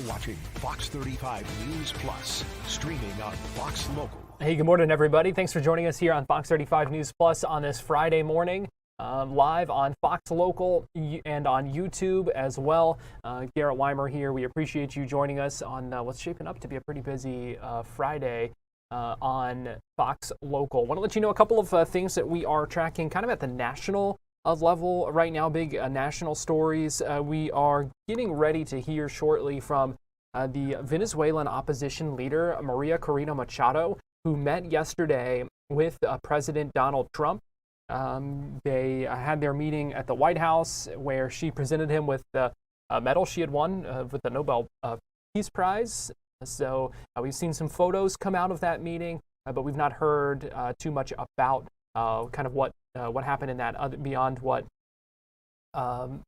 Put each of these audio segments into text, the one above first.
watching Fox 35 News Plus, streaming on Fox Local. Hey, good morning, everybody. Thanks for joining us here on Fox 35 News Plus on this Friday morning, live on Fox Local and on YouTube as well. Garrett Weimer here. We appreciate you joining us on what's shaping up to be a pretty busy Friday on Fox Local. Want to let you know a couple of things that we are tracking kind of at the national level right now, big national stories. We are getting ready to hear shortly from the Venezuelan opposition leader, Maria Corina Machado, who met yesterday with President Donald Trump. They had their meeting at the White House where she presented him with the medal she had won with the Nobel Peace Prize. So we've seen some photos come out of that meeting, but we've not heard too much about kind of what happened in that beyond what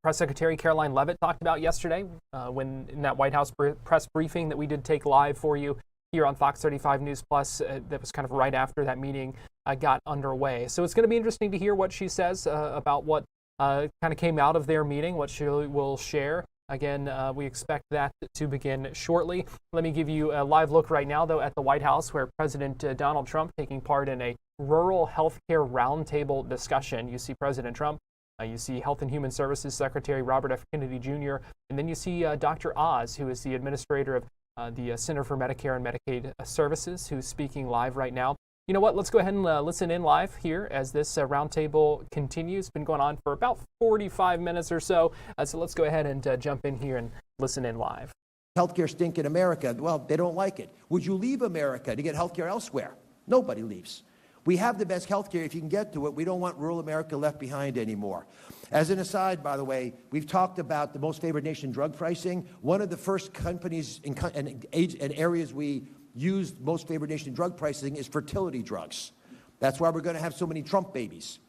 Press Secretary Caroline Leavitt talked about yesterday when in that White House press briefing that we did take live for you here on Fox 35 News Plus. That was kind of right after that meeting got underway. So it's going to be interesting to hear what she says about what kind of came out of their meeting, what she will share. Again, we expect that to begin shortly. Let me give you a live look right now, though, at the White House, where President Donald Trump taking part in a rural healthcare roundtable discussion. You see President Trump, you see Health and Human Services Secretary Robert F. Kennedy Jr., and then you see Dr. Oz, who is the administrator of the Center for Medicare and Medicaid Services, who's speaking live right now. You know what? Let's go ahead and listen in live here as this roundtable continues. It's been going on for about 45 minutes or so. So let's go ahead and jump in here and listen in live. Healthcare stink in America. Well, they don't like it. Would you leave America to get healthcare elsewhere? Nobody leaves. We have the best healthcare if you can get to it. We don't want rural America left behind anymore. As an aside, by the way, we've talked about the most favored nation drug pricing. One of the first companies and areas we used most favored nation drug pricing is fertility drugs. That's why we're going to have so many Trump babies,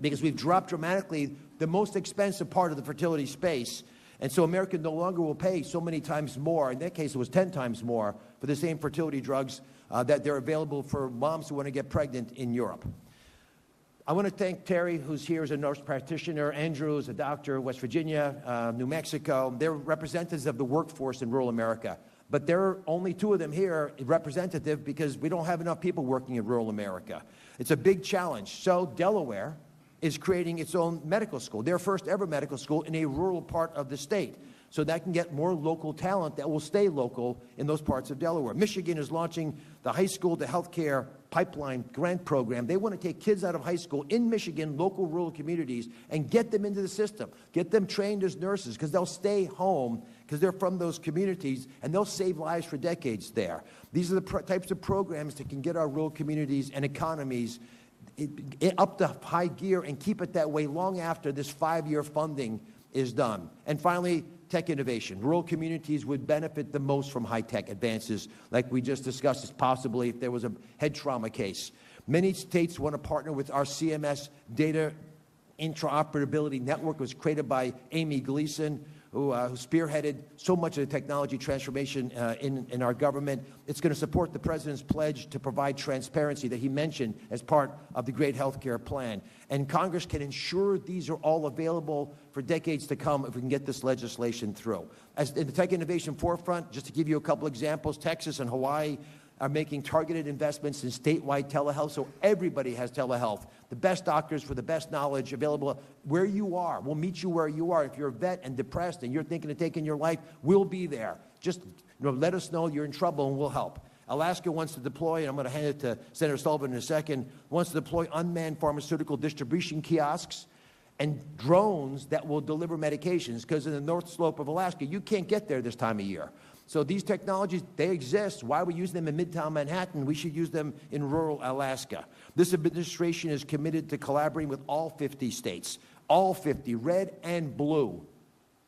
because we've dropped dramatically the most expensive part of the fertility space. And so America no longer will pay so many times more. In that case, it was 10 times more for the same fertility drugs that they're available for moms who want to get pregnant in Europe. I want to thank Terry, who's here as a nurse practitioner, Andrew, who's a doctor, West Virginia, New Mexico. They're representatives of the workforce in rural America. But there are only two of them here representative because we don't have enough people working in rural America. It's a big challenge. So Delaware is creating its own medical school, their first ever medical school in a rural part of the state. So that can get more local talent that will stay local in those parts of Delaware. Michigan is launching the high school to healthcare pipeline grant program. They want to take kids out of high school in Michigan, local rural communities, and get them into the system, get them trained as nurses, because they'll stay home because they're from those communities, and they'll save lives for decades there. These are the types of programs that can get our rural communities and economies up to high gear and keep it that way long after this 5-year funding is done. And finally, tech innovation. Rural communities would benefit the most from high-tech advances, like we just discussed, possibly if there was a head trauma case. Many states want to partner with our CMS data interoperability network. It was created by Amy Gleason, who spearheaded so much of the technology transformation in our government. It's going to support the president's pledge to provide transparency that he mentioned as part of the great health care plan. And Congress can ensure these are all available for decades to come if we can get this legislation through. As in the tech innovation forefront, just to give you a couple examples, Texas and Hawaii are making targeted investments in statewide telehealth, so everybody has telehealth. The best doctors for the best knowledge available where you are. We'll meet you where you are. If you're a vet and depressed and you're thinking of taking your life, we'll be there. Just let us know you're in trouble and we'll help. Alaska wants to deploy, and I'm going to hand it to Senator Sullivan in a second, wants to deploy unmanned pharmaceutical distribution kiosks and drones that will deliver medications, because in the North Slope of Alaska, you can't get there this time of year. So these technologies, they exist. Why are we using them in Midtown Manhattan? We should use them in rural Alaska. This administration is committed to collaborating with all 50 states, all 50, red and blue,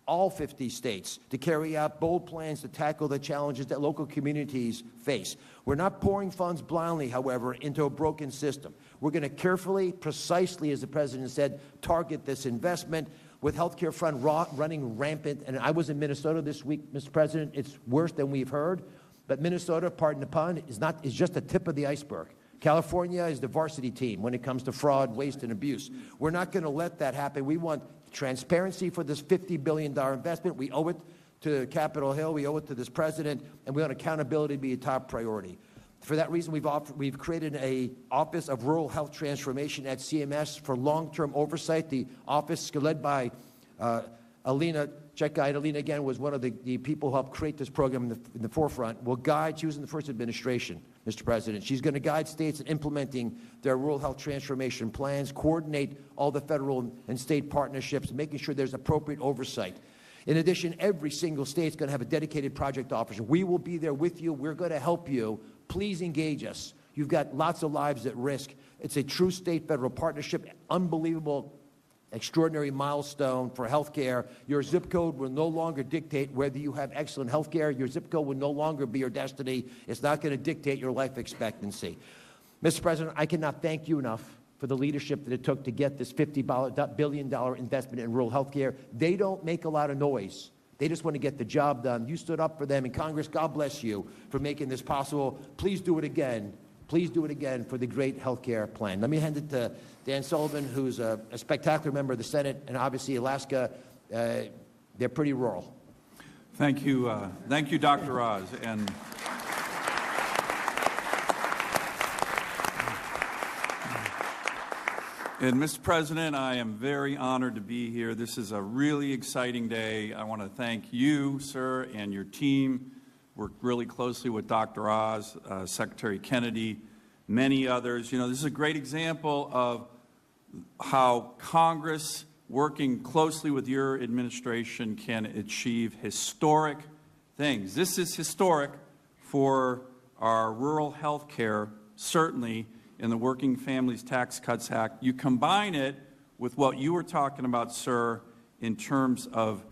all 50 states, to carry out bold plans to tackle the challenges that local communities face. We're not pouring funds blindly, however, into a broken system. We're going to carefully, precisely, as the president said, target this investment. With healthcare fund running rampant, and I was in Minnesota this week, Mr. President, it's worse than we've heard, but Minnesota, pardon the pun, is just the tip of the iceberg. California is the varsity team when it comes to fraud, waste, and abuse. We're not going to let that happen. We want transparency for this $50 billion investment. We owe it to Capitol Hill. We owe it to this president, and we want accountability to be a top priority. For that reason, we've created an Office of Rural Health Transformation at CMS for long-term oversight. The office, led by Alina, check guide Alina again, was one of the people who helped create this program in the forefront, will guide, she was in the first administration, Mr. President. She's going to guide states in implementing their rural health transformation plans, coordinate all the federal and state partnerships, making sure there's appropriate oversight. In addition, every single state is going to have a dedicated project officer. We will be there with you. We're going to help you. Please engage us. You've got lots of lives at risk. It's a true state-federal partnership, unbelievable, extraordinary milestone for health care. Your zip code will no longer dictate whether you have excellent health care. Your zip code will no longer be your destiny. It's not going to dictate your life expectancy. Mr. President, I cannot thank you enough for the leadership that it took to get this $50 billion investment in rural health care. They don't make a lot of noise. They just want to get the job done. You stood up for them in Congress. God bless you for making this possible. Please do it again. Please do it again for the great health care plan. Let me hand it to Dan Sullivan, who's a spectacular member of the Senate, and obviously Alaska, they're pretty rural. Thank you, Dr. Oz. And Mr. President, I am very honored to be here. This is a really exciting day. I want to thank you, sir, and your team. Worked really closely with Dr. Oz, Secretary Kennedy, many others. You know, this is a great example of how Congress, working closely with your administration, can achieve historic things. This is historic for our rural health care, certainly, in the Working Families Tax Cuts Act. You combine it with what you were talking about, sir, in terms of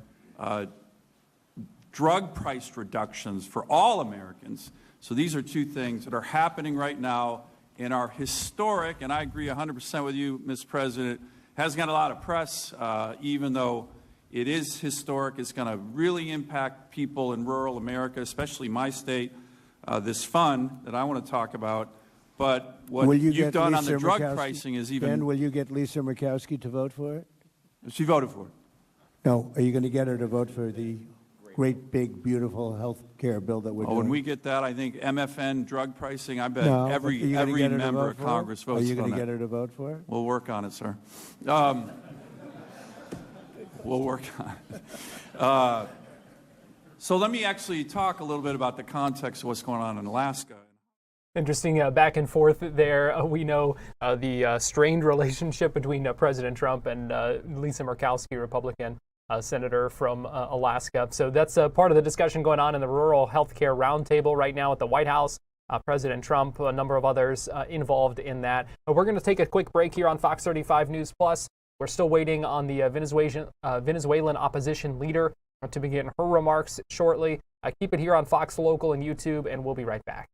drug price reductions for all Americans. So these are two things that are happening right now and are historic, and I agree 100% with you, Mr. President. Hasn't got a lot of press, even though it is historic. It's going to really impact people in rural America, especially my state, this fund that I want to talk about. But what you've done on the drug pricing is even... Ben, will you get Lisa Murkowski to vote for it? She voted for it. No. Are you going to get her to vote for the great, big, beautiful health care bill that we're doing? When we get that, I think MFN drug pricing, I bet No, every member of Congress votes for that. Are you going to get her to vote for it? We'll work on it, sir. We'll work on it. So let me actually talk a little bit about the context of what's going on in Alaska. Interesting back and forth there. We know the strained relationship between President Trump and Lisa Murkowski, Republican senator from Alaska. So that's part of the discussion going on in the Rural Health Care Roundtable right now at the White House. President Trump, a number of others involved in that. We're going to take a quick break here on Fox 35 News Plus. We're still waiting on the Venezuelan opposition leader to begin her remarks shortly. Keep it here on Fox Local and YouTube, and we'll be right back.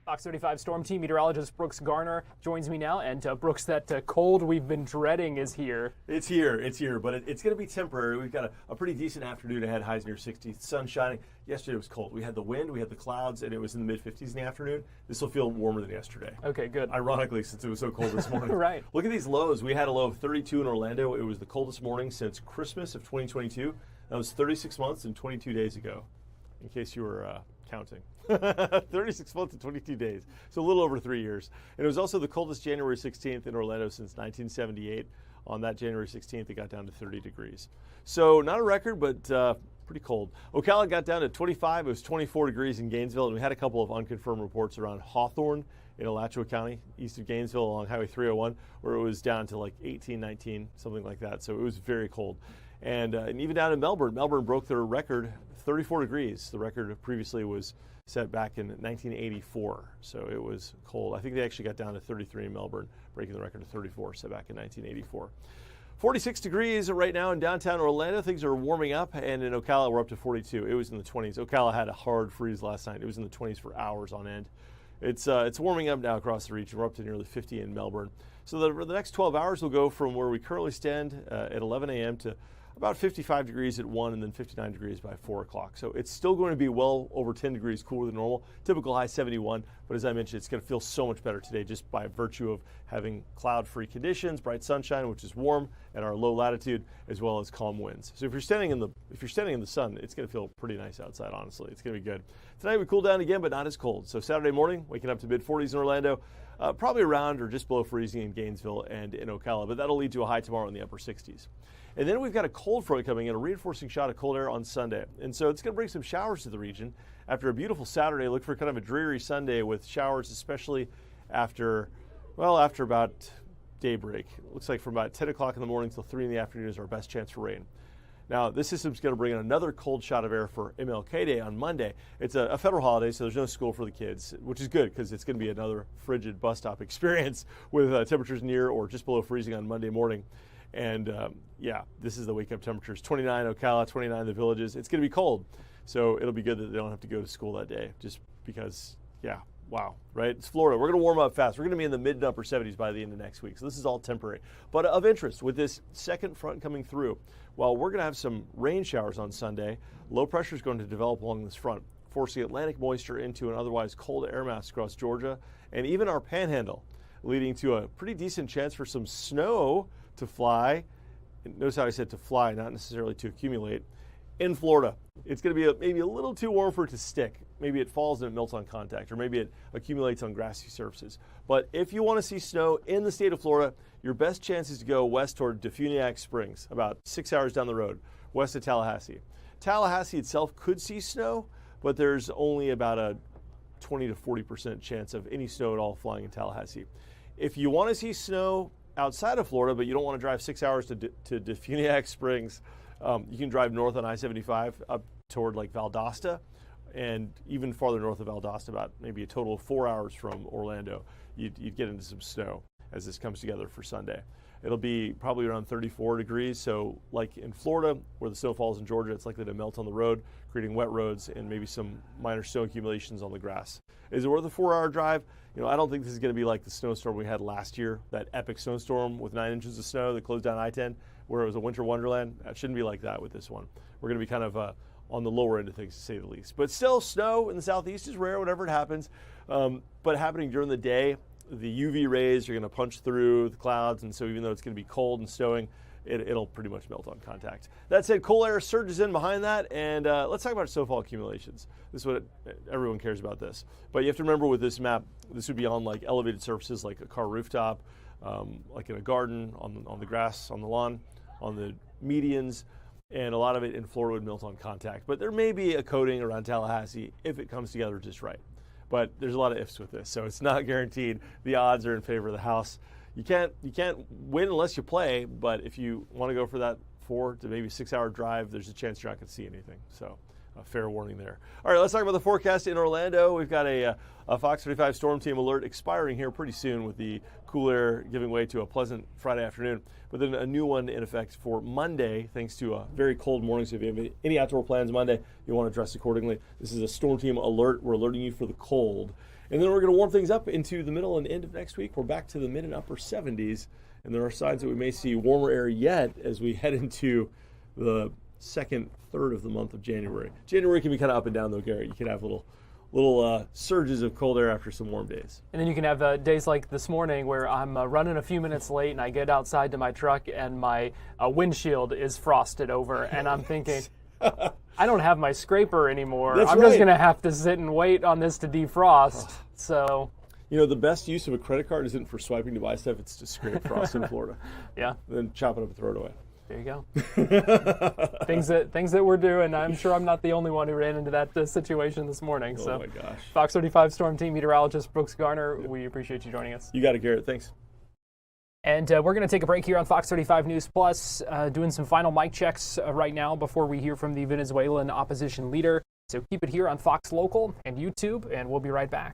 Fox 35 Storm Team meteorologist Brooks Garner joins me now. And Brooks, that cold we've been dreading is here. It's here, but it's going to be temporary. We've got a pretty decent afternoon ahead, highs near 60, sun shining. Yesterday was cold. We had the wind, we had the clouds, and it was in the mid-50s in the afternoon. This will feel warmer than yesterday. Okay, good. Ironically, since it was so cold this morning. Right. Look at these lows. We had a low of 32 in Orlando. It was the coldest morning since Christmas of 2022. That was 36 months and 22 days ago, in case you were counting. 36 months and 22 days, so a little over 3 years. And it was also the coldest January 16th in Orlando since 1978. On that January 16th, it got down to 30 degrees. So not a record, but pretty cold. Ocala got down to 25. It was 24 degrees in Gainesville, and we had a couple of unconfirmed reports around Hawthorne in Alachua County, east of Gainesville along Highway 301, where it was down to like 18, 19, something like that. So it was very cold. And even down in Melbourne broke their record, 34 degrees. The record previously was set back in 1984, so it was cold. I think they actually got down to 33 in Melbourne, breaking the record of 34 set back in 1984. 46 degrees right now in downtown Orlando. Things are warming up, and in Ocala we're up to 42. It was in the 20s. Ocala had a hard freeze last night. It was in the 20s for hours on end. It's warming up now across the region. We're up to nearly 50 in Melbourne. So the next 12 hours will go from where we currently stand at 11 a.m. to about 55 degrees at 1 and then 59 degrees by 4 o'clock. So it's still going to be well over 10 degrees cooler than normal. Typical high 71, but as I mentioned, it's going to feel so much better today just by virtue of having cloud-free conditions, bright sunshine, which is warm at our low latitude, as well as calm winds. So if you're standing in the sun, it's going to feel pretty nice outside, honestly. It's going to be good. Tonight we cool down again, but not as cold. So Saturday morning, waking up to mid-40s in Orlando, probably around or just below freezing in Gainesville and in Ocala, but that'll lead to a high tomorrow in the upper 60s. And then we've got a cold front coming in, a reinforcing shot of cold air on Sunday. And so it's going to bring some showers to the region. After a beautiful Saturday, look for kind of a dreary Sunday with showers, especially after about daybreak. It looks like from about 10 o'clock in the morning till 3 in the afternoon is our best chance for rain. Now, this system's going to bring in another cold shot of air for MLK Day on Monday. It's a federal holiday, so there's no school for the kids, which is good because it's going to be another frigid bus stop experience with temperatures near or just below freezing on Monday morning. And this is the wake-up temperatures, 29 Ocala, 29 the Villages. It's going to be cold, so it'll be good that they don't have to go to school that day just because, wow, right? It's Florida. We're going to warm up fast. We're going to be in the mid and upper 70s by the end of next week, so this is all temporary. But of interest, with this second front coming through, while we're going to have some rain showers on Sunday, low pressure is going to develop along this front, forcing Atlantic moisture into an otherwise cold air mass across Georgia and even our panhandle, leading to a pretty decent chance for some snow to fly. Notice how I said to fly, not necessarily to accumulate, in Florida. It's going to be maybe a little too warm for it to stick. Maybe it falls and it melts on contact, or maybe it accumulates on grassy surfaces. But if you want to see snow in the state of Florida, your best chance is to go west toward Defuniak Springs, about 6 hours down the road, west of Tallahassee. Tallahassee itself could see snow, but there's only about a 20 to 40% chance of any snow at all flying in Tallahassee. If you want to see snow outside of Florida, but you don't want to drive 6 hours to Defuniak Springs, you can drive north on I-75 up toward like Valdosta, and even farther north of Valdosta, about maybe a total of 4 hours from Orlando, you'd get into some snow as this comes together for Sunday. It'll be probably around 34 degrees, so like in Florida, where the snow falls in Georgia, it's likely to melt on the road, creating wet roads and maybe some minor snow accumulations on the grass. Is it worth a 4-hour drive? I don't think this is going to be like the snowstorm we had last year, that epic snowstorm with 9 inches of snow that closed down I-10, where it was a winter wonderland. That shouldn't be like that with this one. We're going to be kind of on the lower end of things, to say the least. But still, snow in the southeast is rare, whenever it happens. But happening during the day, the UV rays are going to punch through the clouds, and so even though it's going to be cold and snowing, it'll pretty much melt on contact. That said, cold air surges in behind that, and let's talk about snowfall accumulations. This is what everyone cares about this. But you have to remember with this map, this would be on like elevated surfaces like a car rooftop, like in a garden, on the grass, on the lawn, on the medians, and a lot of it in Florida would melt on contact. But there may be a coating around Tallahassee if it comes together just right. But there's a lot of ifs with this, so it's not guaranteed. The odds are in favor of the house. You can't win unless you play, but if you want to go for that 4 to maybe 6 hour drive, there's a chance you're not going to see anything. So A fair warning there. All right, let's talk about the forecast in Orlando. We've got a Fox 35 storm team alert expiring here pretty soon, with the cool air giving way to a pleasant Friday afternoon. But then a new one in effect for Monday, thanks to a very cold morning. So if you have any outdoor plans Monday, you want to dress accordingly. This is a storm team alert. We're alerting you for the cold. And then we're going to warm things up into the middle and end of next week. We're back to the mid and upper 70s. And there are signs that we may see warmer air yet as we head into the second third of the month of January. January can be kind of up and down though, Garrett. You can have little surges of cold air after some warm days. And then you can have days like this morning where I'm running a few minutes late and I get outside to my truck and my windshield is frosted over, and I'm thinking, I don't have my scraper anymore. That's I'm right. just going to have to sit and wait on this to defrost. So, You know, the best use of a credit card isn't for swiping to buy stuff, it's to scrape frost in Florida. yeah, Then chop it up and throw it away. there you go. things that we're doing. I'm sure I'm not the only one who ran into that situation this morning. Oh So, my gosh. Fox 35 Storm Team meteorologist Brooks Garner, we appreciate you joining us. You got it, Garrett. Thanks. And we're going to take a break here on Fox 35 News Plus, doing some final mic checks right now before we hear from the Venezuelan opposition leader. So keep it here on Fox Local and YouTube, and we'll be right back.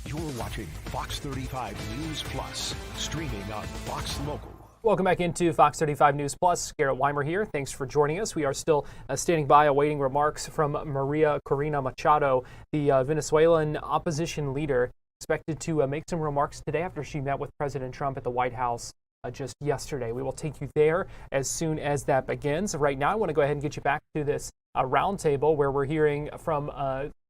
You're watching Fox 35 News Plus, streaming on Fox Local. Welcome back into Fox 35 News Plus. Garrett Weimer here. Thanks for joining us. We are still standing by awaiting remarks from Maria Corina Machado, the Venezuelan opposition leader, expected to make some remarks today after she met with President Trump at the White House just yesterday. We will take you there as soon as that begins. Right now, I want to go ahead and get you back to this roundtable where we're hearing from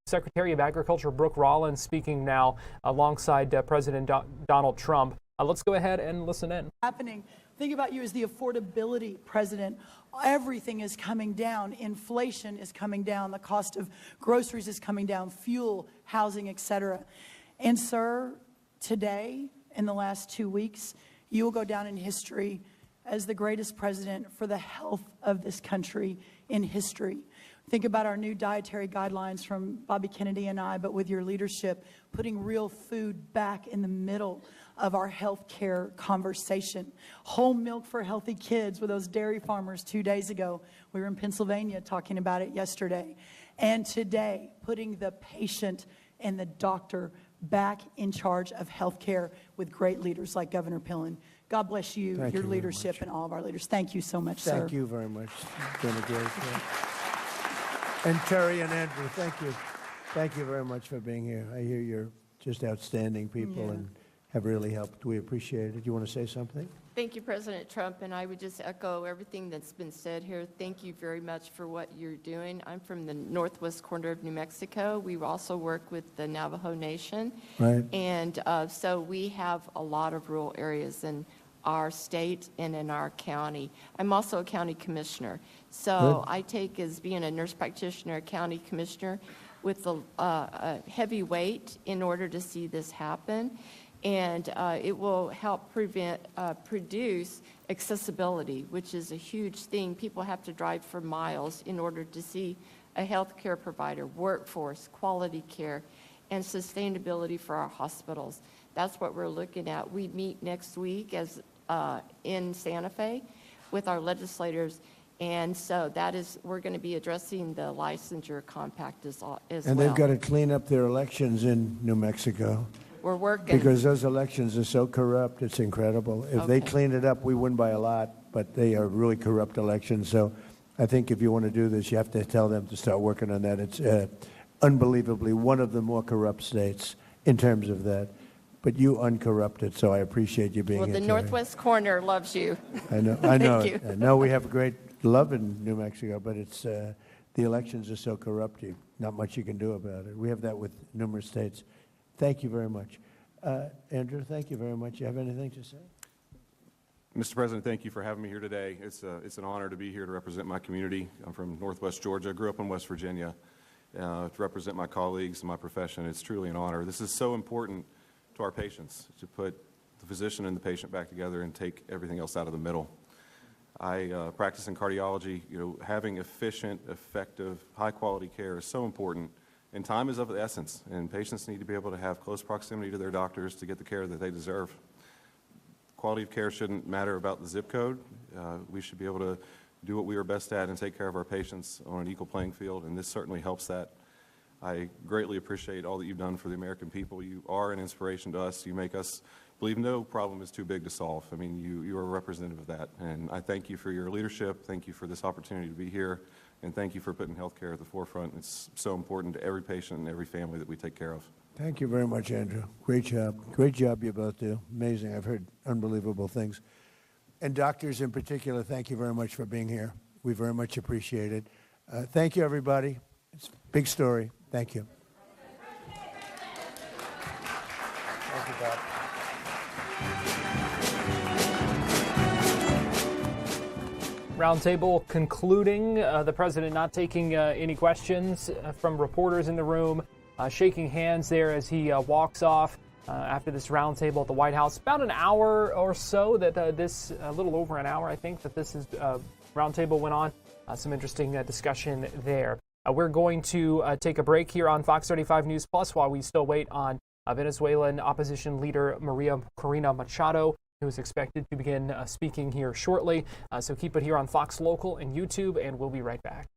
Secretary of Agriculture Brooke Rollins speaking now alongside President Donald Trump. Let's go ahead and listen in. Happening. Think about you as the affordability president. Everything is coming down. Inflation is coming down. The cost of groceries is coming down. Fuel, housing, etc. And sir, today, in the last 2 weeks, you will go down in history as the greatest president for the health of this country in history. Think about our new dietary guidelines from Bobby Kennedy and I, but with your leadership, putting real food back in the middle of our health care conversation. Whole milk for healthy kids with those dairy farmers 2 days ago. We were in Pennsylvania talking about it yesterday. And today, putting the patient and the doctor back in charge of health care with great leaders like Governor Pillen. God bless you, Thank your you very leadership, much. and all of our leaders. Thank you so much, sir. Thank you very much. It's been a great day. And Terry and Andrew, thank you. Thank you very much for being here. I hear you're just outstanding people Yeah. and have really helped. We appreciate it. You want to say something? Thank you, President Trump, and I would just echo everything that's been said here. Thank you very much for what you're doing. I'm from the northwest corner of New Mexico. We also work with the Navajo Nation. Right. And so we have a lot of rural areas in our state and in our county. I'm also a county commissioner. So Good. I take as being a nurse practitioner, a county commissioner, with a heavy weight in order to see this happen. And it will help produce accessibility, which is a huge thing. People have to drive for miles in order to see a health care provider, workforce, quality care, and sustainability for our hospitals. That's what we're looking at. We meet next week in Santa Fe with our legislators. And so we're going to be addressing the licensure compact as well. And they've got to clean up their elections in New Mexico. We're working. Because those elections are so corrupt, it's incredible. If they Okay. clean it up, we win by a lot, but they are really corrupt elections. So I think if you want to do this, you have to tell them to start working on that. It's unbelievably one of the more corrupt states in terms of that. But you uncorrupted, so I appreciate you being Well, here the today. Northwest Corner loves you. I know. I know. Thank you. I know we have great love in New Mexico, but it's the elections are so corrupt. Not much you can do about it. We have that with numerous states. Thank you very much. Andrew, thank you very much. You have anything to say? Mr. President, thank you for having me here today. It's an honor to be here to represent my community. I'm from Northwest Georgia. I grew up in West Virginia. To represent my colleagues and my profession, it's truly an honor. This is so important to our patients, to put the physician and the patient back together and take everything else out of the middle. I practice in cardiology. Having efficient, effective, high-quality care is so important. And time is of the essence, and patients need to be able to have close proximity to their doctors to get the care that they deserve. Quality of care shouldn't matter about the zip code. We should be able to do what we are best at and take care of our patients on an equal playing field, and this certainly helps that. I greatly appreciate all that you've done for the American people. You are an inspiration to us. You make us believe no problem is too big to solve. I mean, you are a representative of that, and I thank you for your leadership. Thank you for this opportunity to be here. And thank you for putting healthcare at the forefront. It's so important to every patient and every family that we take care of. Thank you very much, Andrew. Great job. Great job you both do. Amazing. I've heard unbelievable things. And doctors in particular, thank you very much for being here. We very much appreciate it. Thank you, everybody. It's a big story. Thank you. Thank you, Bob. Roundtable concluding, the president not taking any questions from reporters in the room, shaking hands there as he walks off after this roundtable at the White House. About an hour or so that a little over an hour, I think, that this roundtable went on. Some interesting discussion there. We're going to take a break here on Fox 35 News Plus while we still wait on Venezuelan opposition leader Maria Corina Machado, who is expected to begin speaking here shortly. So keep it here on Fox Local and YouTube, and we'll be right back.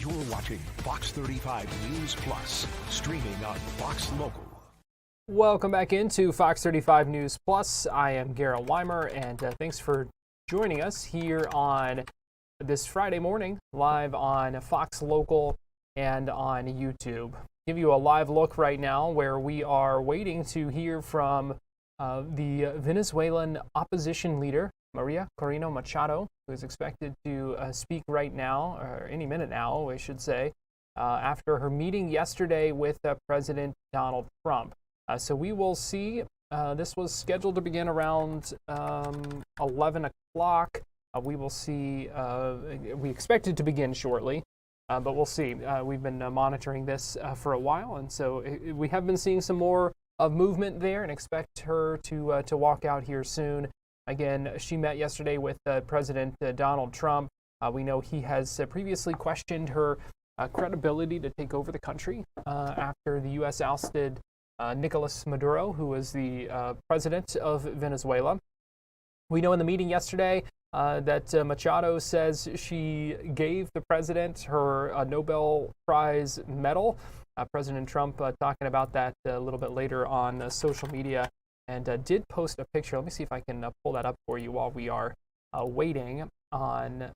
You're watching Fox 35 News Plus, streaming on Fox Local. Welcome back into Fox 35 News Plus. I am Garrett Weimer, and thanks for joining us here on this Friday morning, live on Fox Local and on YouTube. Give you a live look right now where we are waiting to hear from the Venezuelan opposition leader, Maria Corina Machado, who is expected to speak right now, or any minute now, I should say, after her meeting yesterday with President Donald Trump. So we will see. This was scheduled to begin around 11 o'clock. We will see. We expect it to begin shortly, but we'll see. We've been monitoring this for a while, and so we have been seeing some more of movement there, and expect her to walk out here soon. Again, she met yesterday with President Donald Trump. We know he has previously questioned her credibility to take over the country after the U.S. ousted Nicolas Maduro, who was the president of Venezuela. We know in the meeting yesterday that Machado says she gave the president her Nobel Prize medal. President Trump talking about that a little bit later on social media, and did post a picture. Let me see if I can pull that up for you while we are waiting on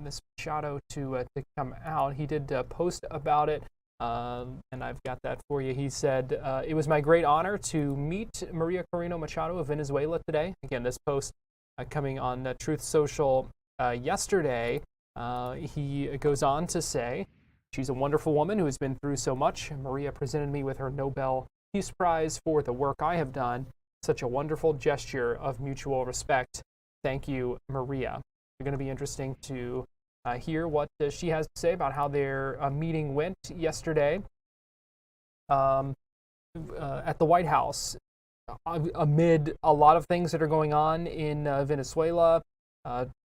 Ms. Machado to come out. He did post about it, and I've got that for you. He said, "It was my great honor to meet Maria Corina Machado of Venezuela today." Again, this post coming on Truth Social yesterday. He goes on to say, "She's a wonderful woman who has been through so much. Maria presented me with her Nobel Peace Prize for the work I have done. Such a wonderful gesture of mutual respect. Thank you, Maria." It's going to be interesting to hear what she has to say about how their meeting went yesterday at the White House. Amid a lot of things that are going on in Venezuela,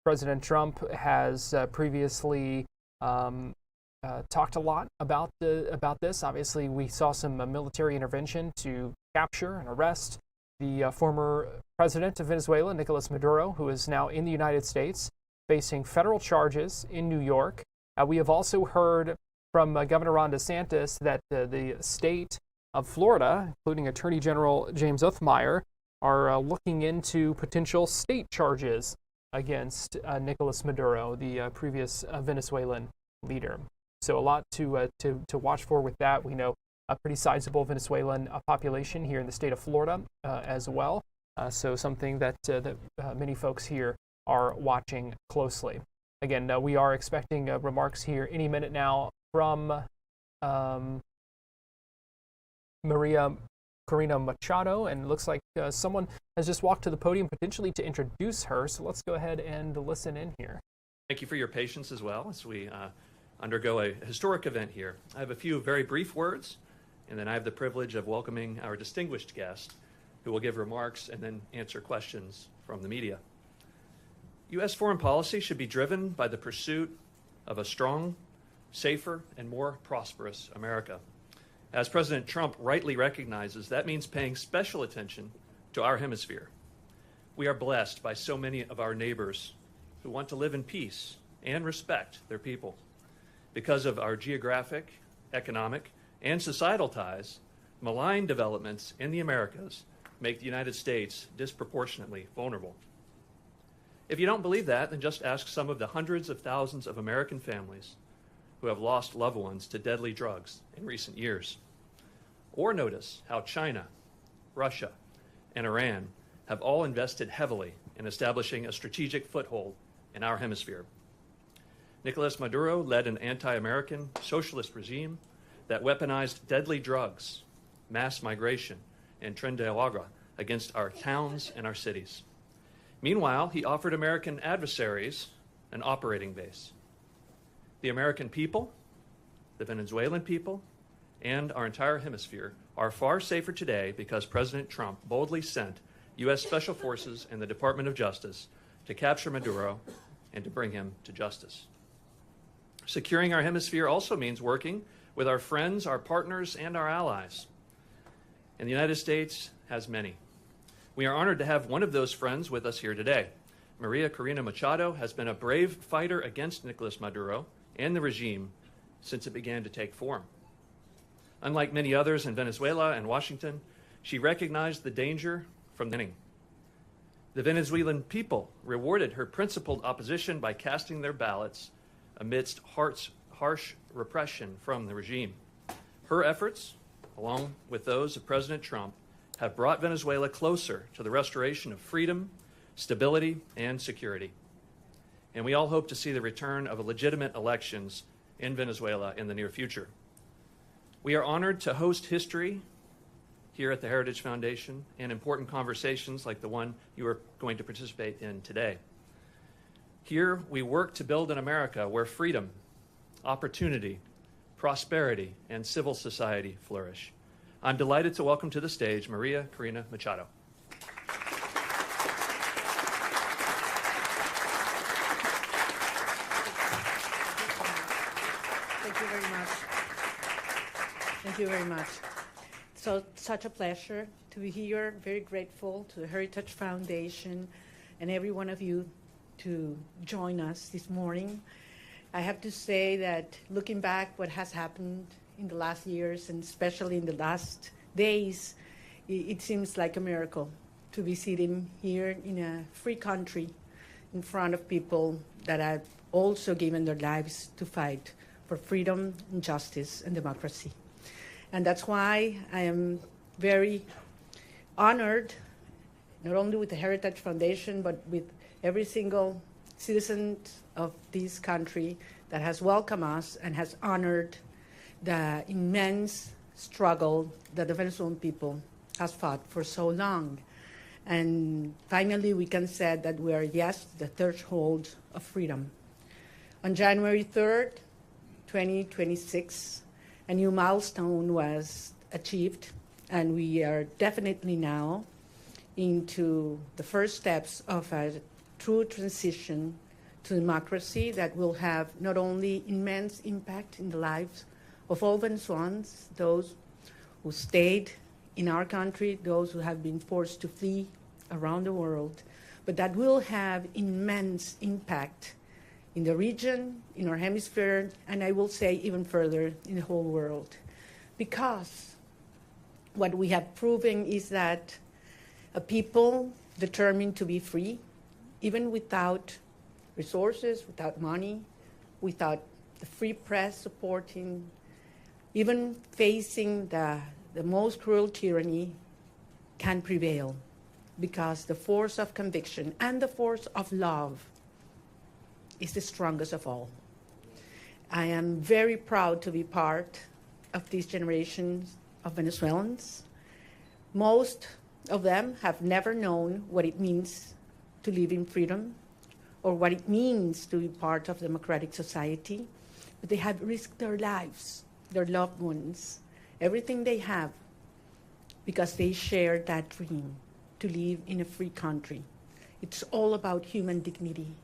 President Trump has previously talked a lot about this. Obviously, we saw some military intervention to capture and arrest the former president of Venezuela, Nicolas Maduro, who is now in the United States, facing federal charges in New York. We have also heard from Governor Ron DeSantis that the state of Florida, including Attorney General James Othmeyer, are looking into potential state charges against Nicolas Maduro, the previous Venezuelan leader. So a lot to watch for with that. We know a pretty sizable Venezuelan population here in the state of Florida as well. So something that many folks here are watching closely. Again, we are expecting remarks here any minute now from Maria Corina Machado, and it looks like someone has just walked to the podium potentially to introduce her. So let's go ahead and listen in here. Thank you for your patience as well as we undergo a historic event here. I have a few very brief words, and then I have the privilege of welcoming our distinguished guest, who will give remarks and then answer questions from the media. U.S. foreign policy should be driven by the pursuit of a strong, safer, and more prosperous America. As President Trump rightly recognizes, that means paying special attention to our hemisphere. We are blessed by so many of our neighbors who want to live in peace and respect their people. Because of our geographic, economic, and societal ties, malign developments in the Americas make the United States disproportionately vulnerable. If you don't believe that, then just ask some of the hundreds of thousands of American families who have lost loved ones to deadly drugs in recent years. Or notice how China, Russia, and Iran have all invested heavily in establishing a strategic foothold in our hemisphere. Nicolas Maduro led an anti-American socialist regime that weaponized deadly drugs, mass migration, and tren de agua against our towns and our cities. Meanwhile, he offered American adversaries an operating base. The American people, the Venezuelan people, and our entire hemisphere are far safer today because President Trump boldly sent U.S. Special Forces and the Department of Justice to capture Maduro and to bring him to justice. Securing our hemisphere also means working with our friends, our partners, and our allies. And the United States has many. We are honored to have one of those friends with us here today. Maria Corina Machado has been a brave fighter against Nicolas Maduro and the regime since it began to take form. Unlike many others in Venezuela and Washington, she recognized the danger from the beginning. The Venezuelan people rewarded her principled opposition by casting their ballots amidst harsh repression from the regime. Her efforts, along with those of President Trump, have brought Venezuela closer to the restoration of freedom, stability, and security. And we all hope to see the return of legitimate elections in Venezuela in the near future. We are honored to host history here at the Heritage Foundation and important conversations like the one you are going to participate in today. Here, we work to build an America where freedom, opportunity, prosperity, and civil society flourish. I'm delighted to welcome to the stage Maria Corina Machado. Thank you very much. Thank you very much. So, such a pleasure to be here. Very grateful to the Heritage Foundation and every one of you to join us this morning. I have to say that looking back what has happened in the last years and especially in the last days, it seems like a miracle to be sitting here in a free country in front of people that have also given their lives to fight for freedom and justice and democracy. And that's why I am very honored, not only with the Heritage Foundation, but with every single citizen of this country that has welcomed us and has honored the immense struggle that the Venezuelan people has fought for so long. And finally, we can say that we are, yes, the threshold of freedom. On January 3rd, 2026, a new milestone was achieved, and we are definitely now into the first steps of a true transition to democracy that will have not only immense impact in the lives of all Venezuelans, those who stayed in our country, those who have been forced to flee around the world, but that will have immense impact in the region, in our hemisphere, and I will say even further in the whole world. Because what we have proven is that a people determined to be free, even without resources, without money, without the free press supporting, even facing the most cruel tyranny, can prevail, because the force of conviction and the force of love is the strongest of all. I am very proud to be part of these generations of Venezuelans. Most of them have never known what it means to live in freedom or what it means to be part of democratic society, but they have risked their lives, their loved ones, everything they have, because they share that dream to live in a free country. It's all about human dignity.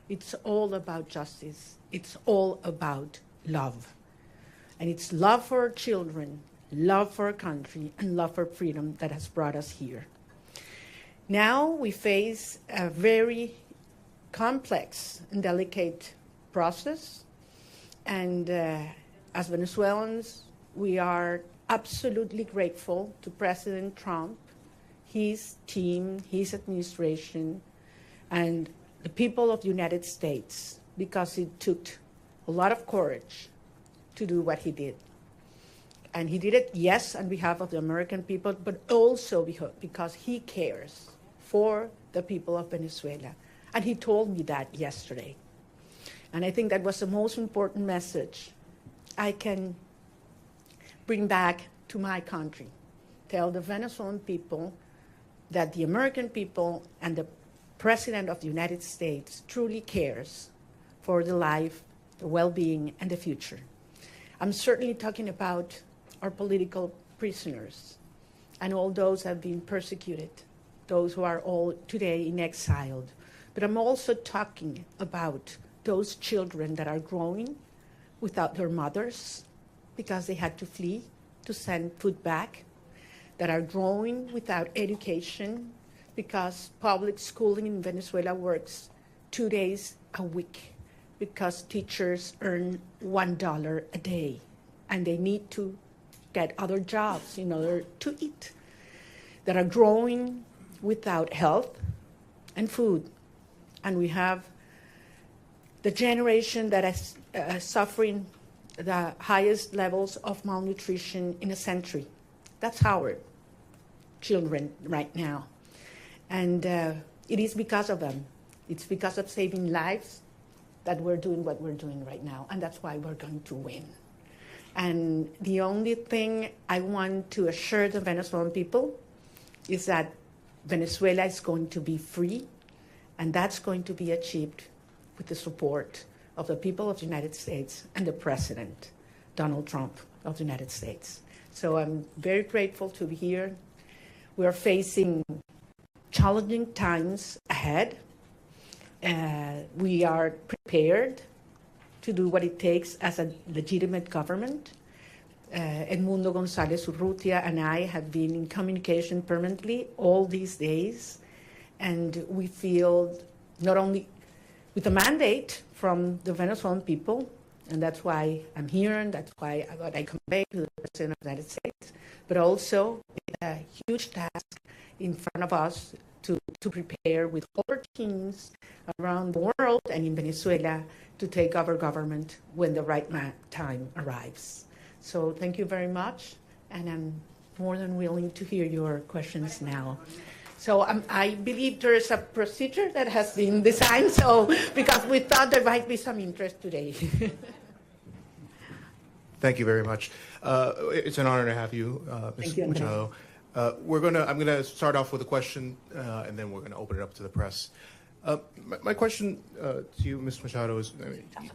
It's all about justice. It's all about love. And it's love for our children, love for our country, and love for freedom that has brought us here. Now we face a very complex and delicate process. And as Venezuelans, we are absolutely grateful to President Trump, his team, his administration, and the people of the United States, because it took a lot of courage to do what he did. And he did it, yes, on behalf of the American people, but also because he cares for the people of Venezuela. And he told me that yesterday. And I think that was the most important message I can bring back to my country. Tell the Venezuelan people that the American people and the President of the United States truly cares for the life, the well-being, and the future. I'm certainly talking about our political prisoners and all those who have been persecuted, those who are all today in exile. But I'm also talking about those children that are growing without their mothers because they had to flee to send food back, that are growing without education because public schooling in Venezuela works 2 days a week, because teachers earn $1 a day, and they need to get other jobs in order to eat, that are growing without health and food. And we have the generation that is suffering the highest levels of malnutrition in a century. That's our children right now. And it is because of them. It's because of saving lives that we're doing what we're doing right now. And that's why we're going to win. And the only thing I want to assure the Venezuelan people is that Venezuela is going to be free, and that's going to be achieved with the support of the people of the United States and the President, Donald Trump of the United States. So I'm very grateful to be here. We are facing challenging times ahead. We are prepared to do what it takes as a legitimate government. Edmundo González Urrutia and I have been in communication permanently all these days, and we feel not only with a mandate from the Venezuelan people, and that's why I'm here, and that's why I convey to the President of the United States, but also a huge task in front of us to prepare with other teams around the world and in Venezuela to take over government when the right time arrives. So thank you very much, and I'm more than willing to hear your questions now. So I believe there is a procedure that has been designed, because we thought there might be some interest today. Thank you very much. It's an honor to have you, Ms. Machado. I'm going to start off with a question, and then we're going to open it up to the press. My question to you, Ms. Machado, is,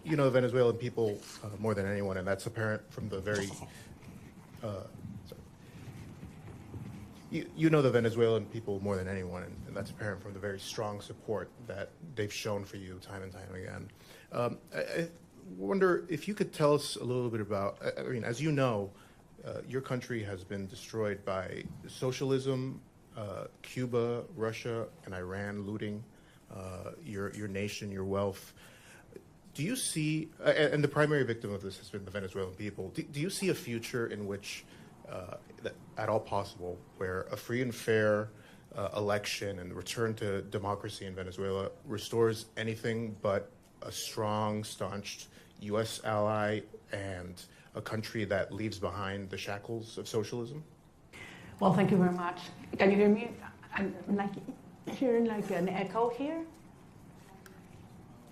you know the Venezuelan people more than anyone, and that's apparent from the very... You know the Venezuelan people more than anyone, and that's apparent from the very strong support that they've shown for you time and time again. I wonder if you could tell us a little bit about, I mean, as you know, your country has been destroyed by socialism, Cuba, Russia, and Iran looting your nation, your wealth. Do you see, and the primary victim of this has been the Venezuelan people, do you see a future in which, that at all possible, where a free and fair election and return to democracy in Venezuela restores anything but a strong, staunched U.S. ally and a country that leaves behind the shackles of socialism? Well, thank you very much. Can you hear me? I'm hearing like an echo here.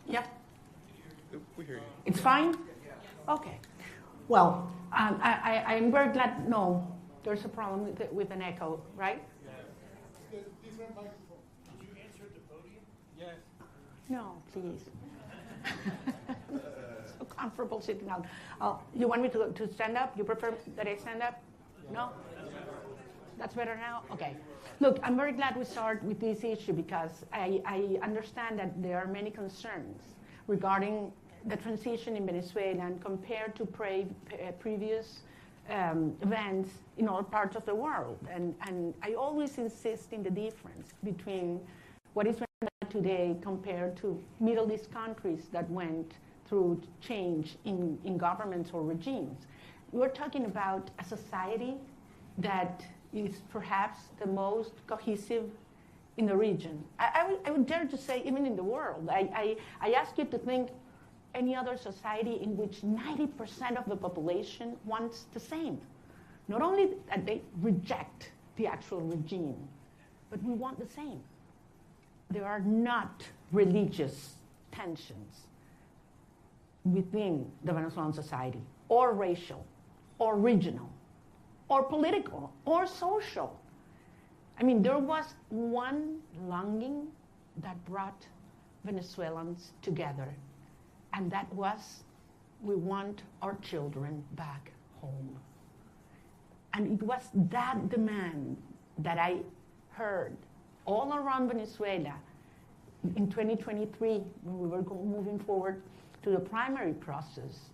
Yeah? We hear you. It's fine? Okay. Well, I'm very glad. No, there's a problem with an echo, right? Yes. Different microphone. Did you answer at the podium? Yes. No, please. So comfortable sitting down. You want me to stand up? You prefer that I stand up? No? That's better now? Okay. Look, I'm very glad we start with this issue because I understand that there are many concerns regarding the transition in Venezuela and compared to previous events in all parts of the world. And I always insist in the difference between what is Venezuela today compared to Middle East countries that went through change in governments or regimes. We're talking about a society that is perhaps the most cohesive in the region. I would dare to say even in the world. I ask you to think any other society in which 90% of the population wants the same. Not only that they reject the actual regime, but we want the same. There are not religious tensions within the Venezuelan society, or racial, or regional, or political, or social. I mean, there was one longing that brought Venezuelans together, and that was, we want our children back home. And it was that demand that I heard all around Venezuela in 2023, when we were moving forward to the primary process,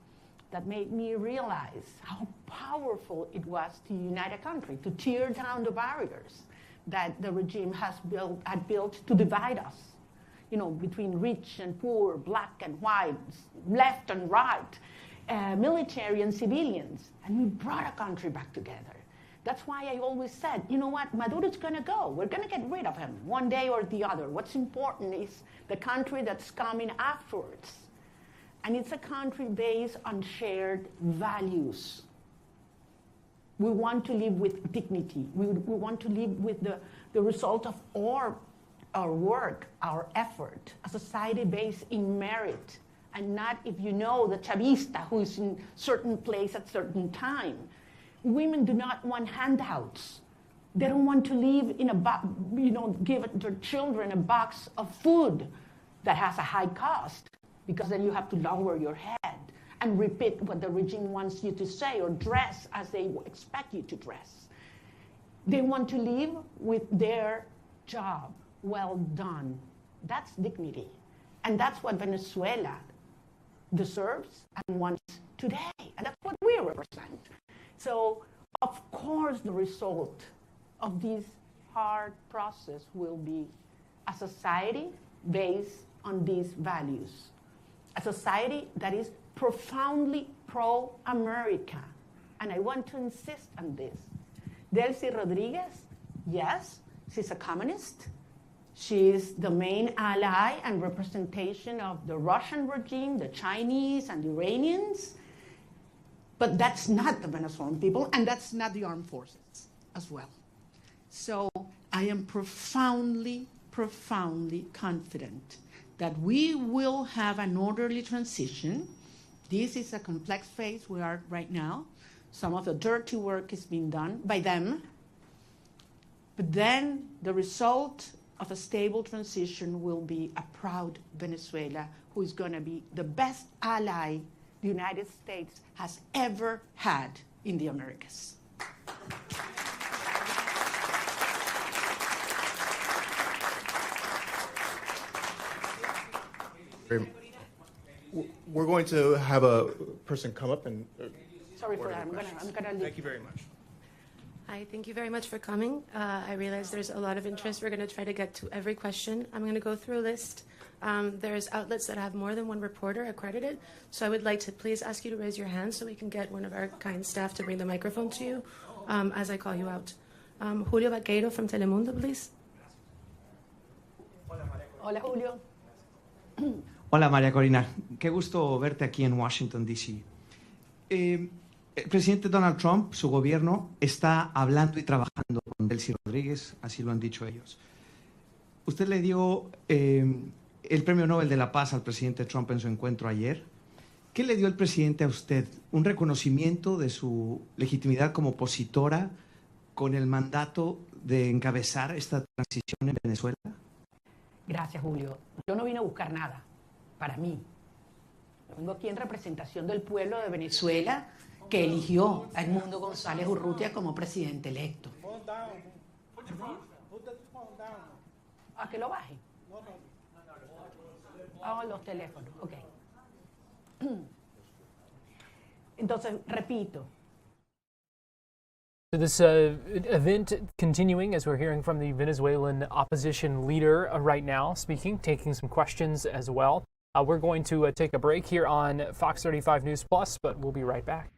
that made me realize how powerful it was to unite a country, to tear down the barriers that the regime had built to divide us. between rich and poor, black and white, left and right, military and civilians. And we brought our country back together. That's why I always said, you know what, Maduro's going to go. We're going to get rid of him one day or the other. What's important is the country that's coming afterwards. And it's a country based on shared values. We want to live with dignity. We want to live with the result of our work, our effort, a society based in merit, and not if you know the Chavista who is in certain place at certain time. Women do not want handouts. They don't want to live in give their children a box of food that has a high cost, because then you have to lower your head and repeat what the regime wants you to say or dress as they expect you to dress. They want to live with their job well done. That's dignity. And that's what Venezuela deserves and wants today. And that's what we represent. So, of course, the result of this hard process will be a society based on these values. A society that is profoundly pro-America. And I want to insist on this. Delcy Rodriguez, yes, she's a communist. She is the main ally and representation of the Russian regime, the Chinese and the Iranians. But that's not the Venezuelan people, and that's not the armed forces as well. So I am profoundly, profoundly confident that we will have an orderly transition. This is a complex phase we are right now. Some of the dirty work is being done by them. But then the result of a stable transition will be a proud Venezuela who is going to be the best ally the United States has ever had in the Americas. We're going to have a person come up and... Sorry for that. I'm gonna leave. Thank you very much. Hi, thank you very much for coming. I realize there's a lot of interest. We're going to try to get to every question. I'm going to go through a list. There's outlets that have more than one reporter accredited, so I would like to please ask you to raise your hand so we can get one of our kind staff to bring the microphone to you as I call you out. Julio Vaqueiro from Telemundo, please. Hola, Julio. Hola, María Corina. Qué gusto verte aquí en Washington, D.C. El presidente Donald Trump, su gobierno, está hablando y trabajando con Delcy Rodríguez, así lo han dicho ellos. Usted le dio el Premio Nobel de la Paz al presidente Trump en su encuentro ayer. ¿Qué le dio el presidente a usted? ¿Un reconocimiento de su legitimidad como opositora con el mandato de encabezar esta transición en Venezuela? Gracias, Julio. Yo no vine a buscar nada para mí. Vengo aquí en representación del pueblo de Venezuela, que eligió a Edmundo González Urrutia como presidente electo. ¿A que lo baje? Oh, los teléfonos, ok. Entonces, repito. So this event continuing as we're hearing from the Venezuelan opposition leader right now speaking, taking some questions as well. We're going to take a break here on Fox 35 News Plus, but we'll be right back.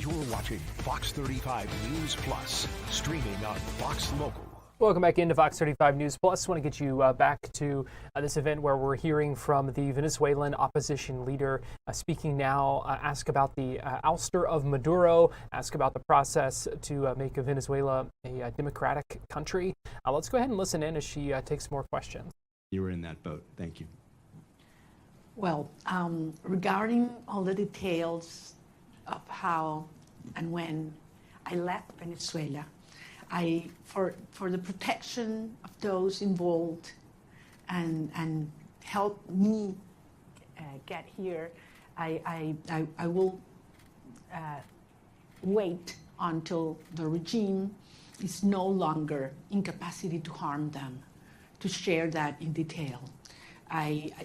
You're watching Fox 35 News Plus, streaming on Fox Local. Welcome back into Fox 35 News Plus. I want to get you back to this event where we're hearing from the Venezuelan opposition leader speaking now. Ask about the ouster of Maduro, ask about the process to make Venezuela a democratic country. Let's go ahead and listen in as she takes more questions. You were in that boat. Thank you. Well, regarding all the details of how and when I left Venezuela, for the protection of those involved and help me get here, I will wait until the regime is no longer in capacity to harm them, to share that in detail.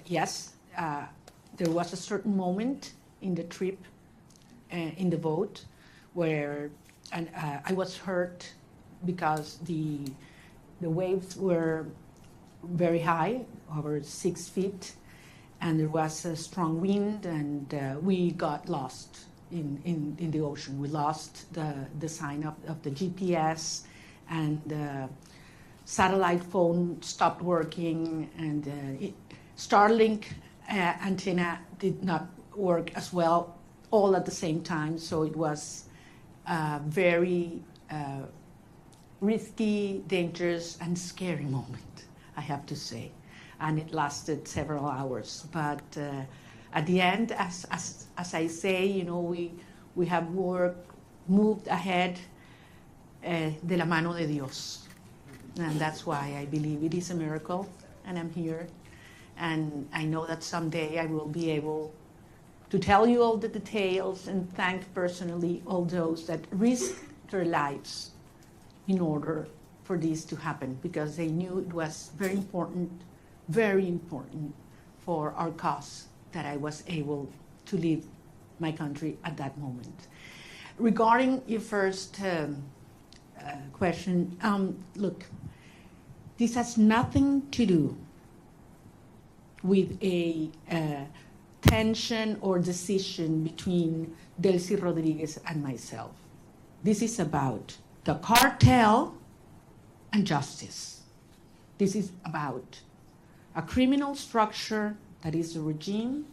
Yes, there was a certain moment in the trip, in the vote, where I was hurt because the waves were very high, over 6 feet, and there was a strong wind, and we got lost in the ocean. We lost the sign of the GPS, and the satellite phone stopped working, and Starlink antenna did not work as well, all at the same time, so it was very risky, dangerous, and scary moment, I have to say. And it lasted several hours. But at the end, as I say, you know, we have moved ahead de la mano de Dios. And that's why I believe it is a miracle, and I'm here. And I know that someday I will be able to tell you all the details and thank personally all those that risked their lives in order for this to happen, because they knew it was very important for our cause that I was able to leave my country at that moment. Regarding your first question, look, this has nothing to do with a tension or decision between Delcy Rodriguez and myself. This is about the cartel and justice. This is about a criminal structure that is the regime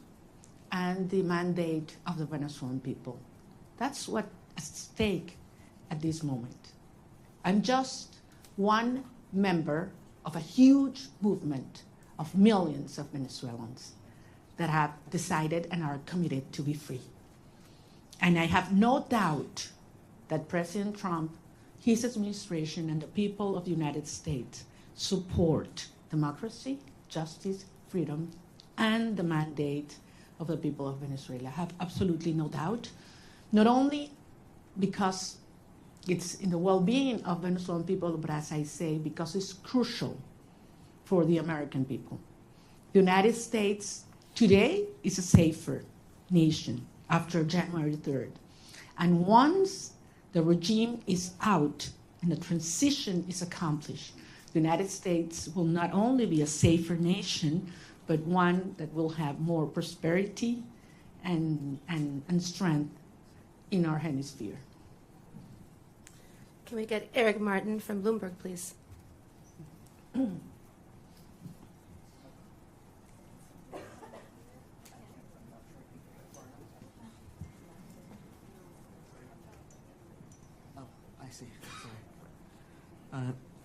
and the mandate of the Venezuelan people. That's what's at stake at this moment. I'm just one member of a huge movement of millions of Venezuelans that have decided and are committed to be free. And I have no doubt that President Trump, his administration, and the people of the United States support democracy, justice, freedom, and the mandate of the people of Venezuela. I have absolutely no doubt, not only because it's in the well-being of Venezuelan people, but as I say, because it's crucial for the American people. The United States today is a safer nation after January 3rd. And once the regime is out and the transition is accomplished, the United States will not only be a safer nation, but one that will have more prosperity and strength in our hemisphere. Can we get Eric Martin from Bloomberg, please?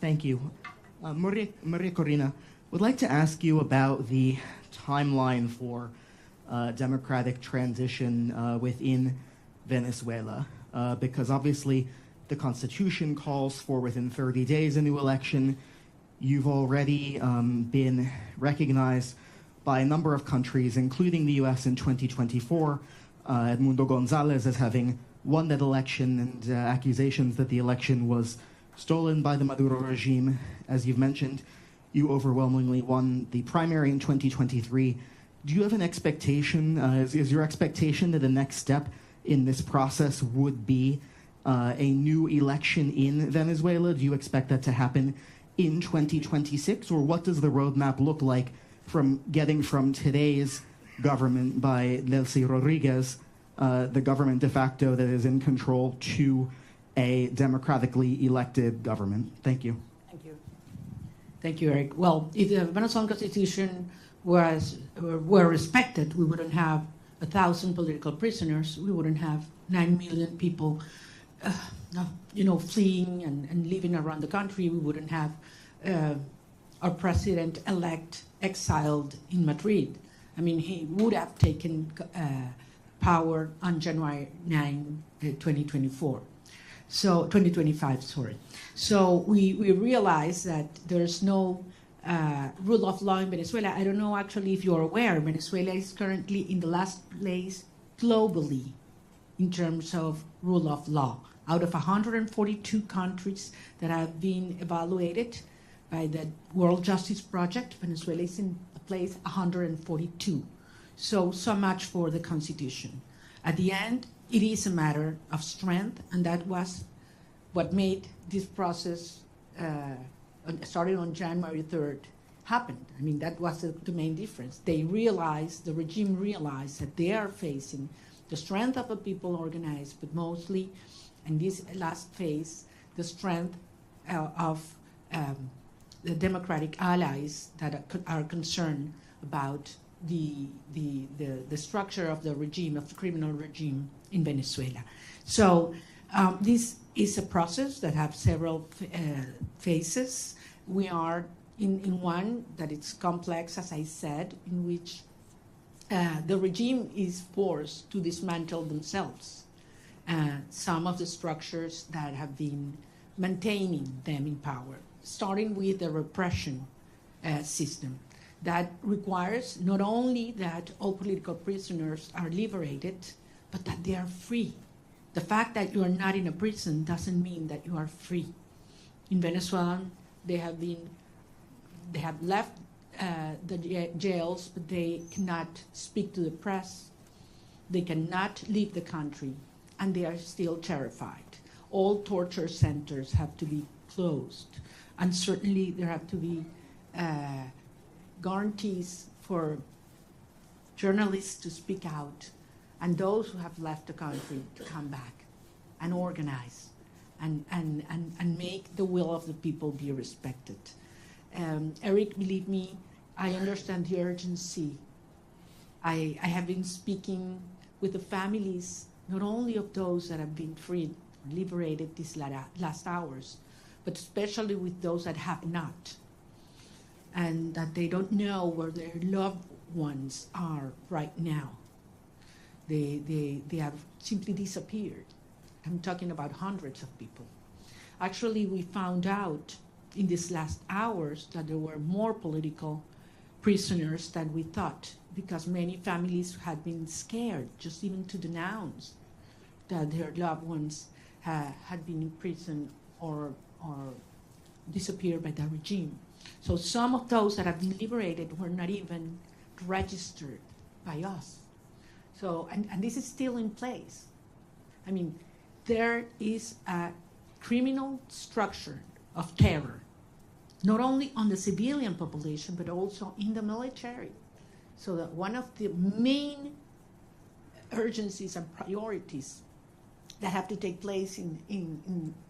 Thank you. Maria Corina, would like to ask you about the timeline for democratic transition within Venezuela, because obviously the Constitution calls for within 30 days a new election. You've already been recognized by a number of countries, including the U.S. in 2024, Edmundo Gonzalez as having won that election, and accusations that the election was stolen by the Maduro regime. As you've mentioned, you overwhelmingly won the primary in 2023. Do you have an expectation, is your expectation that the next step in this process would be a new election in Venezuela? Do you expect that to happen in 2026? Or what does the roadmap look like from getting from today's government by Delcy Rodriguez the government de facto that is in control to a democratically elected government? Thank you. Thank you. Thank you, Eric. Well, if the Venezuelan Constitution were respected, we wouldn't have 1,000 political prisoners. We wouldn't have 9 million people, fleeing and living around the country. We wouldn't have our president-elect exiled in Madrid. I mean, he would have taken power on January 9, 2024. So 2025, sorry. So we realize that there's no rule of law in Venezuela. I don't know actually if you're aware, Venezuela is currently in the last place globally in terms of rule of law. Out of 142 countries that have been evaluated by the World Justice Project, Venezuela is in place 142. So much for the Constitution. At the end, it is a matter of strength, and that was what made this process, starting on January 3rd, happen. I mean, that was the main difference. The regime realized that they are facing the strength of the people organized, but mostly, in this last phase, the strength of the democratic allies that are concerned about the structure of the regime, of the criminal regime in Venezuela. So this is a process that has several phases. We are in one that it's complex, as I said, in which the regime is forced to dismantle themselves. Some of the structures that have been maintaining them in power, starting with the repression system that requires not only that all political prisoners are liberated, but that they are free. The fact that you are not in a prison doesn't mean that you are free. In Venezuela, they have left the jails, but they cannot speak to the press. They cannot leave the country, and they are still terrified. All torture centers have to be closed, and certainly there have to be guarantees for journalists to speak out, and those who have left the country to come back and organize and make the will of the people be respected. Eric, believe me, I understand the urgency. I have been speaking with the families, not only of those that have been freed, liberated these last hours, but especially with those that have not, and that they don't know where their loved ones are right now. They have simply disappeared. I'm talking about hundreds of people. Actually, we found out in these last hours that there were more political prisoners than we thought, because many families had been scared just even to denounce that their loved ones had been in prison or disappeared by the regime. So some of those that have been liberated were not even registered by us. So, and this is still in place. I mean, there is a criminal structure of terror, not only on the civilian population, but also in the military. So that one of the main urgencies and priorities that have to take place in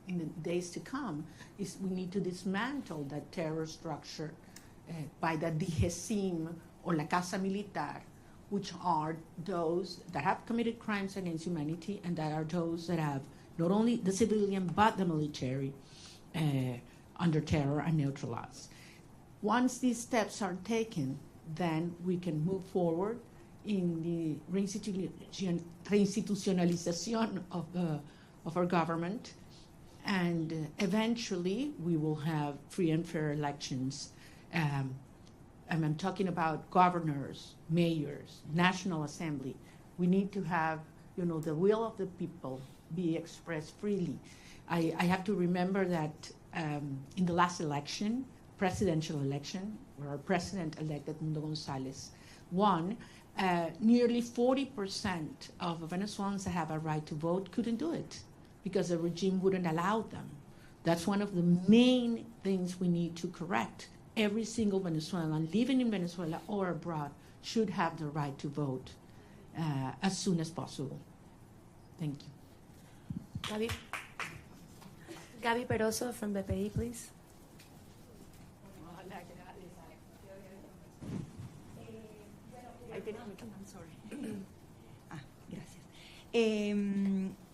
the days to come is we need to dismantle that terror structure by the DGCIM or La Casa Militar, which are those that have committed crimes against humanity, and that are those that have not only the civilian but the military under terror and neutralized. Once these steps are taken, then we can move forward in the reinstitutionalization of our government, and eventually we will have free and fair elections. And I'm talking about governors, mayors, National Assembly. We need to have, the will of the people be expressed freely. I have to remember that in the last election, presidential election, where our president-elect Edmundo González won, nearly 40% of Venezuelans that have a right to vote couldn't do it because the regime wouldn't allow them. That's one of the main things we need to correct. Every single Venezuelan living in Venezuela or abroad should have the right to vote as soon as possible. Thank you. Gaby Peroso from BPI, please. Gracias.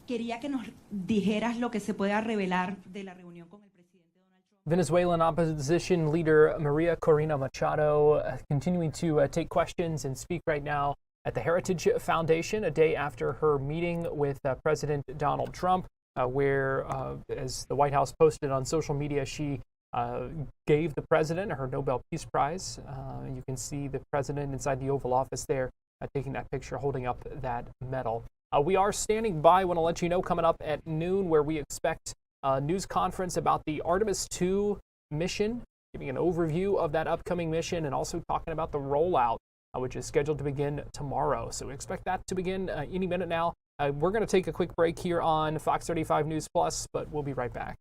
Quería que nos dijeras lo que se pueda revelar de la reunión con el presidente Donald Trump. Venezuelan opposition leader Maria Corina Machado continuing to take questions and speak right now at the Heritage Foundation, a day after her meeting with President Donald Trump, where, as the White House posted on social media, she gave the president her Nobel Peace Prize. You can see the president inside the Oval Office there, taking that picture, holding up that medal. We are standing by. I want to let you know coming up at noon where we expect a news conference about the Artemis II mission, giving an overview of that upcoming mission and also talking about the rollout, which is scheduled to begin tomorrow. So we expect that to begin any minute now. We're going to take a quick break here on Fox 35 News Plus, but we'll be right back.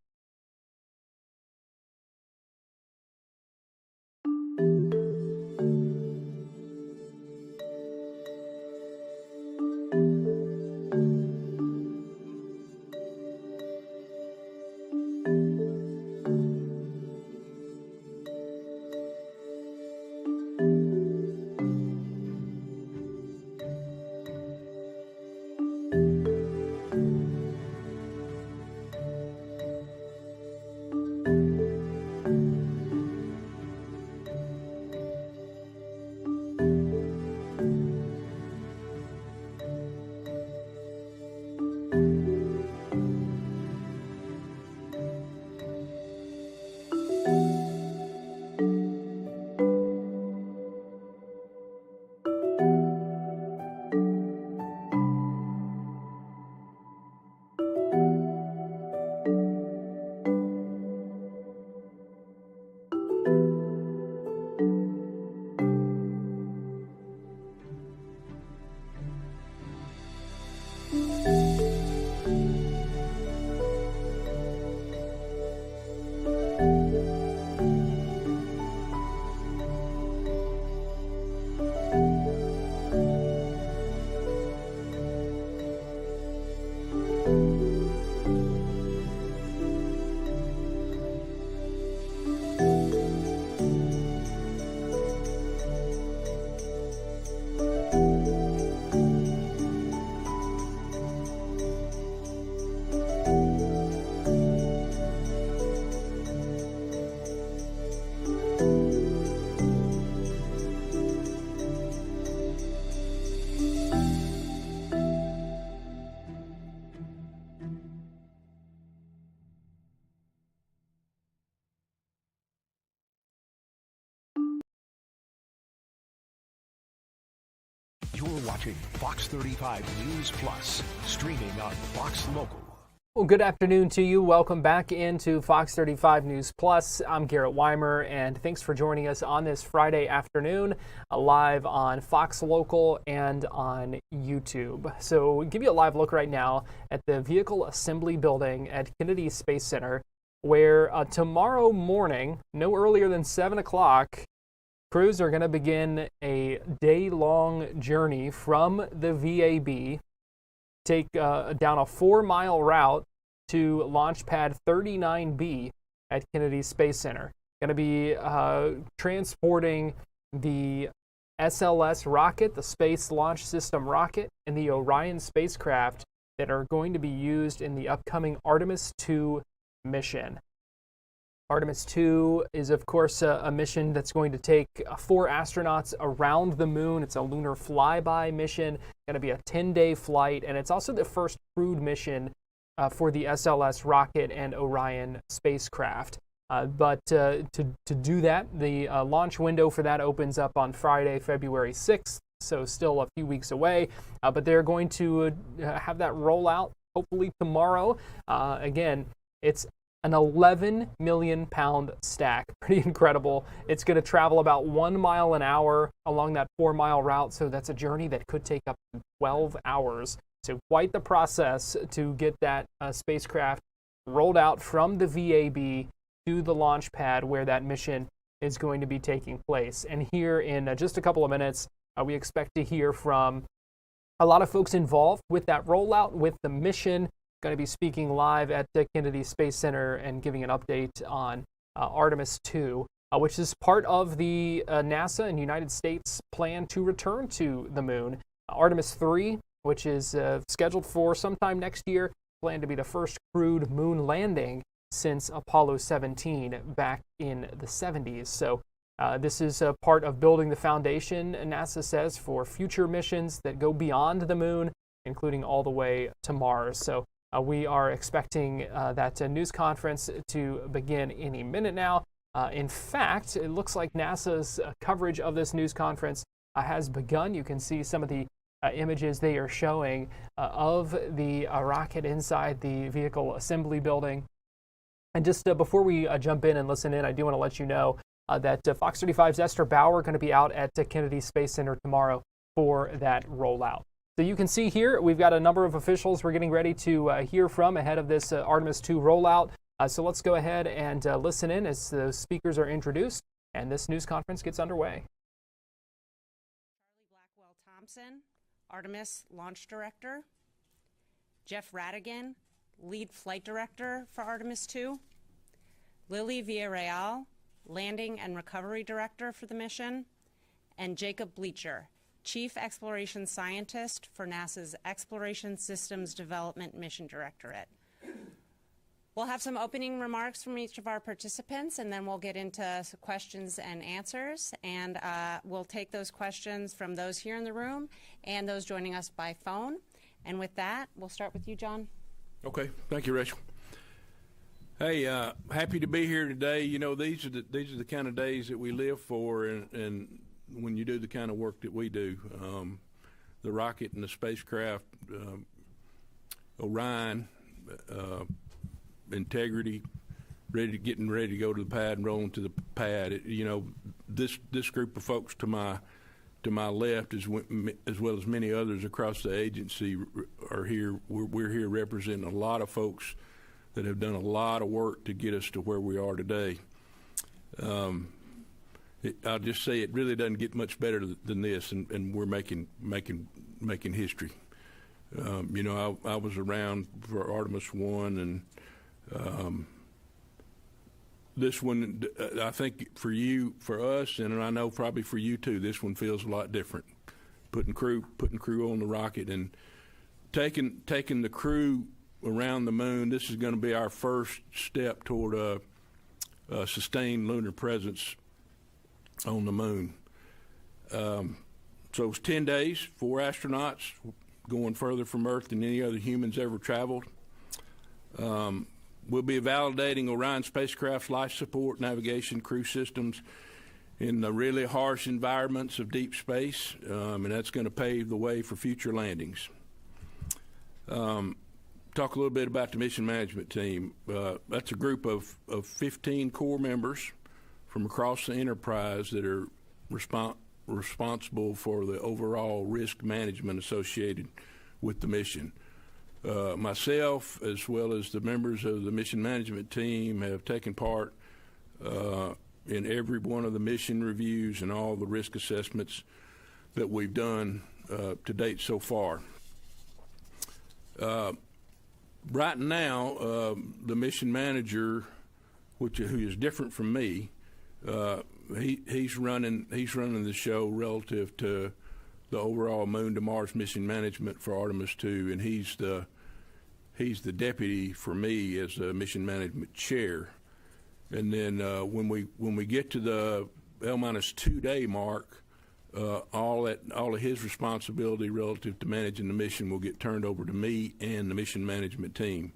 You're watching Fox 35 News Plus, streaming on Fox Local. Well, good afternoon to you. Welcome back into Fox 35 News Plus. I'm Garrett Weimer, and thanks for joining us on this Friday afternoon, live on Fox Local and on YouTube. So we'll give you a live look right now at the Vehicle Assembly Building at Kennedy Space Center, where tomorrow morning, no earlier than 7 o'clock, crews are going to begin a day-long journey from the VAB, take down a 4-mile route to launch pad 39B at Kennedy Space Center. Going to be transporting the SLS rocket, the Space Launch System rocket, and the Orion spacecraft that are going to be used in the upcoming Artemis II mission. Artemis II is, of course, a mission that's going to take 4 astronauts around the moon. It's a lunar flyby mission, going to be a 10-day flight, and it's also the first crewed mission for the SLS rocket and Orion spacecraft. But to do that, the launch window for that opens up on Friday, February 6th, so still a few weeks away. But they're going to have that rollout hopefully tomorrow. Again, it's an 11 million pound stack. Pretty incredible. It's going to travel about 1 mile an hour along that 4-mile route. So that's a journey that could take up to 12 hours. So quite the process to get that spacecraft rolled out from the VAB to the launch pad where that mission is going to be taking place. And here in just a couple of minutes, we expect to hear from a lot of folks involved with that rollout, with the mission. Going to be speaking live at the Kennedy Space Center and giving an update on Artemis II, which is part of the NASA and United States plan to return to the moon. Artemis III, which is scheduled for sometime next year, planned to be the first crewed moon landing since Apollo 17 back in the 70s. So this is a part of building the foundation, NASA says, for future missions that go beyond the moon, including all the way to Mars. So we are expecting that news conference to begin any minute now. In fact, it looks like NASA's coverage of this news conference has begun. You can see some of the images they are showing of the rocket inside the vehicle assembly building. And just before we jump in and listen in, I do want to let you know that Fox 35's Esther Bauer are going to be out at Kennedy Space Center tomorrow for that rollout. So you can see here, we've got a number of officials we're getting ready to hear from ahead of this Artemis II rollout. So let's go ahead and listen in as the speakers are introduced and this news conference gets underway. Charlie Blackwell Thompson, Artemis Launch Director. Jeff Radigan, Lead Flight Director for Artemis II. Lily Villarreal, Landing and Recovery Director for the mission. And Jacob Bleacher, Chief Exploration Scientist for NASA's Exploration Systems Development Mission Directorate. We'll have some opening remarks from each of our participants, and then we'll get into questions and answers. And we'll take those questions from those here in the room and those joining us by phone. And with that, we'll start with you, John. Okay. Thank you, Rachel. Hey, happy to be here today. You know, these are the kind of days that we live for, and when you do the kind of work that we do, the rocket and the spacecraft, Orion, Integrity, getting ready to go to the pad and rolling to the pad. You know, this group of folks to my left, as well as many others across the agency, are here. We're here representing a lot of folks that have done a lot of work to get us to where we are today. I'll just say it really doesn't get much better than this, and we're making history. You know, I was around for Artemis I, and this one, I think for us, and I know probably for you too, this one feels a lot different. Putting crew on the rocket and taking the crew around the moon. This is going to be our first step toward a sustained lunar presence on the moon. So it's 10 days, 4 astronauts going further from Earth than any other humans ever traveled. We'll be validating Orion spacecraft's life support, navigation, crew systems in the really harsh environments of deep space, and that's going to pave the way for future landings. Talk a little bit about the mission management team. That's a group of 15 core members from across the enterprise that are responsible for the overall risk management associated with the mission. Myself, as well as the members of the mission management team, have taken part in every one of the mission reviews and all the risk assessments that we've done to date so far. Right now, the mission manager, who is different from me, he's running the show relative to the overall Moon to Mars mission management for Artemis II, and he's the deputy for me as the mission management chair. And then when we get to the L-2 day mark, all of his responsibility relative to managing the mission will get turned over to me and the mission management team.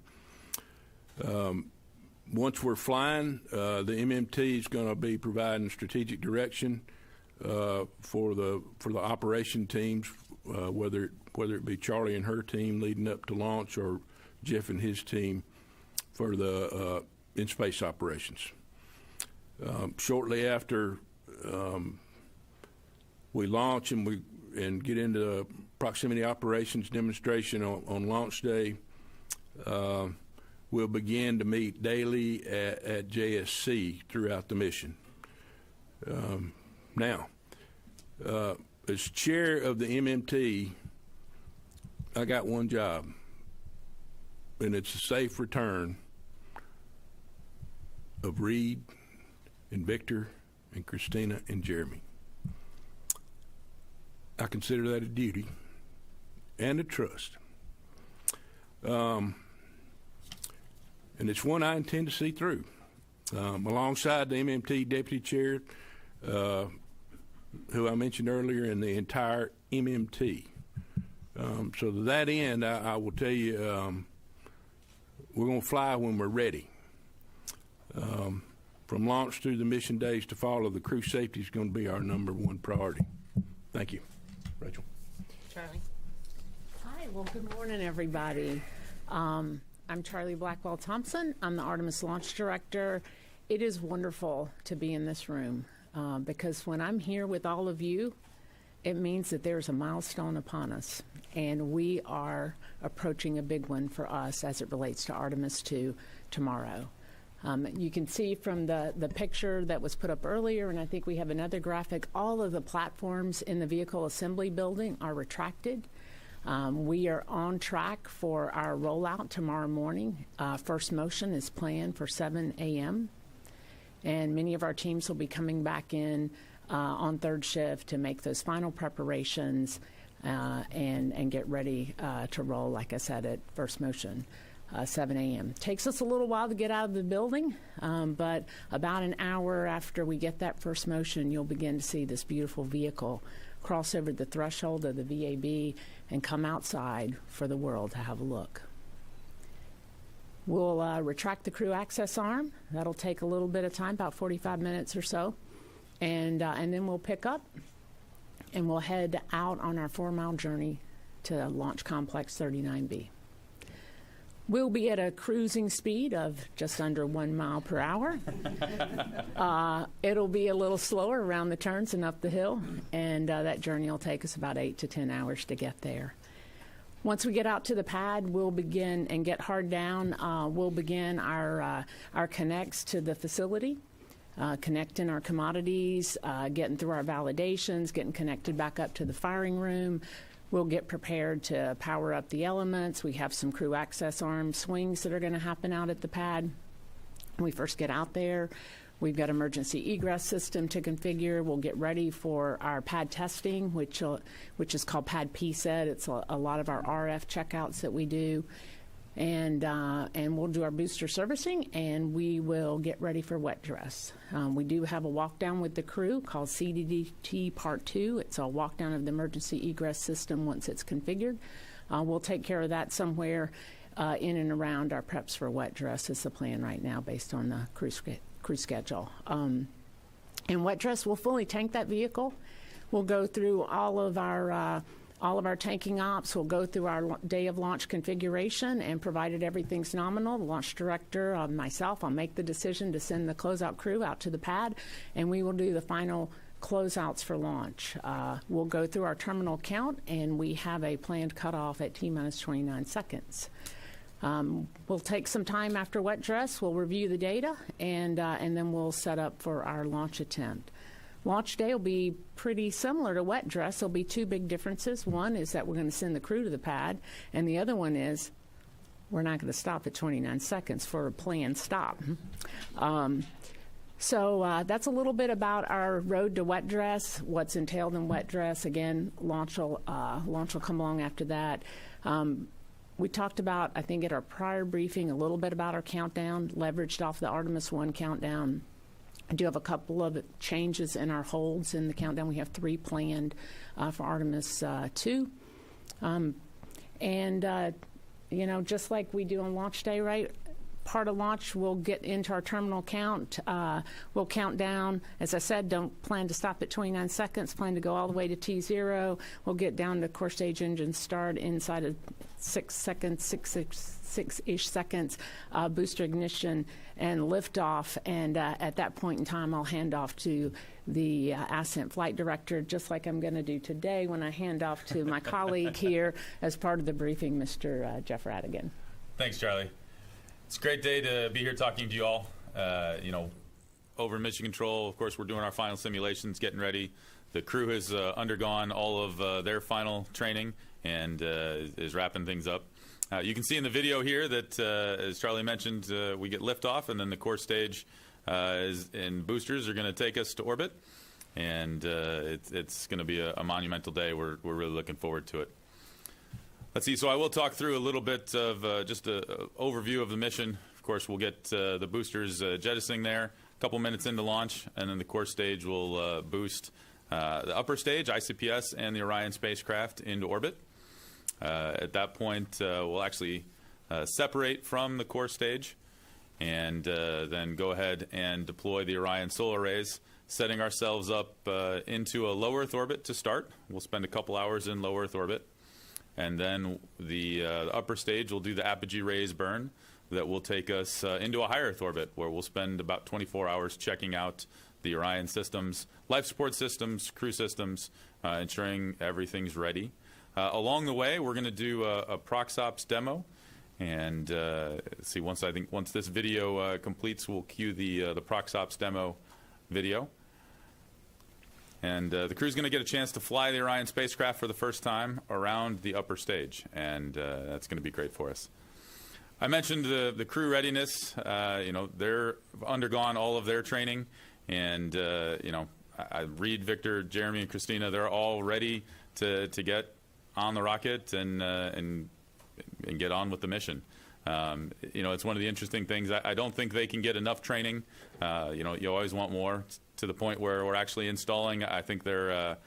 Once we're flying, the MMT is going to be providing strategic direction for the operation teams, whether it be Charlie and her team leading up to launch, or Jeff and his team for the in-space operations. Shortly after we launch and get into proximity operations demonstration on launch day, we'll begin to meet daily at JSC throughout the mission. Now, as chair of the MMT, I got one job, and it's a safe return of Reed and Victor and Christina and Jeremy. I consider that a duty and a trust. And it's one I intend to see through. Alongside the MMT Deputy Chair, who I mentioned earlier, and the entire MMT. So to that end, I will tell you, we're going to fly when we're ready. From launch through the mission days to follow, the crew safety is going to be our #1 priority. Thank you. Rachel. Charlie. Hi, well, good morning, everybody. I'm Charlie Blackwell Thompson. I'm the Artemis Launch Director. It is wonderful to be in this room because when I'm here with all of you, it means that there's a milestone upon us, and we are approaching a big one for us as it relates to Artemis II tomorrow. You can see from the picture that was put up earlier, and I think we have another graphic, all of the platforms in the vehicle assembly building are retracted. We are on track for our rollout tomorrow morning. First motion is planned for 7 a.m., and many of our teams will be coming back in on third shift to make those final preparations and get ready to roll, like I said, at first motion. 7 a.m. Takes us a little while to get out of the building, but about an hour after we get that first motion, you'll begin to see this beautiful vehicle cross over the threshold of the VAB and come outside for the world to have a look. We'll retract the crew access arm. That'll take a little bit of time, about 45 minutes or so, and then we'll pick up and we'll head out on our 4-mile journey to Launch Complex 39B. We'll be at a cruising speed of just under 1 mile per hour. It'll be a little slower around the turns and up the hill, and that journey will take us about 8 to 10 hours to get there. Once we get out to the pad, we'll begin and get hard down. We'll begin our connects to the facility, connecting our commodities, getting through our validations, getting connected back up to the firing room. We'll get prepared to power up the elements. We have some crew access arm swings that are going to happen out at the pad. When we first get out there, we've got emergency egress system to configure. We'll get ready for our pad testing, which is called pad PSET. It's a lot of our RF checkouts that we do. And we'll do our booster servicing, and we will get ready for wet dress. We do have a walk down with the crew called CDDT Part 2. It's a walk down of the emergency egress system once it's configured. We'll take care of that somewhere in and around our preps for wet dress is the plan right now based on the crew schedule. In wet dress, we'll fully tank that vehicle. We'll go through all of our tanking ops. Will go through our day of launch configuration, and provided everything's nominal, the launch director, myself, I'll make the decision to send the closeout crew out to the pad, and we will do the final closeouts for launch. We'll go through our terminal count, and we have a planned cutoff at T-minus 29 seconds. We'll take some time after wet dress. We'll review the data, and then we'll set up for our launch attempt. Launch day will be pretty similar to wet dress. There'll be 2 big differences. One is that we're going to send the crew to the pad, and the other one is we're not going to stop at 29 seconds for a planned stop. So that's a little bit about our road to wet dress, what's entailed in wet dress. Again, launch will come along after that. We talked about, I think at our prior briefing, a little bit about our countdown, leveraged off the Artemis I countdown. I do have a couple of changes in our holds in the countdown. We have 3 planned for Artemis II. Just like we do on launch day, right? Part of launch, we'll get into our terminal count. We'll count down. As I said, don't plan to stop at 29 seconds. Plan to go all the way to T0. We'll get down to core stage engine start inside of 6 seconds, six-ish seconds, booster ignition and liftoff. And at that point in time, I'll hand off to the Ascent Flight Director, just like I'm going to do today when I hand off to my colleague here as part of the briefing, Mr. Jeff Radigan. Thanks, Charlie. It's a great day to be here talking to you all. Over Mission Control, of course, we're doing our final simulations, getting ready The crew has undergone all of their final training and is wrapping things up. You can see in the video here that, as Charlie mentioned, we get liftoff, and then the core stage and boosters are going to take us to orbit. And it's going to be a monumental day. We're really looking forward to it. Let's see. So I will talk through a little bit of just an overview of the mission. Of course, we'll get the boosters jettisoning there a couple minutes into launch, and then the core stage will boost the upper stage, ICPS, and the Orion spacecraft into orbit. At that point, we'll actually separate from the core stage and then go ahead and deploy the Orion solar arrays, setting ourselves up into a low Earth orbit to start. We'll spend a couple hours in low Earth orbit. And then the upper stage will do the apogee rays burn that will take us into a high Earth orbit, where we'll spend about 24 hours checking out the Orion systems, life support systems, crew systems, ensuring everything's ready. Along the way, we're going to do a ProxOps demo. And see, once this video completes, we'll cue the ProxOps demo video. And the crew's going to get a chance to fly the Orion spacecraft for the first time around the upper stage, and that's going to be great for us. I mentioned the crew readiness. They're undergone all of their training, and I Reed, Victor, Jeremy, and Christina, they're all ready to get on the rocket and get on with the mission. It's one of the interesting things. I don't think they can get enough training. You always want more, to the point where we're actually installing, I think, their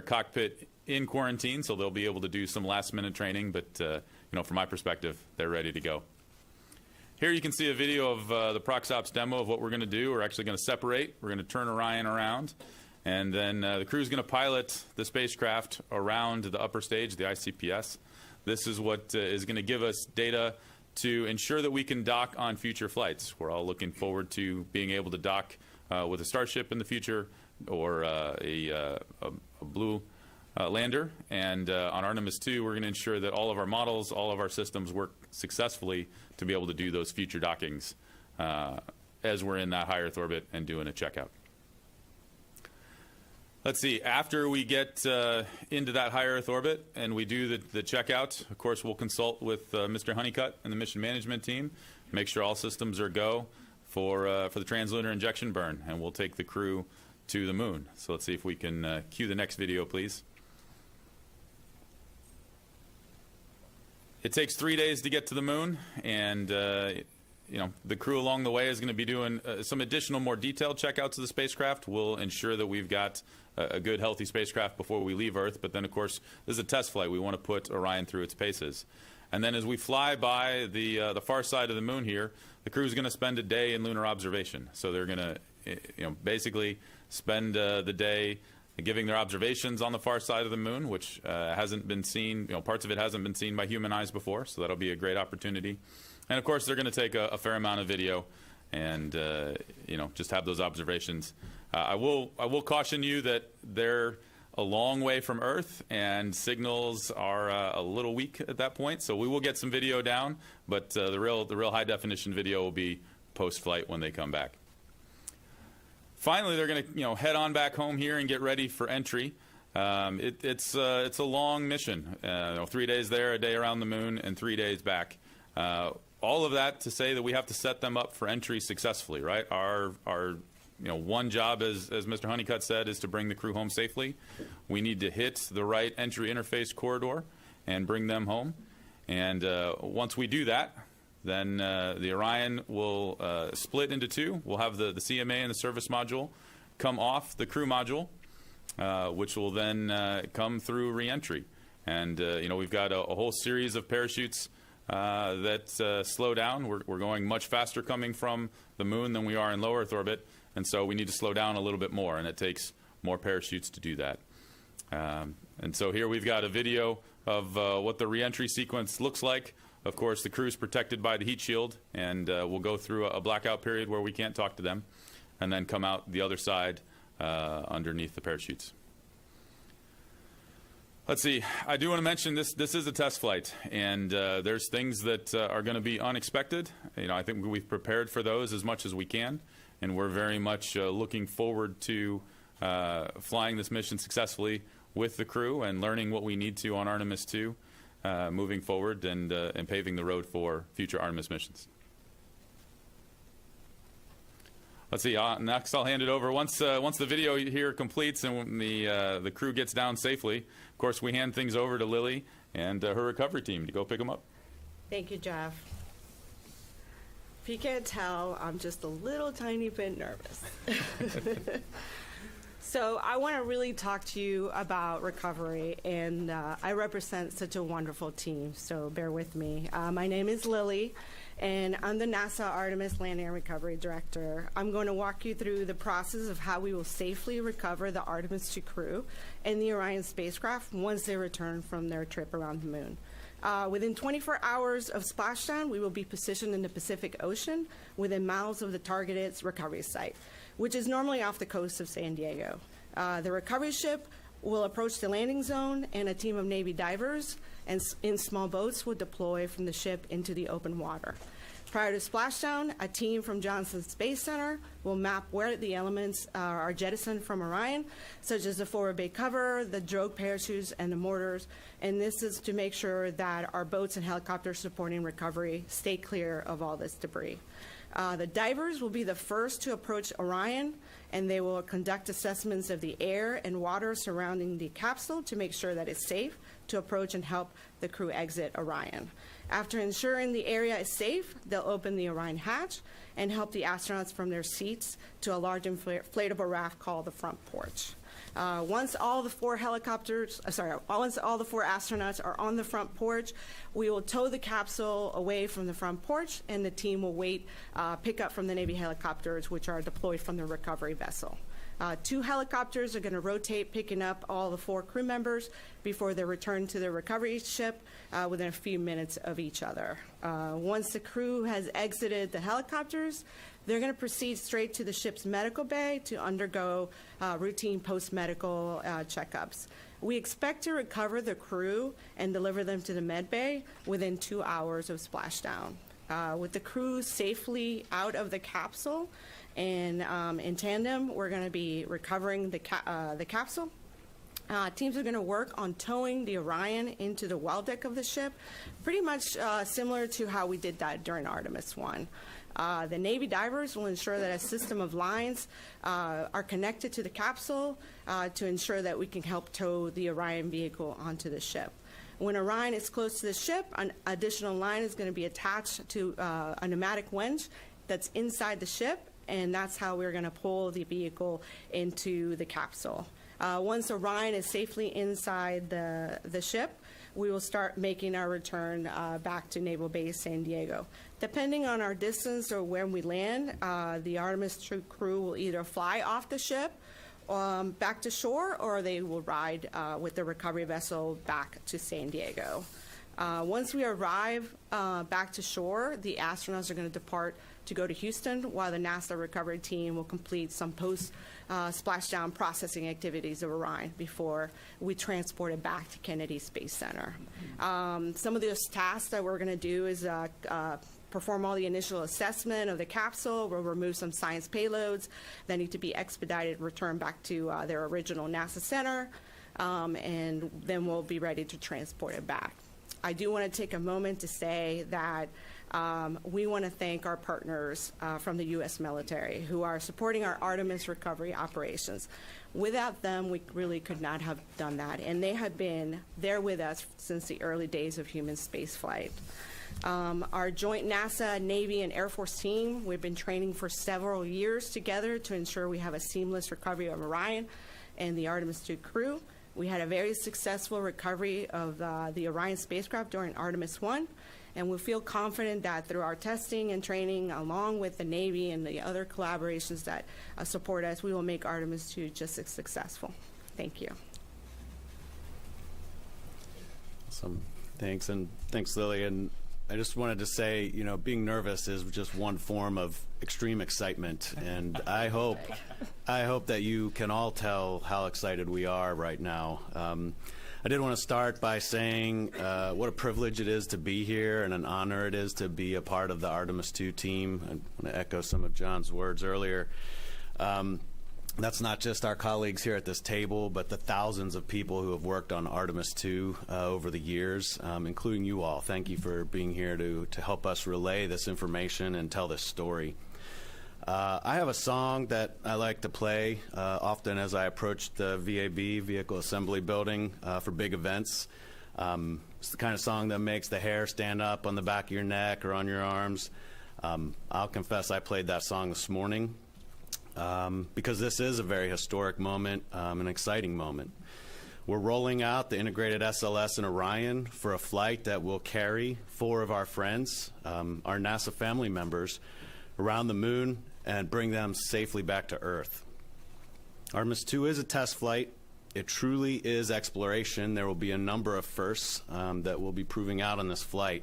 cockpit in quarantine, so they'll be able to do some last-minute training. But from my perspective, they're ready to go. Here you can see a video of the ProxOps demo of what we're going to do. We're actually going to separate. We're going to turn Orion around, and then the crew's going to pilot the spacecraft around the upper stage, the ICPS. This is what is going to give us data to ensure that we can dock on future flights. We're all looking forward to being able to dock with a Starship in the future, or a Blue lander. And on Artemis II, we're going to ensure that all of our models, all of our systems work successfully to be able to do those future dockings as we're in that high Earth orbit and doing a checkout. Let's see, after we get into that high Earth orbit and we do the checkout, of course, we'll consult with Mr. Honeycutt and the mission management team, make sure all systems are go for the translunar injection burn, and we'll take the crew to the moon. So let's see if we can cue the next video, please. It takes 3 days to get to the moon, and the crew along the way is going to be doing some additional, more detailed checkouts of the spacecraft. We'll ensure that we've got a good, healthy spacecraft before we leave Earth. But then, of course, this is a test flight. We want to put Orion through its paces. And then as we fly by the far side of the moon here, the crew is going to spend a day in lunar observation. So they're going to basically spend the day giving their observations on the far side of the moon, which hasn't been seen, parts of it hasn't been seen by human eyes before, so that'll be a great opportunity. And of course, they're going to take a fair amount of video and just have those observations. I will caution you that they're a long way from Earth, and signals are a little weak at that point. So we will get some video down, but the real high definition video will be post-flight when they come back. Finally, they're going to head on back home here and get ready for entry. It's a long mission. 3 days there, a day around the moon, and 3 days back. All of that to say that we have to set them up for entry successfully, right? Our one job, as Mr. Honeycutt said, is to bring the crew home safely. We need to hit the right entry interface corridor and bring them home. And once we do that, then the Orion will split into two. We'll have the CMA and the service module come off the crew module, which will then come through re-entry. And we've got a whole series of parachutes that slow down. We're going much faster coming from the moon than we are in low Earth orbit, and so we need to slow down a little bit more, and it takes more parachutes to do that. And so here we've got a video of what the re-entry sequence looks like. Of course, the crew is protected by the heat shield, and we'll go through a blackout period where we can't talk to them, and then come out the other side underneath the parachutes. Let's see, I do want to mention this is a test flight, and there's things that are going to be unexpected. I think we've prepared for those as much as we can, and we're very much looking forward to flying this mission successfully with the crew and learning what we need to on Artemis II, moving forward and paving the road for future Artemis missions. Let's see. Next, I'll hand it over. Once the video here completes and the crew gets down safely, of course, we hand things over to Lily and her recovery team to go pick them up. Thank you, Jeff. If you can't tell, I'm just a little tiny bit nervous. So I want to really talk to you about recovery, and I represent such a wonderful team, so bear with me. My name is Lily, and I'm the NASA Artemis Landing and Recovery Director. I'm going to walk you through the process of how we will safely recover the Artemis II crew and the Orion spacecraft once they return from their trip around the moon. Within 24 hours of splashdown, we will be positioned in the Pacific Ocean within miles of the targeted recovery site, which is normally off the coast of San Diego. The recovery ship will approach the landing zone, and a team of Navy divers and in small boats will deploy from the ship into the open water. Prior to splashdown, a team from Johnson Space Center will map where the elements are jettisoned from Orion, such as the forward bay cover, the drogue parachutes, and the mortars. And this is to make sure that our boats and helicopters supporting recovery stay clear of all this debris. The divers will be the first to approach Orion, and they will conduct assessments of the air and water surrounding the capsule to make sure that it's safe to approach and help the crew exit Orion. After ensuring the area is safe, they'll open the Orion hatch and help the astronauts from their seats to a large inflatable raft called the front porch. Once all the four astronauts are on the front porch, we will tow the capsule away from the front porch, and the team will pick up from the Navy helicopters, which are deployed from the recovery vessel. 2 helicopters are going to rotate, picking up all the 4 crew members before they return to the recovery ship within a few minutes of each other. Once the crew has exited the helicopters, they're going to proceed straight to the ship's medical bay to undergo routine post-medical checkups. We expect to recover the crew and deliver them to the med bay within 2 hours of splashdown. With the crew safely out of the capsule, and in tandem, we're going to be recovering the capsule. Teams are going to work on towing the Orion into the well deck of the ship, pretty much similar to how we did that during Artemis I. The Navy divers will ensure that a system of lines are connected to the capsule to ensure that we can help tow the Orion vehicle onto the ship. When Orion is close to the ship, an additional line is going to be attached to a pneumatic winch that's inside the ship, and that's how we're going to pull the vehicle into the capsule. Once Orion is safely inside the ship, we will start making our return back to Naval Base San Diego. Depending on our distance or when we land, the Artemis II crew will either fly off the ship back to shore, or they will ride with the recovery vessel back to San Diego. Once we arrive back to shore, the astronauts are going to depart to go to Houston, while the NASA recovery team will complete some post-splashdown processing activities of Orion before we transport it back to Kennedy Space Center. Some of those tasks that we're going to do is perform all the initial assessment of the capsule. We'll remove some science payloads that need to be expedited, returned back to their original NASA center, and then we'll be ready to transport it back. I do want to take a moment to say that we want to thank our partners from the U.S. military who are supporting our Artemis recovery operations. Without them, we really could not have done that, and they have been there with us since the early days of human spaceflight. Our joint NASA, Navy, and Air Force team, we've been training for several years together to ensure we have a seamless recovery of Orion and the Artemis II crew. We had a very successful recovery of the Orion spacecraft during Artemis I, and we feel confident that through our testing and training, along with the Navy and the other collaborations that support us, we will make Artemis II just as successful. Thank you. Awesome. Thanks, and thanks, Lily. And I just wanted to say, you know, being nervous is just one form of extreme excitement, and I hope that you can all tell how excited we are right now. I did want to start by saying what a privilege it is to be here and an honor it is to be a part of the Artemis II team. I want to echo some of John's words earlier. That's not just our colleagues here at this table, but the thousands of people who have worked on Artemis II over the years, including you all. Thank you for being here to help us relay this information and tell this story. I have a song that I like to play often as I approach the VAB, Vehicle Assembly Building, for big events. It's the kind of song that makes the hair stand up on the back of your neck or on your arms. I'll confess I played that song this morning. Because this is a very historic moment, an exciting moment. We're rolling out the integrated SLS in Orion for a flight that will carry 4 of our friends, our NASA family members, around the moon and bring them safely back to Earth. Artemis II is a test flight. It truly is exploration. There will be a number of firsts that we'll be proving out on this flight.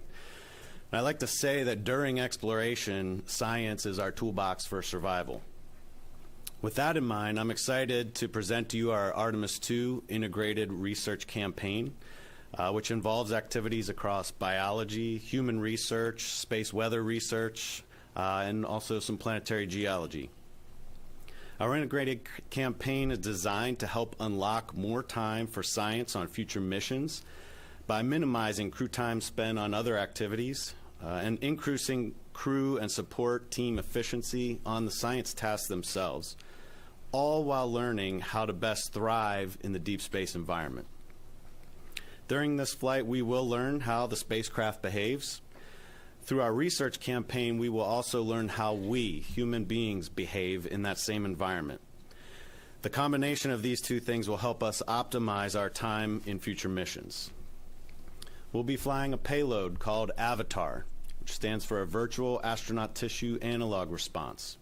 And I like to say that during exploration, science is our toolbox for survival. With that in mind, I'm excited to present to you our Artemis II integrated research campaign, which involves activities across biology, human research, space weather research, and also some planetary geology. Our integrated campaign is designed to help unlock more time for science on future missions by minimizing crew time spent on other activities and increasing crew and support team efficiency on the science tasks themselves, all while learning how to best thrive in the deep space environment. During this flight, we will learn how the spacecraft behaves. Through our research campaign, we will also learn how we, human beings, behave in that same environment. The combination of these two things will help us optimize our time in future missions. We'll be flying a payload called Avatar, which stands for a Virtual Astronaut Tissue Analog Response.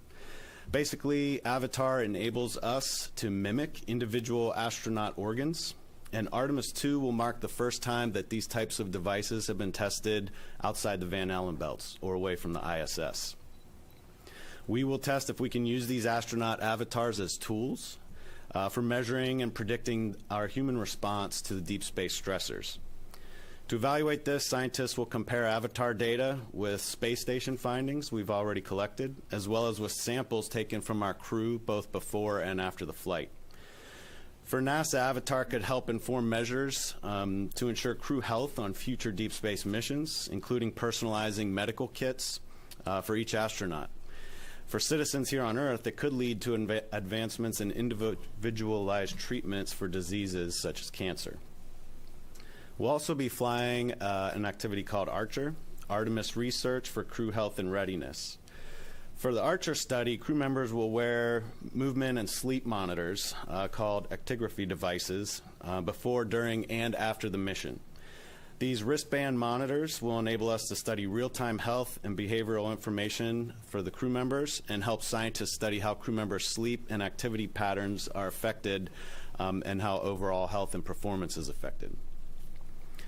Basically, Avatar enables us to mimic individual astronaut organs, and Artemis II will mark the first time that these types of devices have been tested outside the Van Allen belts or away from the ISS. We will test if we can use these astronaut avatars as tools for measuring and predicting our human response to the deep space stressors. To evaluate this, scientists will compare Avatar data with space station findings we've already collected, as well as with samples taken from our crew both before and after the flight. For NASA, Avatar could help inform measures to ensure crew health on future deep space missions, including personalizing medical kits for each astronaut. For citizens here on Earth, it could lead to advancements in individualized treatments for diseases such as cancer. We'll also be flying an activity called Archer, Artemis Research for Crew Health and Readiness. For the Archer study, crew members will wear movement and sleep monitors called actigraphy devices before, during, and after the mission. These wristband monitors will enable us to study real-time health and behavioral information for the crew members and help scientists study how crew members' sleep and activity patterns are affected and how overall health and performance is affected.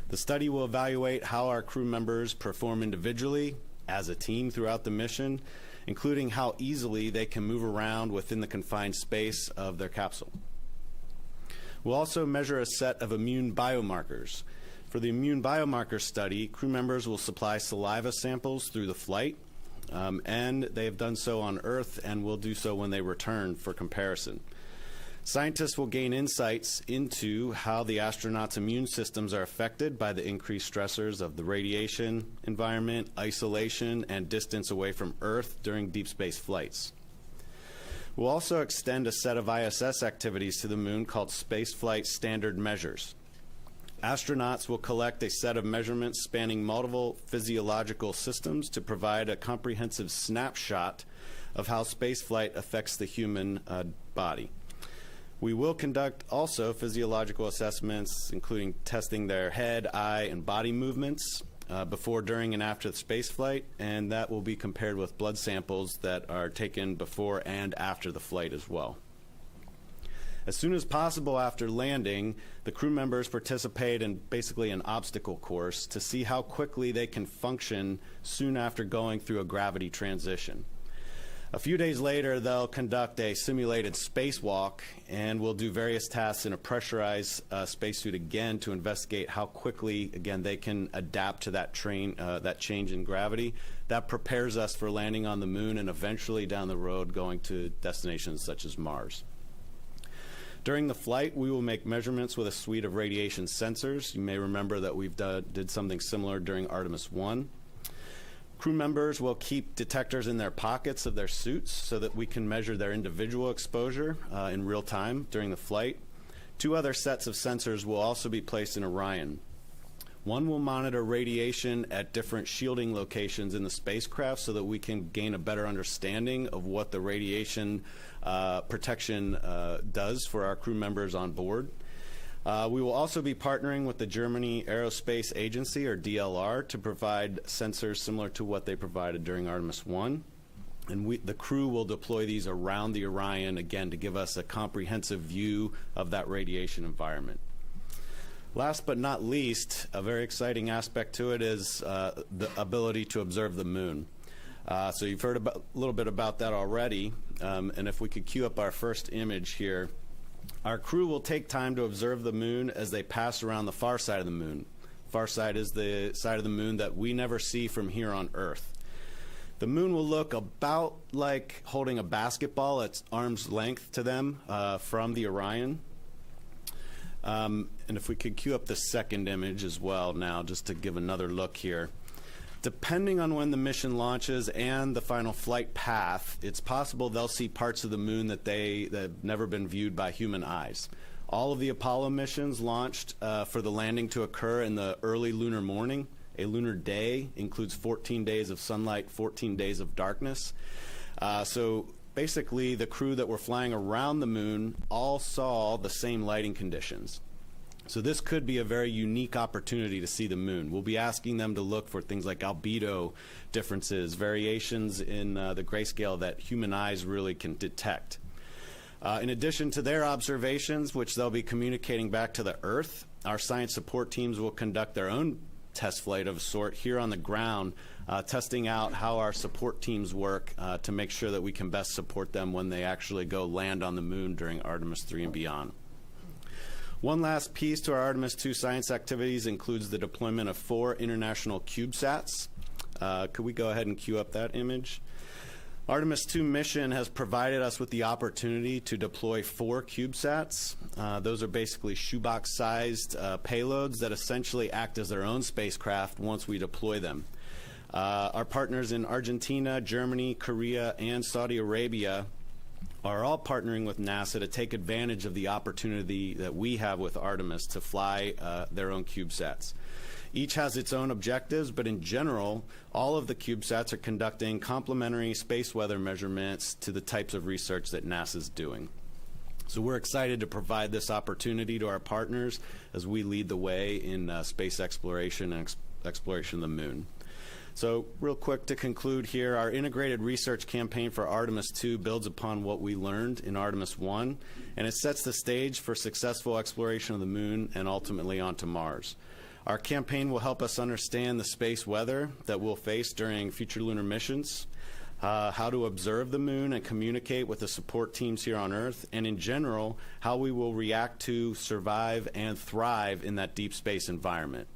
The study will evaluate how our crew members perform individually, as a team throughout the mission, including how easily they can move around within the confined space of their capsule. We'll also measure a set of immune biomarkers. For the immune biomarker study, crew members will supply saliva samples through the flight, and they have done so on Earth and will do so when they return for comparison. Scientists will gain insights into how the astronauts' immune systems are affected by the increased stressors of the radiation environment, isolation, and distance away from Earth during deep space flights. We'll also extend a set of ISS activities to the moon called Spaceflight Standard Measures. Astronauts will collect a set of measurements spanning multiple physiological systems to provide a comprehensive snapshot of how spaceflight affects the human body. We will conduct also physiological assessments, including testing their head, eye, and body movements before, during, and after the spaceflight, and that will be compared with blood samples that are taken before and after the flight as well. As soon as possible after landing, the crew members participate in basically an obstacle course to see how quickly they can function soon after going through a gravity transition. A few days later, they'll conduct a simulated spacewalk, and we'll do various tasks in a pressurized spacesuit again to investigate how quickly, again, they can adapt to that change in gravity. That prepares us for landing on the moon and eventually down the road going to destinations such as Mars. During the flight, we will make measurements with a suite of radiation sensors. You may remember that we've did something similar during Artemis I. Crew members will keep detectors in their pockets of their suits so that we can measure their individual exposure in real time during the flight. 2 other sets of sensors will also be placed in Orion. One will monitor radiation at different shielding locations in the spacecraft so that we can gain a better understanding of what the radiation protection does for our crew members on board. We will also be partnering with the Germany Aerospace Agency, or DLR, to provide sensors similar to what they provided during Artemis I. And the crew will deploy these around the Orion, again, to give us a comprehensive view of that radiation environment. Last but not least, a very exciting aspect to it is the ability to observe the moon. So you've heard a little bit about that already, and if we could cue up our first image here. Our crew will take time to observe the moon as they pass around the far side of the moon. Far side is the side of the moon that we never see from here on Earth. The moon will look about like holding a basketball at arm's length to them from the Orion. And if we could cue up the second image as well now, just to give another look here. Depending on when the mission launches and the final flight path, it's possible they'll see parts of the moon that have never been viewed by human eyes. All of the Apollo missions launched for the landing to occur in the early lunar morning. A lunar day includes 14 days of sunlight, 14 days of darkness. So basically, the crew that were flying around the moon all saw the same lighting conditions. So this could be a very unique opportunity to see the moon. We'll be asking them to look for things like albedo differences, variations in the grayscale that human eyes really can detect. In addition to their observations, which they'll be communicating back to the Earth, our science support teams will conduct their own test flight of a sort here on the ground, testing out how our support teams work to make sure that we can best support them when they actually go land on the moon during Artemis III and beyond. One last piece to our Artemis II science activities includes the deployment of 4 international CubeSats. Could we go ahead and cue up that image? Artemis II mission has provided us with the opportunity to deploy 4 CubeSats. Those are basically shoebox-sized payloads that essentially act as their own spacecraft once we deploy them. Our partners in Argentina, Germany, Korea, and Saudi Arabia are all partnering with NASA to take advantage of the opportunity that we have with Artemis to fly their own CubeSats. Each has its own objectives, but in general, all of the CubeSats are conducting complementary space weather measurements to the types of research that NASA's doing. So we're excited to provide this opportunity to our partners as we lead the way in space exploration and exploration of the moon. So real quick to conclude here, our integrated research campaign for Artemis II builds upon what we learned in Artemis I, and it sets the stage for successful exploration of the moon and ultimately onto Mars. Our campaign will help us understand the space weather that we'll face during future lunar missions, how to observe the moon and communicate with the support teams here on Earth, and in general, how we will react to, survive, and thrive in that deep space environment.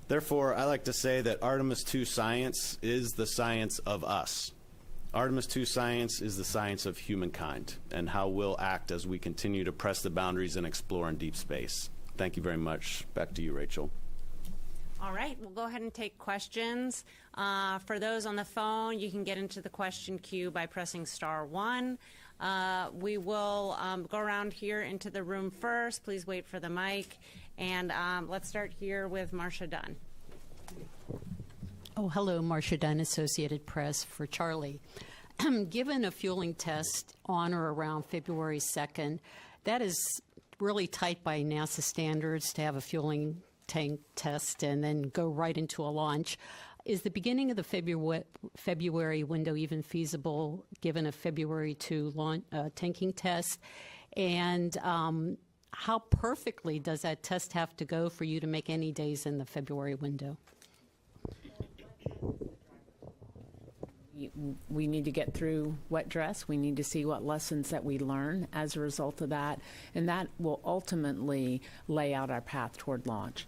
Therefore, I like to say that Artemis II science is the science of us. Artemis II science is the science of humankind and how we'll act as we continue to press the boundaries and explore in deep space. Thank you very much. Back to you, Rachel. All right, we'll go ahead and take questions. For those on the phone, you can get into the question queue by pressing *1. We will go around here into the room first. Please wait for the mic. And let's start here with Marcia Dunn. Oh, hello, Marcia Dunn, Associated Press for Charlie. Given a fueling test on or around February 2nd, that is really tight by NASA standards to have a fueling tank test and then go right into a launch. Is the beginning of the February window even feasible given a February 2 launch, tanking test? And how perfectly does that test have to go for you to make any days in the February window? We need to get through wet dress. We need to see what lessons that we learn as a result of that, and that will ultimately lay out our path toward launch.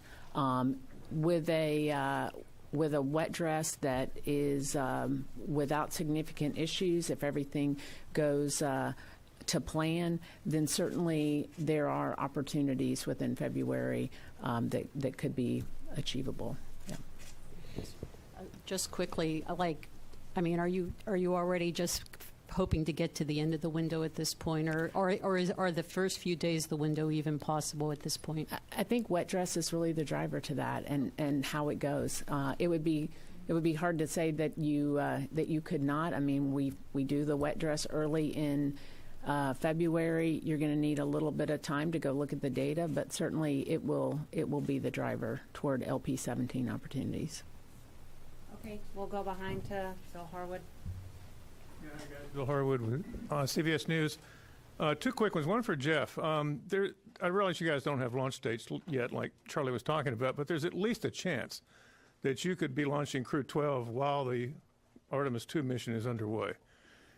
With a wet dress that is without significant issues, if everything goes plan, then certainly there are opportunities within February that could be achievable. Yeah. Just quickly, I mean, are you already just hoping to get to the end of the window at this point, or are the first few days of the window even possible at this point? I think wet dress is really the driver to that, and how it goes. It would be hard to say that you could not. I mean, we do the wet dress early in February. You're going to need a little bit of time to go look at the data, but certainly it will be the driver toward LP17 opportunities. Okay, we'll go behind to Bill Harwood. Bill Harwood with CBS News. Two quick ones. One for Jeff. I realize you guys don't have launch dates yet, like Charlie was talking about, but there's at least a chance that you could be launching Crew 12 while the Artemis II mission is underway.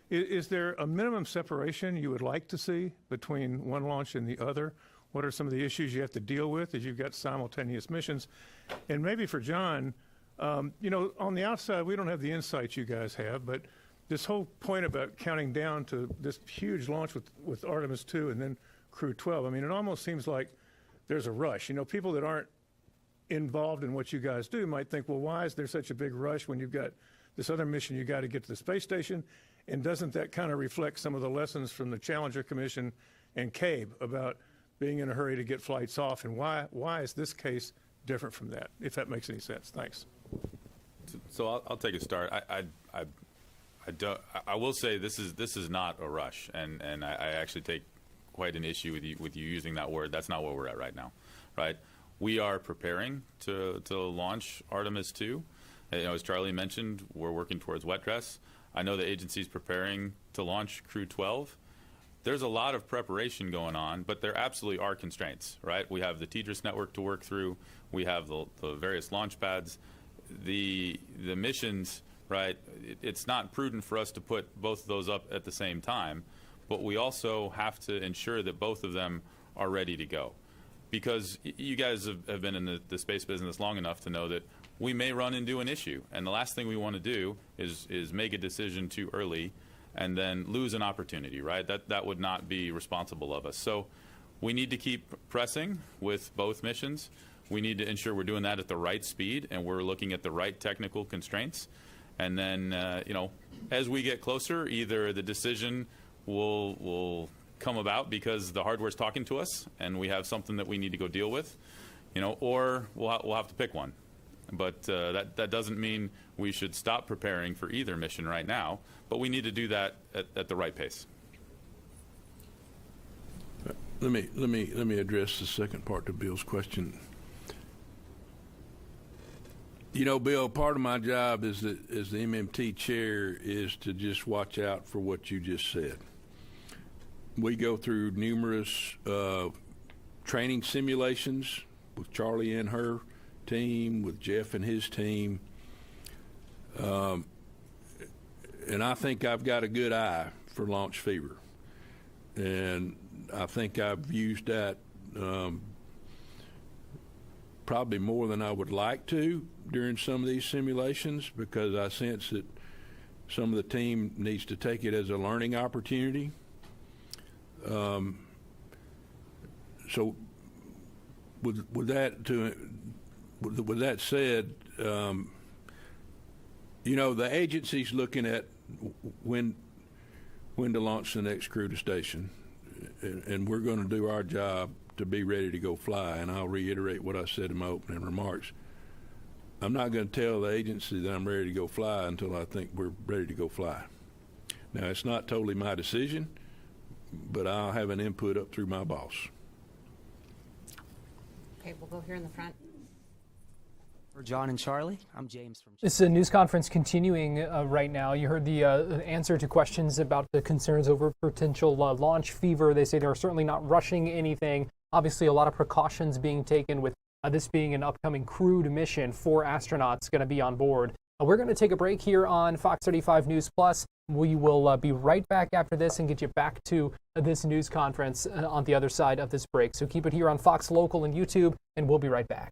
Is there a minimum separation you would like to see between one launch and the other? What are some of the issues you have to deal with as you've got simultaneous missions? And maybe for John, you know, on the outside, we don't have the insights you guys have, but this whole point about counting down to this huge launch with Artemis II and then Crew 12, I mean, it almost seems like there's a rush. You know, people that aren't involved in what you guys do might think, well, why is there such a big rush when you've got this other mission you got to get to the space station? And doesn't that kind of reflect some of the lessons from the Challenger Commission and CABE about being in a hurry to get flights off? And why is this case different from that, if that makes any sense? Thanks. So I'll take a start. I will say this is not a rush, and I actually take quite an issue with you using that word. That's not where we're at right now, right? We are preparing to launch Artemis II. You know, as Charlie mentioned, we're working towards wet dress. I know the agency's preparing to launch Crew 12. There's a lot of preparation going on, but there absolutely are constraints, right? We have the TDRS network to work through. We have the various launch pads. The missions, right, it's not prudent for us to put both of those up at the same time, but we also have to ensure that both of them are ready to go. Because you guys have been in the space business long enough to know that we may run into an issue, and the last thing we want to do is make a decision too early and then lose an opportunity, right? That would not be responsible of us. So we need to keep pressing with both missions. We need to ensure we're doing that at the right speed and we're looking at the right technical constraints. And then, you know, as we get closer, either the decision will come about because the hardware's talking to us and we have something that we need to go deal with, you know, or we'll have to pick one. But that doesn't mean we should stop preparing for either mission right now, but we need to do that at the right pace. Let me address the second part to Bill's question. You know, Bill, part of my job as the MMT chair is to just watch out for what you just said. We go through numerous training simulations with Charlie and her team, with Jeff and his team, and I think I've got a good eye for launch fever, and I think I've used that probably more than I would like to during some of these simulations, because I sense that some of the team needs to take it as a learning opportunity. So with that said, you know, the agency's looking at when to launch the next crew to station, and we're going to do our job to be ready to go fly. And I'll reiterate what I said in my opening remarks. I'm not going to tell the agency that I'm ready to go fly until I think we're ready to go fly. Now, it's not totally my decision, but I'll have an input up through my boss. Okay, we'll go here in the front. For John and Charlie, I'm James from... This is a news conference continuing right now. You heard the answer to questions about the concerns over potential launch fever. They say they're certainly not rushing anything. Obviously, a lot of precautions being taken with this being an upcoming crewed mission. 4 astronauts going to be on board. We're going to take a break here on Fox 35 News Plus. We will be right back after this and get you back to this news conference on the other side of this break. So keep it here on Fox Local and YouTube, and we'll be right back.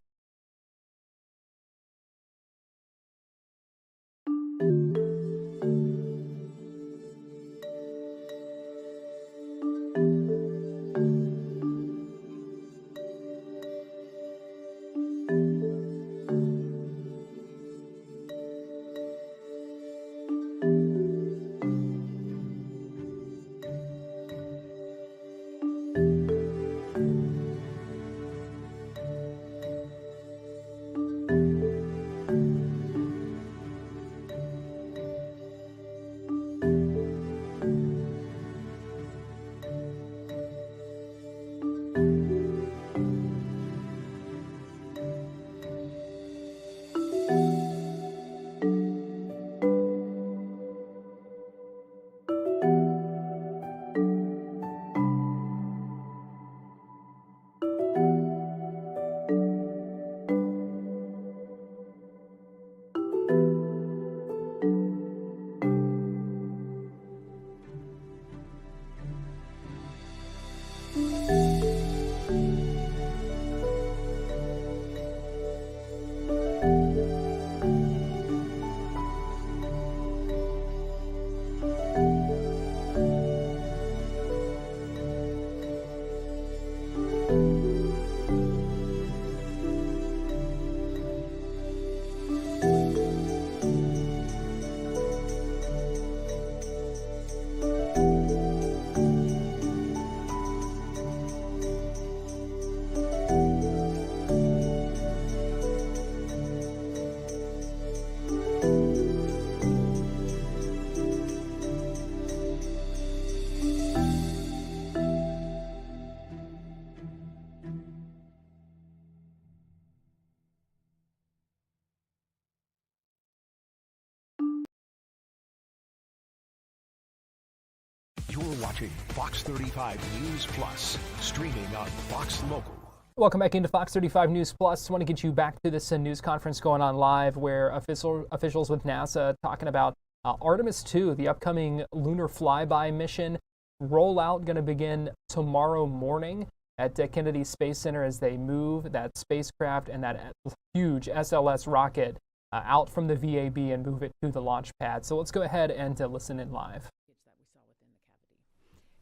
watching Fox 35 News Plus, streaming on Fox Local. Welcome back into Fox 35 News Plus. I want to get you back to this news conference going on live where officials with NASA talking about Artemis II, the upcoming lunar flyby mission. Rollout going to begin tomorrow morning at Kennedy Space Center as they move that spacecraft and that huge SLS rocket out from the VAB and move it to the launch pad. So let's go ahead and listen in live.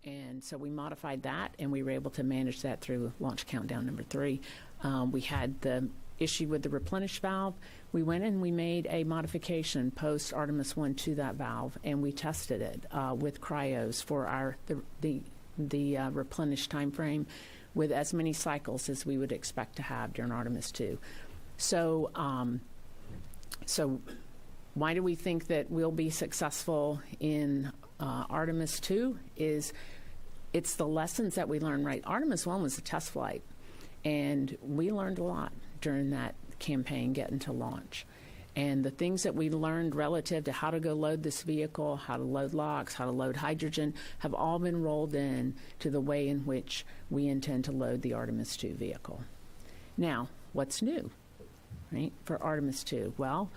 And so we modified that, and we were able to manage that through launch countdown number 3. We had the issue with the replenish valve. We went in and we made a modification post Artemis I to that valve, and we tested it with cryos for the replenish time frame with as many cycles as we would expect to have during Artemis II. So why do we think that we'll be successful in Artemis II? It's the lessons that we learned, right? Artemis I was a test flight, and we learned a lot during that campaign getting to launch. And the things that we learned relative to how to go load this vehicle, how to load LOX, how to load hydrogen, have all been rolled in to the way in which we intend to load the Artemis II vehicle. Now, what's new, right, for Artemis II? Well,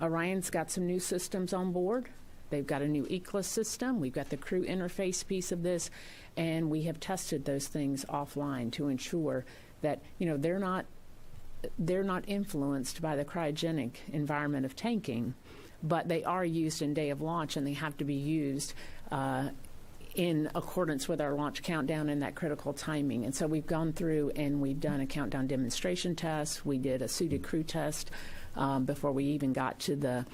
Orion's got some new systems on board. They've got a new ECLIS system. We've got the crew interface piece of this, and we have tested those things offline to ensure that, you know, they're not influenced by the cryogenic environment of tanking, but they are used in day of launch, and they have to be used in accordance with our launch countdown and that critical timing. And so we've gone through and we've done a countdown demonstration test. We did a suited crew test before we even got to the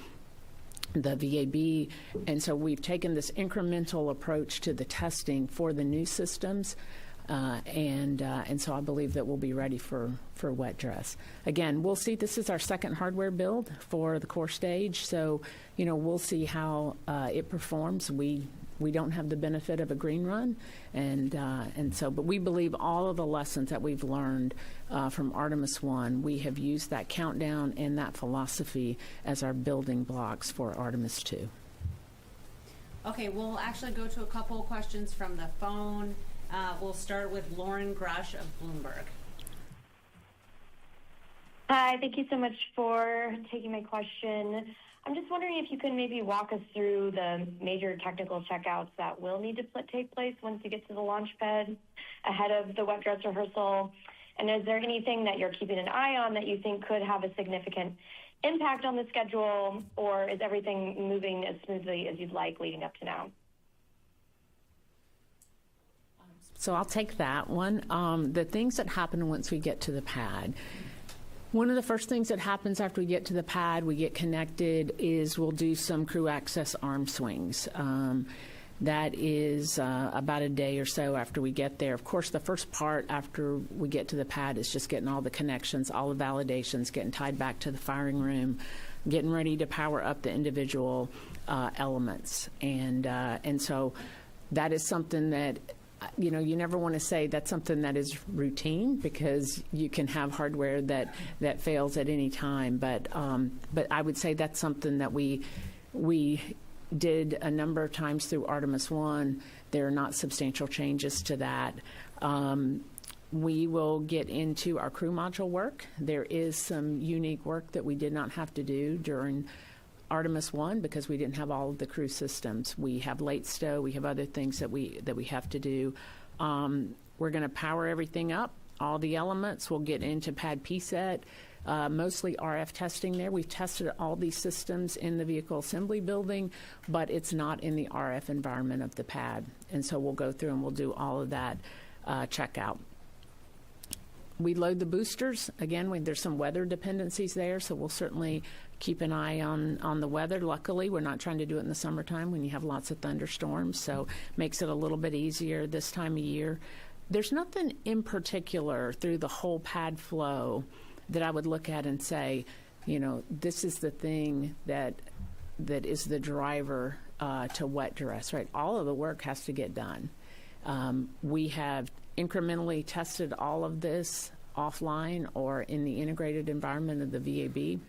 VAB. And so we've taken this incremental approach to the testing for the new systems. And so I believe that we'll be ready for wet dress. Again, we'll see. This is our second hardware build for the core stage, so you know we'll see how it performs. We don't have the benefit of a green run, and so but we believe all of the lessons that we've learned from Artemis I, we have used that countdown and that philosophy as our building blocks for Artemis II. Okay, we'll actually go to a couple of questions from the phone. We'll start with Lauren Grush of Bloomberg. Hi, thank you so much for taking my question. I'm just wondering if you can maybe walk us through the major technical checkouts that will need to take place once you get to the launch pad ahead of the wet dress rehearsal. And is there anything that you're keeping an eye on that you think could have a significant impact on the schedule, or is everything moving as smoothly as you'd like leading up to now? So I'll take that one. The things that happen once we get to the pad. One of the first things that happens after we get to the pad, we get connected, is we'll do some crew access arm swings. That is about a day or so after we get there. Of course, the first part after we get to the pad is just getting all the connections, all the validations, getting tied back to the firing room, getting ready to power up the individual elements. And so that is something that, you know, you never want to say that's something that is routine, because you can have hardware that fails at any time. But I would say that's something that we did a number of times through Artemis I. There are not substantial changes to that. We will get into our crew module work. There is some unique work that we did not have to do during Artemis I because we didn't have all of the crew systems. We have late stow. We have other things that we have to do. We're going to power everything up. All the elements. We'll get into pad PSET. Mostly RF testing there. We've tested all these systems in the vehicle assembly building, but it's not in the RF environment of the pad. And so we'll go through and we'll do all of that checkout. We load the boosters. Again, there's some weather dependencies there, so we'll certainly keep an eye on the weather. Luckily, we're not trying to do it in the summertime when you have lots of thunderstorms, so makes it a little bit easier this time of year. There's nothing in particular through the whole pad flow that I would look at and say, you know, this is the thing that is the driver to wet dress, right? All of the work has to get done. We have incrementally tested all of this offline or in the integrated environment of the VAB.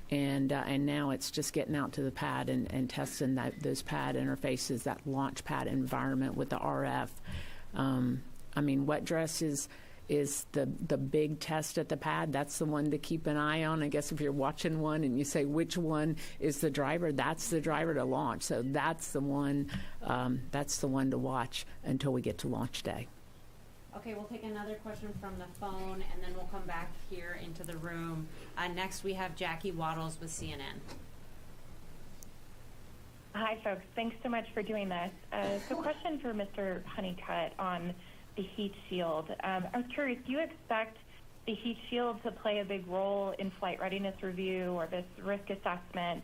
And now it's just getting out to the pad and testing those pad interfaces, that launch pad environment with the RF. I mean, wet dress is the big test at the pad. That's the one to keep an eye on. I guess if you're watching one and you say which one is the driver, that's the driver to launch. So that's the one to watch until we get to launch day. Okay, we'll take another question from the phone, and then we'll come back here into the room. Next, we have Jackie Waddles with CNN. Hi, folks. Thanks so much for doing this. So question for Mr. Honeycutt on the heat shield. I was curious, do you expect the heat shield to play a big role in flight readiness review or this risk assessment?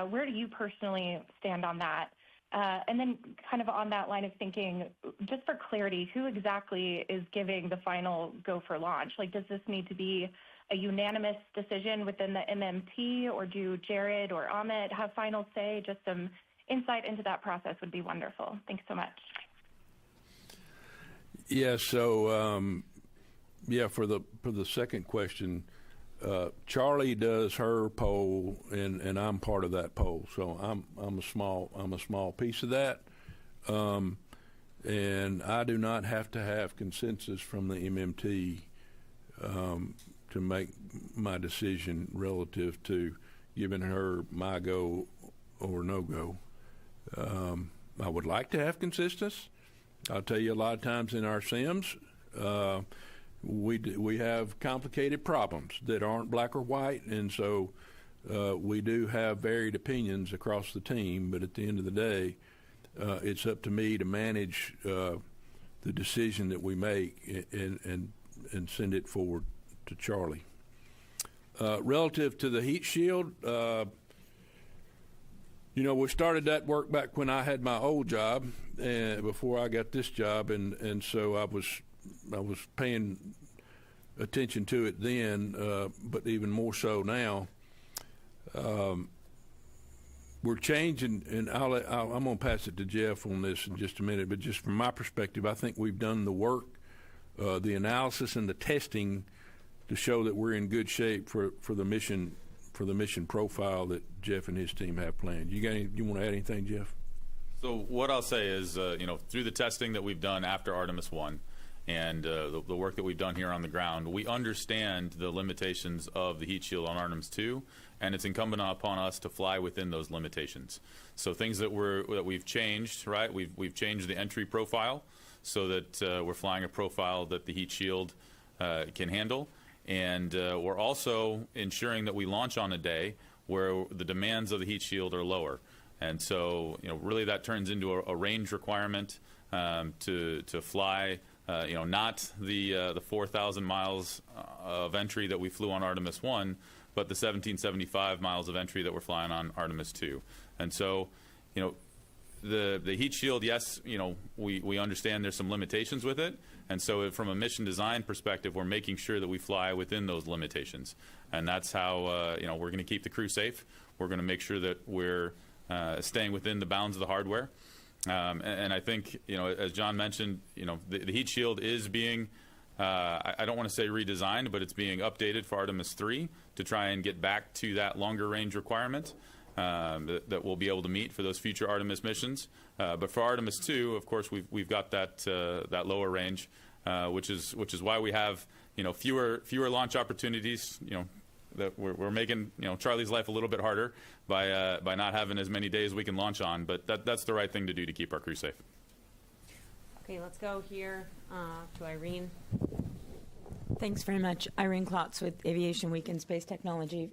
Where do you personally stand on that? And then kind of on that line of thinking, just for clarity, who exactly is giving the final go for launch? Like, does this need to be a unanimous decision within the MMT, or do Jared or Amit have final say? Just some insight into that process would be wonderful. Thanks so much. Yeah, so, for the second question, Charlie does her poll, and I'm part of that poll. So I'm a small piece of that, and I do not have to have consensus from the MMT to make my decision relative to giving her my go or no go. I would like to have consensus. I'll tell you, a lot of times in our sims, we have complicated problems that aren't black or white, and so we do have varied opinions across the team. But at the end of the day, it's up to me to manage the decision that we make and send it forward to Charlie. Relative to the heat shield, we started that work back when I had my old job, and before I got this job, and so I was paying attention to it then, but even more so now. We're changing, and I'm going to pass it to Jeff on this in just a minute, but just from my perspective, I think we've done the work, the analysis and the testing to show that we're in good shape for the mission profile that Jeff and his team have planned. You want to add anything, Jeff? So what I'll say is, through the testing that we've done after Artemis I and the work that we've done here on the ground, we understand the limitations of the heat shield on Artemis II, and it's incumbent upon us to fly within those limitations. So things that we've changed, right? We've changed the entry profile so that we're flying a profile that the heat shield can handle, and we're also ensuring that we launch on a day where the demands of the heat shield are lower. And so, really that turns into a range requirement to fly, not the 4,000 miles of entry that we flew on Artemis I, but the 1,775 miles of entry that we're flying on Artemis II. And so, the heat shield, yes, we understand there's some limitations with it. And so from a mission design perspective, we're making sure that we fly within those limitations. And that's how, we're going to keep the crew safe. We're going to make sure that we're staying within the bounds of the hardware. And I think, as John mentioned, the heat shield is being, I don't want to say redesigned, but it's being updated for Artemis III to try and get back to that longer range requirement that we'll be able to meet for those future Artemis missions. But for Artemis II, of course, we've got that lower range, which is why we have fewer launch opportunities. That we're making Charlie's life a little bit harder by not having as many days we can launch on, but that's the right thing to do to keep our crew safe. Okay, let's go here to Irene. Thanks very much. Irene Klotz with Aviation Week in Space Technology.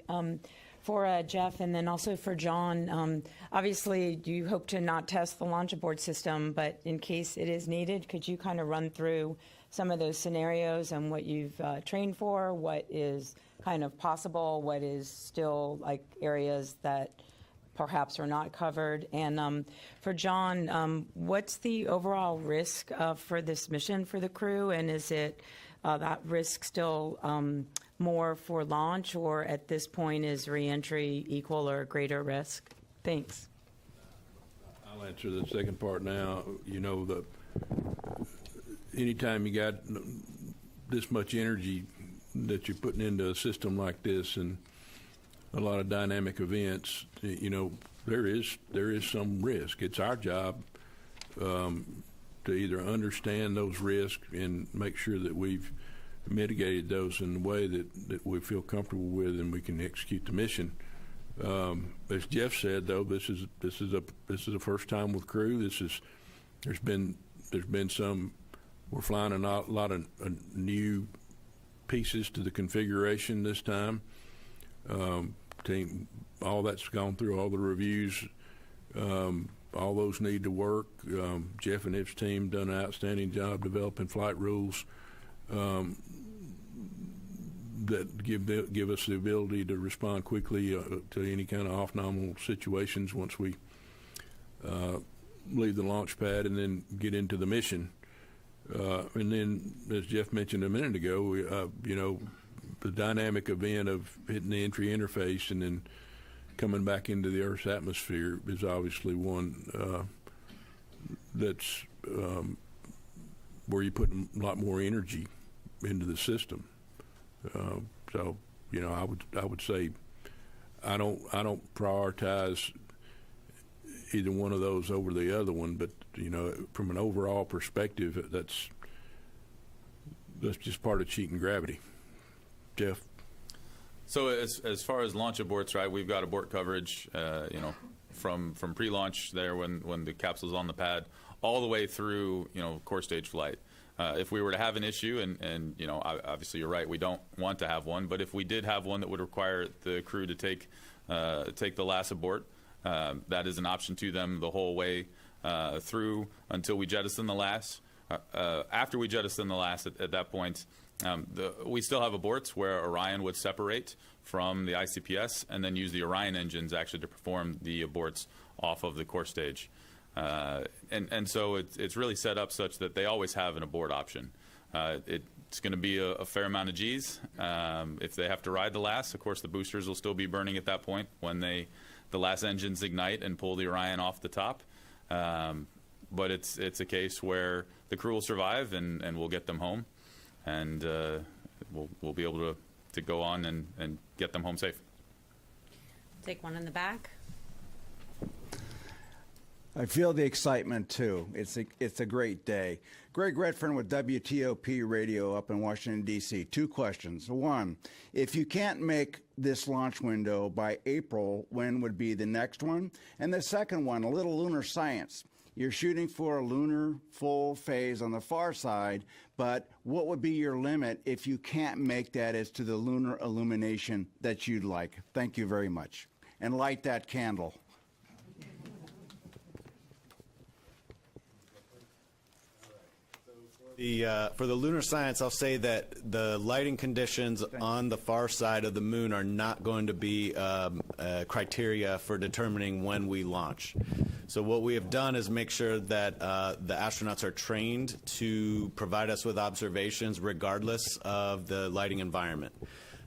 For Jeff and then also for John, obviously you hope to not test the launch abort system, but in case it is needed, could you kind of run through some of those scenarios and what you've trained for, what is kind of possible, what is still like areas that perhaps are not covered? And for John, what's the overall risk for this mission for the crew, and is it that risk still more for launch, or at this point is reentry equal or greater risk? Thanks. I'll answer the second part now. Anytime you got this much energy that you're putting into a system like this and a lot of dynamic events, you know, there is some risk. It's our job to either understand those risks and make sure that we've mitigated those in a way that we feel comfortable with and we can execute the mission. As Jeff said, though, this is a first time with crew. There's been some. We're flying a lot of new pieces to the configuration this time. Team, all that's gone through all the reviews. All those need to work. Jeff and his team done an outstanding job developing flight rules that give us the ability to respond quickly to any kind of off-nominal situations once we leave the launch pad and then get into the mission. And then, as Jeff mentioned a minute ago, you know, the dynamic event of hitting the entry interface and then coming back into the Earth's atmosphere is obviously one that's where you put a lot more energy into the system. So, you know, I would say I don't prioritize either one of those over the other one, but you know, from an overall perspective, that's just part of cheating gravity. Jeff. So as far as launch aborts, right, we've got abort coverage, you know, from pre-launch there when the capsule's on the pad, all the way through, you know, core stage flight. If we were to have an issue, and you know, obviously you're right, we don't want to have one, but if we did have one that would require the crew to take the last abort, that is an option to them the whole way through until we jettison the last. After we jettison the last, at that point, we still have aborts where Orion would separate from the ICPS and then use the Orion engines actually to perform the aborts off of the core stage. And so it's really set up such that they always have an abort option. It's going to be a fair amount of G's. If they have to ride the last, of course, the boosters will still be burning at that point when the last engines ignite and pull the Orion off the top. But it's a case where the crew will survive and we'll get them home, and we'll be able to go on and get them home safe. Take one in the back. I feel the excitement too. It's a great day. Greg Redfern with WTOP Radio up in Washington, D.C. Two questions. One, if you can't make this launch window by April, when would be the next one? And the second one, a little lunar science. You're shooting for a lunar full phase on the far side, but what would be your limit if you can't make that as to the lunar illumination that you'd like? Thank you very much. And light that candle. For the lunar science, I'll say that the lighting conditions on the far side of the moon are not going to be criteria for determining when we launch. So what we have done is make sure that the astronauts are trained to provide us with observations regardless of the lighting environment.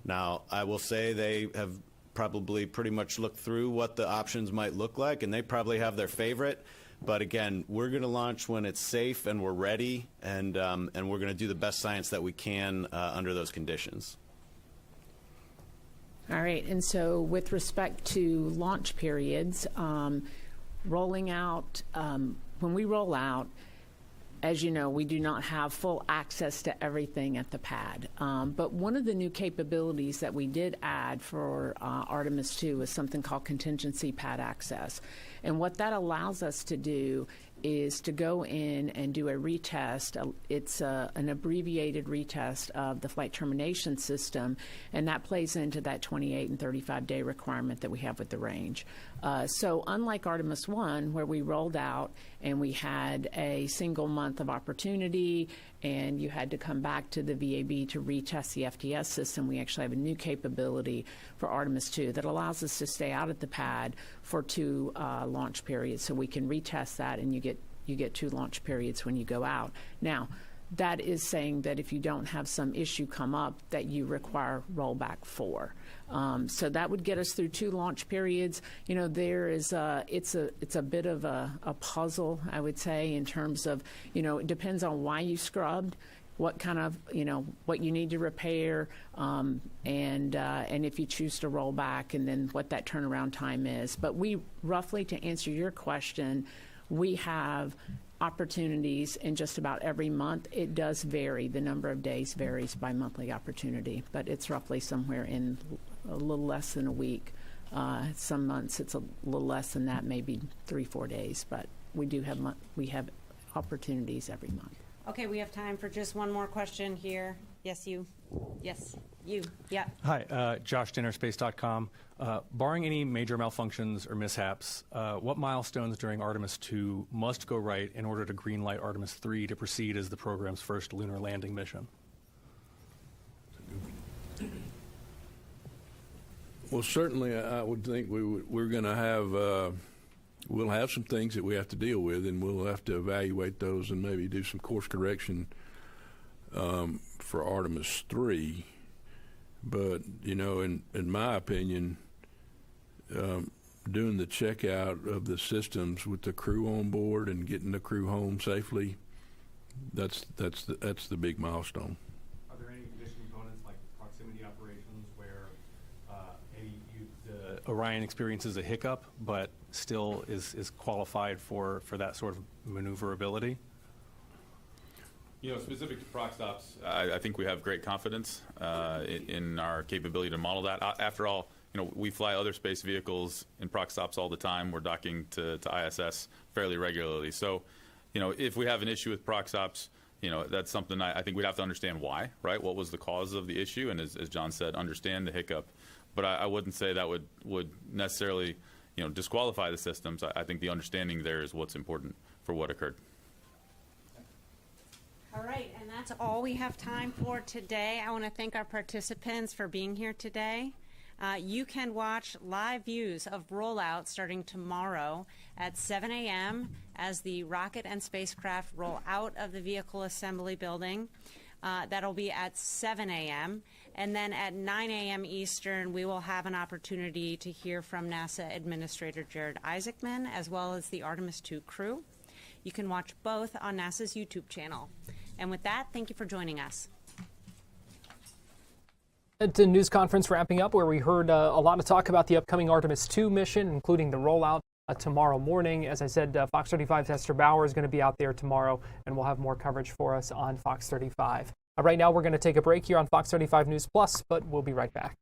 Now, I will say they have probably pretty much looked through what the options might look like, and they probably have their favorite. But again, we're going to launch when it's safe and we're ready, and we're going to do the best science that we can under those conditions. All right, and so with respect to launch periods, rolling out, when we roll out, as you know, we do not have full access to everything at the pad. But one of the new capabilities that we did add for Artemis II is something called contingency pad access. And what that allows us to do is to go in and do a retest. It's an abbreviated retest of the flight termination system, and that plays into that 28 and 35-day requirement that we have with the range. So unlike Artemis I, where we rolled out and we had a single month of opportunity and you had to come back to the VAB to retest the FTS system, we actually have a new capability for Artemis II that allows us to stay out at the pad for 2 launch periods. So we can retest that, and you get 2 launch periods when you go out. Now, that is saying that if you don't have some issue come up, that you require rollback 4. So that would get us through 2 launch periods. You know, there is it's a bit of a puzzle, I would say, in terms of, you know, it depends on why you scrubbed. what kind of, what you need to repair, and if you choose to roll back, and then what that turnaround time is. But we roughly, to answer your question, we have opportunities in just about every month. It does vary. The number of days varies by monthly opportunity, but it's roughly somewhere in a little less than a week. Some months it's a little less than that, maybe 3-4 days, but we have opportunities every month. Okay, we have time for just one more question here. Yes, you. Yes, you. Yeah. Hi, Josh Dinner, Space.com. Barring any major malfunctions or mishaps, what milestones during Artemis II must go right in order to greenlight Artemis III to proceed as the program's first lunar landing mission? Well, certainly, I would think we're going to have we'll have some things that we have to deal with, and we'll have to evaluate those and maybe do some course correction for Artemis III. But in my opinion, doing the checkout of the systems with the crew on board and getting the crew home safely, that's the big milestone. Are there any mission components like proximity operations where the Orion experiences a hiccup but still is qualified for that sort of maneuverability? Specific to proc stops, I think we have great confidence in our capability to model that. After all, we fly other space vehicles in proc stops all the time. We're docking to ISS fairly regularly. So, if we have an issue with proc stops, that's something I think we'd have to understand why, right? What was the cause of the issue? And as John said, understand the hiccup. But I wouldn't say that would necessarily, disqualify the systems. I think the understanding there is what's important for what occurred. All right, and that's all we have time for today. I want to thank our participants for being here today. You can watch live views of Rollout starting tomorrow at 7 a.m. as the rocket and spacecraft roll out of the vehicle assembly building. That'll be at 7 a.m. And then at 9 a.m. Eastern, we will have an opportunity to hear from NASA Administrator Jared Isaacman, as well as the Artemis II crew. You can watch both on NASA's YouTube channel. And with that, thank you for joining us. It's a news conference wrapping up where we heard a lot of talk about the upcoming Artemis II mission, including the rollout tomorrow morning. As I said, Fox 35's Esther Bauer is going to be out there tomorrow, and we'll have more coverage for us on Fox 35. Right now, we're going to take a break here on Fox 35 News Plus, but we'll be right back.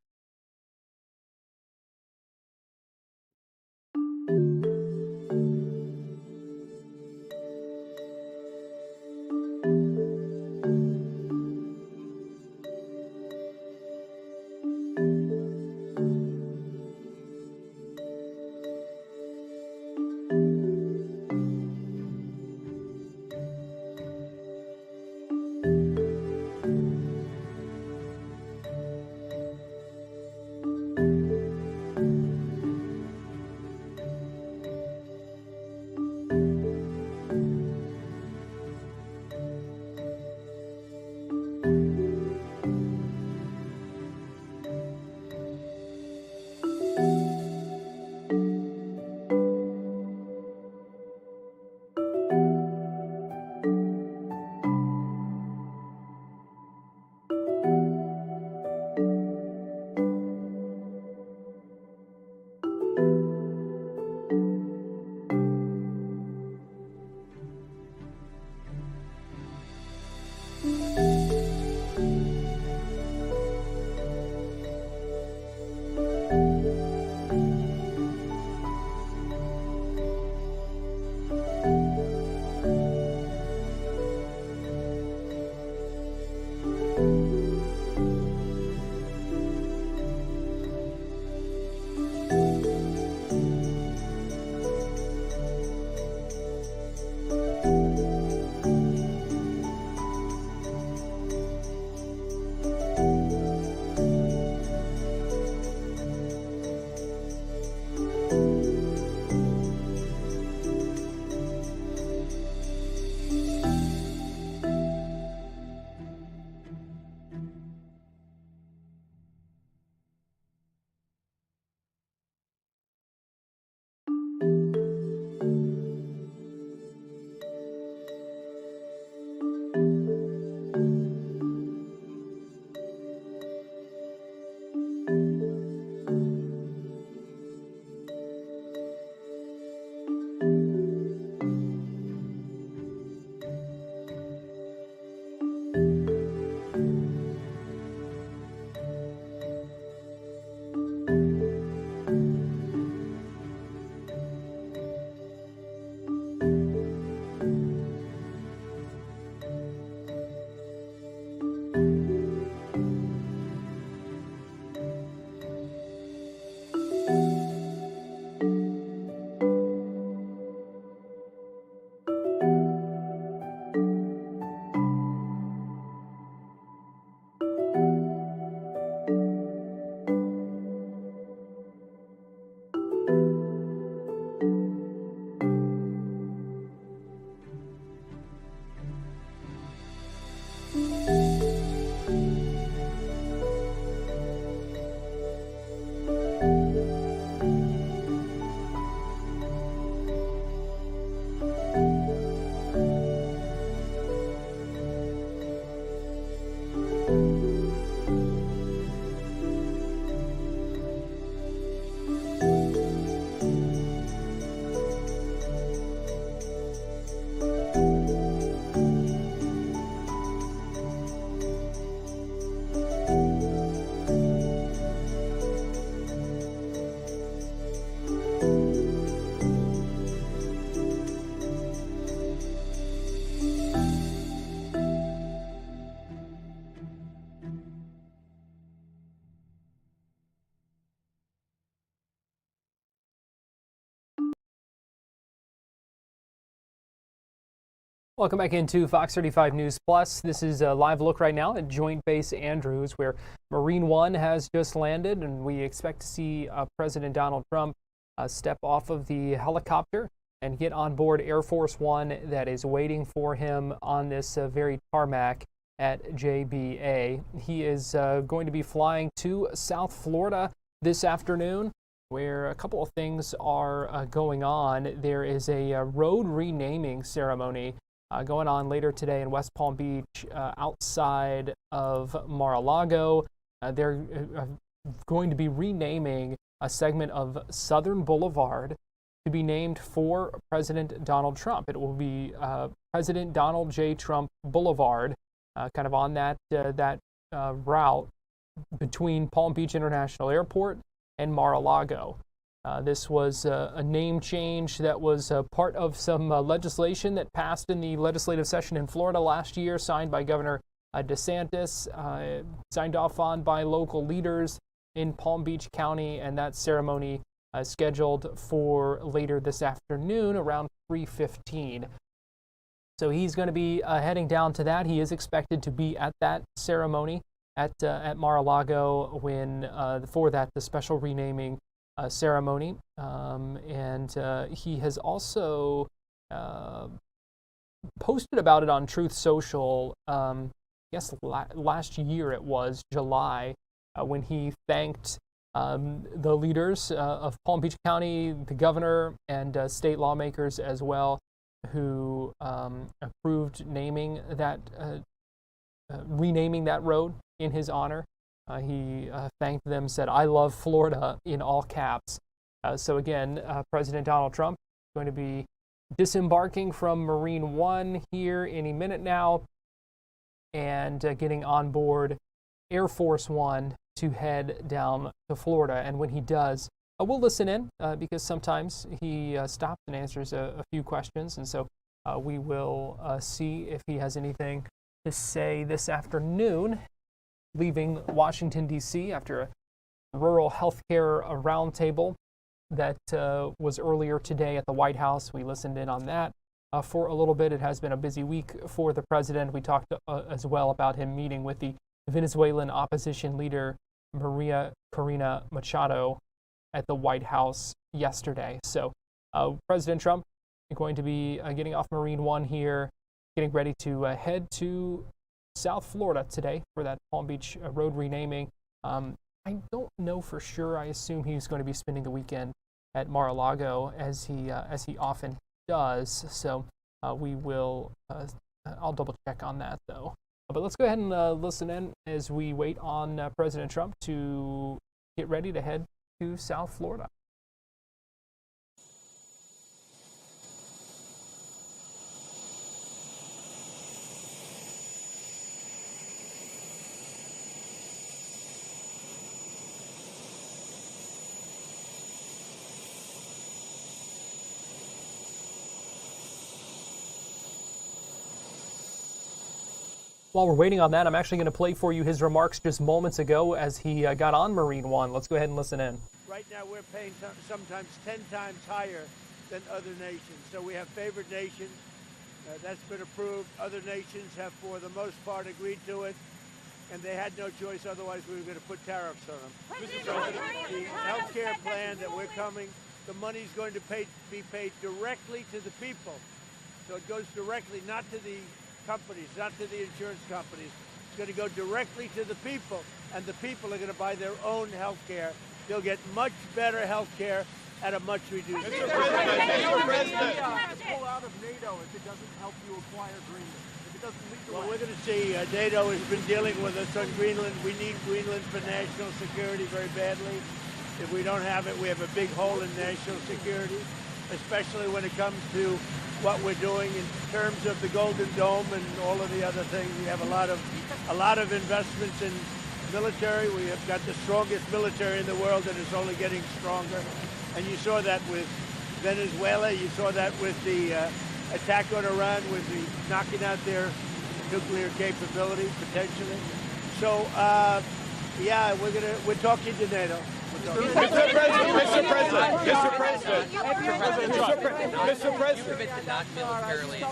Welcome back into Fox 35 News Plus. This is a live look right now at Joint Base Andrews, where Marine One has just landed, and we expect to see President Donald Trump step off of the helicopter and get on board Air Force One that is waiting for him on this very tarmac at JBA. He is going to be flying to South Florida this afternoon, where a couple of things are going on. There is a road renaming ceremony going on later today in West Palm Beach outside of Mar-a-Lago. They're going to be renaming a segment of Southern Boulevard to be named for President Donald Trump. It will be President Donald J. Trump Boulevard, kind of on that route between Palm Beach International Airport and Mar-a-Lago. This was a name change that was part of some legislation that passed in the legislative session in Florida last year, signed by Governor DeSantis, signed off on by local leaders in Palm Beach County, and that ceremony is scheduled for later this afternoon around 3:15. So he's going to be heading down to that. He is expected to be at that ceremony at Mar-a-Lago for the special renaming ceremony, and he has also posted about it on Truth Social. I guess last year it was July when he thanked the leaders of Palm Beach County, the governor, and state lawmakers as well, who approved naming that renaming that road in his honor. He thanked them, said, "I love Florida," in all caps. So again, President Donald Trump is going to be disembarking from Marine One here any minute now and getting on board Air Force One to head down to Florida. And when he does, we'll listen in because sometimes he stops and answers a few questions. And so we will see if he has anything to say this afternoon, leaving Washington, D.C. after a rural health care roundtable that was earlier today at the White House. We listened in on that for a little bit. It has been a busy week for the president. We talked as well about him meeting with the Venezuelan opposition leader, Maria Corina Machado, at the White House yesterday. So President Trump is going to be getting off Marine One here, getting ready to head to South Florida today for that Palm Beach road renaming. I don't know for sure. I assume he's going to be spending the weekend at Mar-a-Lago as he often does. So we will. I'll double check on that though. But let's go ahead and listen in as we wait on President Trump to get ready to head to South Florida. While we're waiting on that, I'm actually going to play for you his remarks just moments ago as he got on Marine One. Let's go ahead and listen in. Right now we're paying sometimes 10 times higher than other nations. So we have favored nations. That's been approved. Other nations have, for the most part, agreed to it. And they had no choice, otherwise we were going to put tariffs on them. So the health care plan that we're coming, the money's going to be paid directly to the people. So it goes directly, not to the companies, not to the insurance companies. It's going to go directly to the people, and the people are going to buy their own health care. They'll get much better health care at a much reduced price. Mr. President, pull out of NATO if it doesn't help you acquire Greenland. If it doesn't lead the way. Well, we're going to see. NATO has been dealing with us on Greenland. We need Greenland for national security very badly. If we don't have it, we have a big hole in national security, especially when it comes to what we're doing in terms of the Golden Dome and all of the other things. We have a lot of investments in military. We have got the strongest military in the world, and it's only getting stronger. And you saw that with Venezuela. You saw that with the attack on Iran, with the knocking out their nuclear capability potentially. So yeah, we're talking to NATO. Mr. President, Mr. President, Mr. President, Mr. President.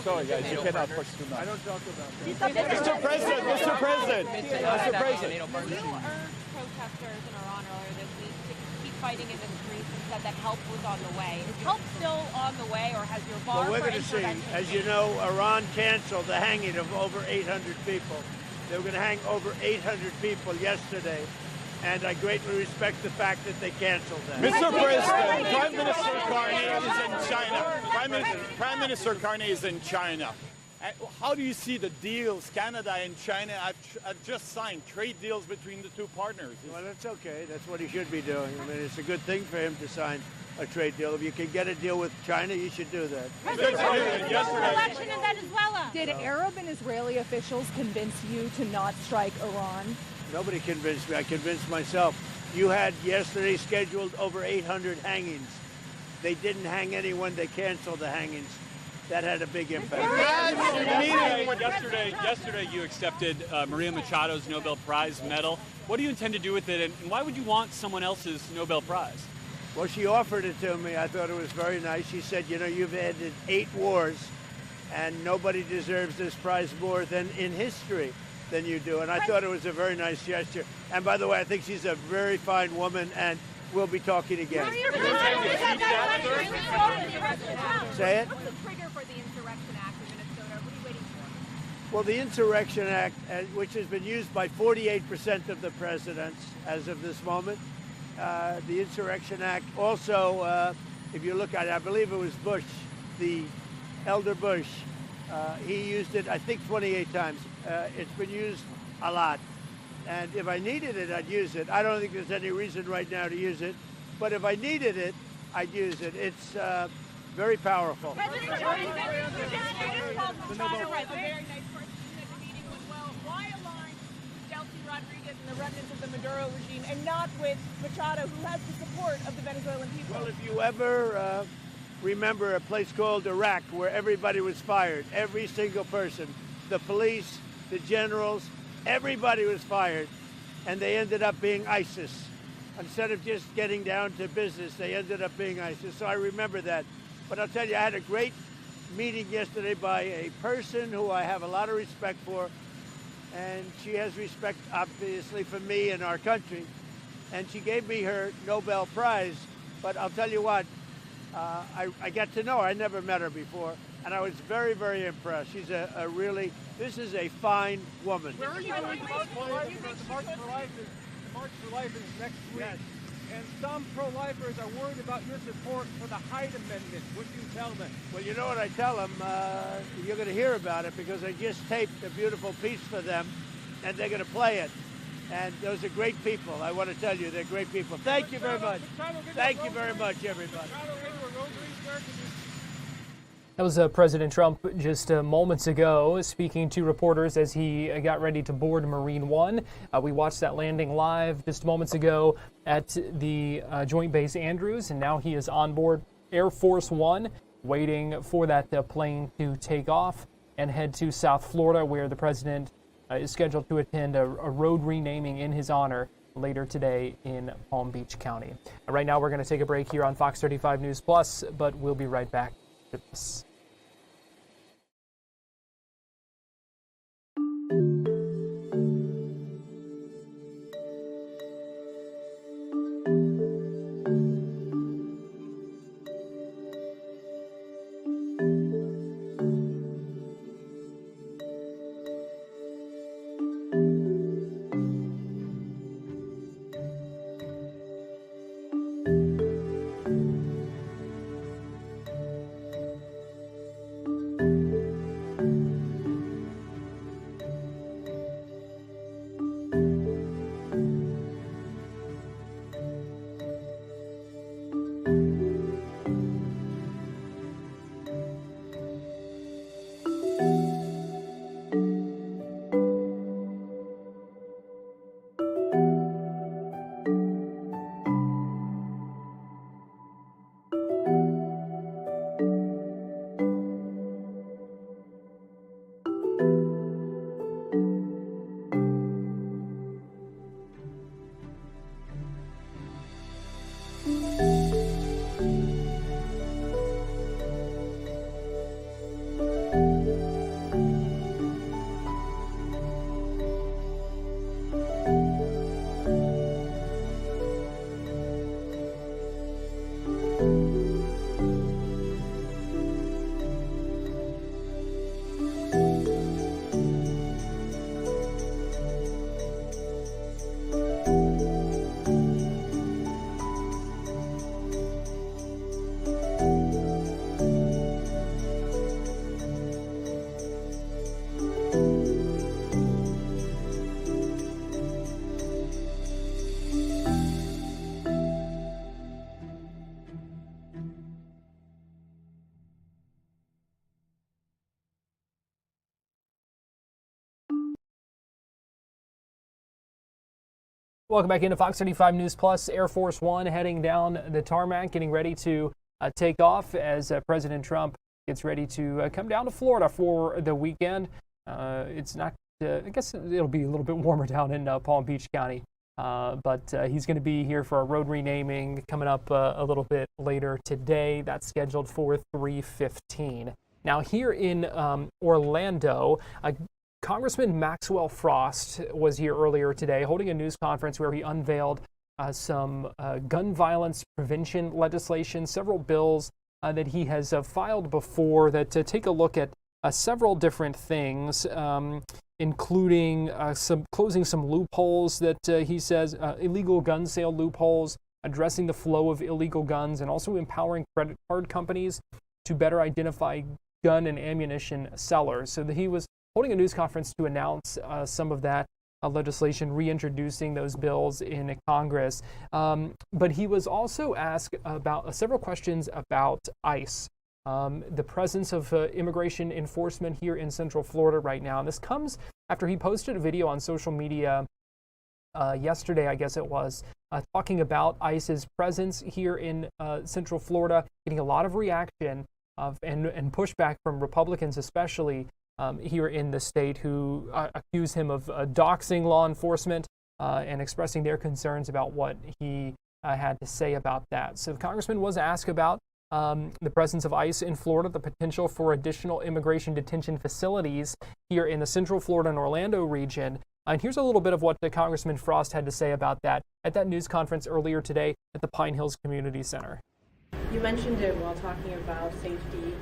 Sorry, guys, you cannot push too much. I don't talk about that. Mr. President, Mr. President, Mr. President. You urged protesters in Iran earlier this week to keep fighting in the streets and said that help was on the way. Is help still on the way, or has your bar Well, we're for going to see. intervention As you know, Iran canceled the hanging of over 800 people. They were going to hang over 800 people yesterday, and I greatly respect the fact that they canceled that. Mr. President, Prime Minister Carney is in China. Prime Minister Carney is in China. How do you see the deals, Canada and China? I've just signed trade deals between the two partners. Well, that's okay. That's what he should be doing. I mean, it's a good thing for him to sign a trade deal. If you can get a deal with China, you should do that. election in Venezuela? Did Arab and Israeli officials convince you to not strike Iran? Nobody convinced me. I convinced myself. You had yesterday scheduled over 800 hangings. They didn't hang anyone. They canceled the hangings. That had a big impact. Yesterday you accepted Maria Machado's Nobel Prize medal. What do you intend to do with it, and why would you want someone else's Nobel Prize? Well, she offered it to me. I thought it was very nice. She said, you know, you've ended 8 wars, and nobody deserves this prize more than in history than you do. And I thought it was a very nice gesture. And by the way, I think she's a very fine woman, and we'll be talking again. Say it? What's the trigger for the Insurrection Act in Minnesota? What are you waiting for? Well, the Insurrection Act, which has been used by 48% of the presidents as of this moment, the Insurrection Act also, if you look at it, I believe it was Bush, the elder Bush, he used it, I think, 28 times. It's been used a lot. And if I needed it, I'd use it. I don't think there's any reason right now to use it. But if I needed it, I'd use it. It's very powerful. President Trump called Machado a very nice person at the meeting was well. Why align Delcy Rodriguez and the remnants of the Maduro regime and not with Machado, who has the support of the Venezuelan people? Well, if you ever remember a place called Iraq where everybody was fired, every single person, the police, the generals, everybody was fired, and they ended up being ISIS. Instead of just getting down to business, they ended up being ISIS. So I remember that. But I'll tell you, I had a great meeting yesterday by a person who I have a lot of respect for, and she has respect, obviously, for me and our country. And she gave me her Nobel Prize. But I'll tell you what, I got to know her. I never met her before. And I was very, very impressed. She's a really, this is a fine woman. Where are you going to March for Life? The March for Life is next week. Yes. And some pro-lifers are worried about your support for the Hyde Amendment. What do you tell them? Well, you know what I tell them? You're going to hear about it because I just taped a beautiful piece for them, and they're going to play it. And those are great people. I want to tell you, they're great people. Thank you very much. Thank you very much, everybody. That was President Trump just moments ago speaking to reporters as he got ready to board Marine One. We watched that landing live just moments ago at the Joint Base Andrews, and now he is on board Air Force One, waiting for that plane to take off and head to South Florida, where the president is scheduled to attend a road renaming in his honor later today in Palm Beach County. Right now, we're going to take a break here on Fox 35 News Plus, but we'll be right back to this. Welcome back into Fox 35 News Plus. Air Force One heading down the tarmac, getting ready to take off as President Trump gets ready to come down to Florida for the weekend. It's not, I guess it'll be a little bit warmer down in Palm Beach County, but he's going to be here for a road renaming coming up a little bit later today. That's scheduled for 3:15. Now here in Orlando, Congressman Maxwell Frost was here earlier today holding a news conference where he unveiled some gun violence prevention legislation, several bills that he has filed before that take a look at several different things, including closing some loopholes that he says, illegal gun sale loopholes, addressing the flow of illegal guns, and also empowering credit card companies to better identify gun and ammunition sellers. So that he was holding a news conference to announce some of that legislation, reintroducing those bills in Congress. But he was also asked about several questions about ICE, the presence of immigration enforcement here in Central Florida right now. And this comes after he posted a video on social media yesterday, I guess it was, talking about ICE's presence here in Central Florida, getting a lot of reaction and pushback from Republicans, especially here in the state, who accuse him of doxing law enforcement and expressing their concerns about what he had to say about that. So the congressman was asked about the presence of ICE in Florida, the potential for additional immigration detention facilities here in the Central Florida and Orlando region. And here's a little bit of what the Congressman Frost had to say about that at that news conference earlier today at the Pine Hills Community Center. You mentioned it while talking about safety,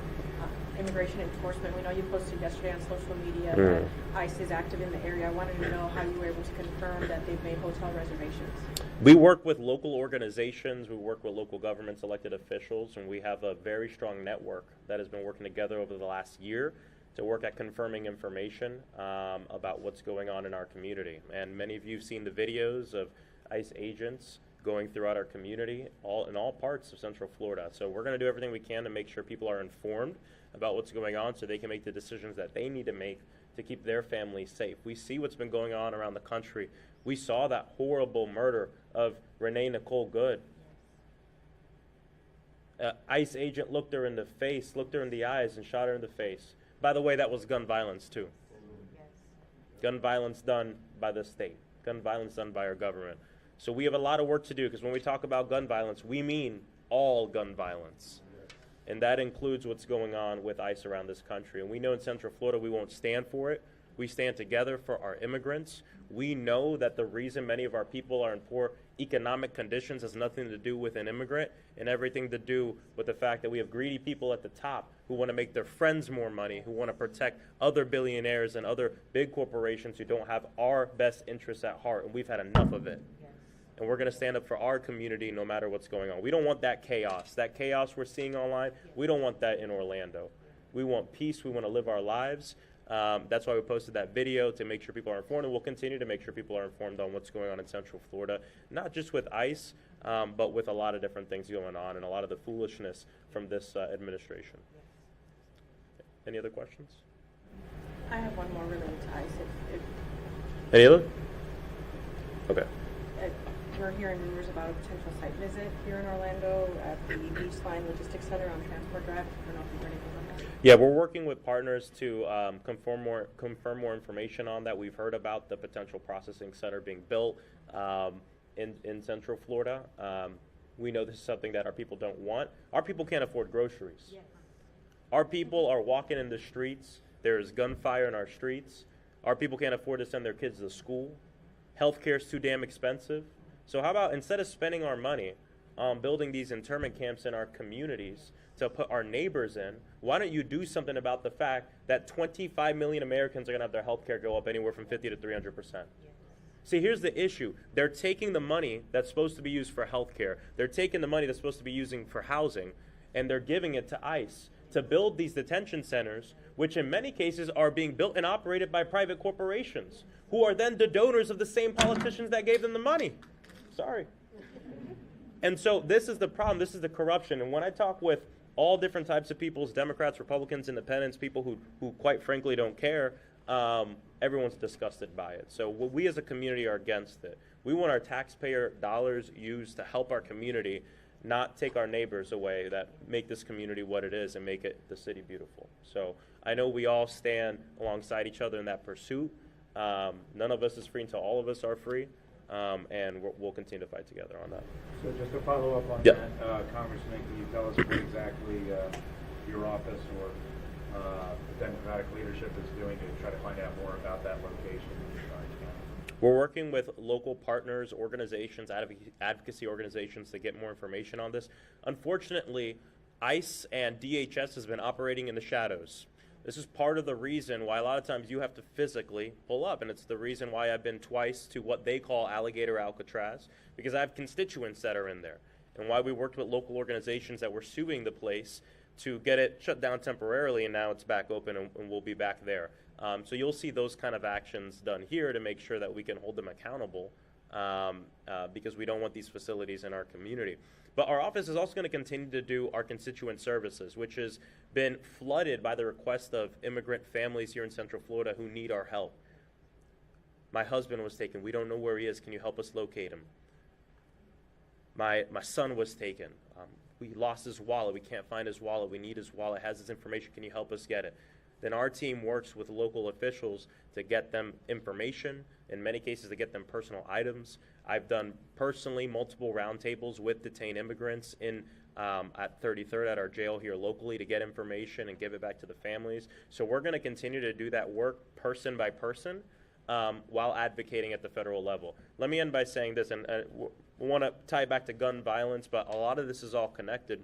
immigration enforcement. We know you posted yesterday on social media that ICE is active in the area. I wanted to know how you were able to confirm that they've made hotel reservations. We work with local organizations, we work with local governments, elected officials, and we have a very strong network that has been working together over the last year to work at confirming information about what's going on in our community. And many of you have seen the videos of ICE agents going throughout our community, in all parts of Central Florida. So we're going to do everything we can to make sure people are informed about what's going on so they can make the decisions that they need to make to keep their families safe. We see what's been going on around the country. We saw that horrible murder of Renee Nicole Good. ICE agent looked her in the face, looked her in the eyes, and shot her in the face. By the way, that was gun violence too. Gun violence done by the state. Gun violence done by our government. So we have a lot of work to do, because when we talk about gun violence, we mean all gun violence. And that includes what's going on with ICE around this country. And we know in Central Florida we won't stand for it. We stand together for our immigrants. We know that the reason many of our people are in poor economic conditions has nothing to do with an immigrant and everything to do with the fact that we have greedy people at the top who want to make their friends more money, who want to protect other billionaires and other big corporations who don't have our best interests at heart. And we've had enough of it. And we're going to stand up for our community no matter what's going on. We don't want that chaos. That chaos we're seeing online, we don't want that in Orlando. We want peace. We want to live our lives. That's why we posted that video, to make sure people are informed. And we'll continue to make sure people are informed on what's going on in Central Florida, not just with ICE, but with a lot of different things going on and a lot of the foolishness from this administration. Any other questions? I have one more related to ICE. Any other? Okay. We're hearing rumors about a potential site visit here in Orlando at the Beach Line Logistics Center on Transport Drive. I don't know if you've heard anything about that. Yeah, we're working with partners to confirm more information on that. We've heard about the potential processing center being built in Central Florida. We know this is something that our people don't want. Our people can't afford groceries. Yeah. Our people are walking in the streets. There's gunfire in our streets. Our people can't afford to send their kids to school. Healthcare is too damn expensive. So how about, instead of spending our money on building these internment camps in our communities to put our neighbors in, why don't you do something about the fact that 25 million Americans are going to have their health care go up anywhere from 50 to 300%? See, here's the issue. They're taking the money that's supposed to be used for health care. They're taking the money that's supposed to be using for housing, and they're giving it to ICE to build these detention centers, which in many cases are being built and operated by private corporations, who are then the donors of the same politicians that gave them the money. Sorry. And so this is the problem. This is the corruption. And when I talk with all different types of people, Democrats, Republicans, Independents, people who quite frankly don't care, everyone's disgusted by it. So we as a community are against it. We want our taxpayer dollars used to help our community, not take our neighbors away that make this community what it is and make it the city beautiful. So I know we all stand alongside each other in that pursuit. None of us is free until all of us are free, and we'll continue to fight together on that. So just to follow up on Yep. that, Congressman, can you tell us what exactly your office or the Democratic leadership is doing to try to find out more about that location? We're working with local partners, organizations, advocacy organizations to get more information on this. Unfortunately, ICE and DHS has been operating in the shadows. This is part of the reason why a lot of times you have to physically pull up, and it's the reason why I've been twice to what they call Alligator Alcatraz, because I have constituents that are in there, and why we worked with local organizations that were suing the place to get it shut down temporarily, and now it's back open, and we'll be back there. So you'll see those kind of actions done here to make sure that we can hold them accountable, because we don't want these facilities in our community. But our office is also going to continue to do our constituent services, which has been flooded by the request of immigrant families here in Central Florida who need our help. My husband was taken. We don't know where he is. Can you help us locate him? My son was taken. We lost his wallet. We can't find his wallet. We need his wallet. It has his information. Can you help us get it? Then our team works with local officials to get them information, in many cases to get them personal items. I've done personally multiple roundtables with detained immigrants at 33rd at our jail here locally to get information and give it back to the families. So we're going to continue to do that work person by person while advocating at the federal level. Let me end by saying this, and we want to tie it back to gun violence, but a lot of this is all connected.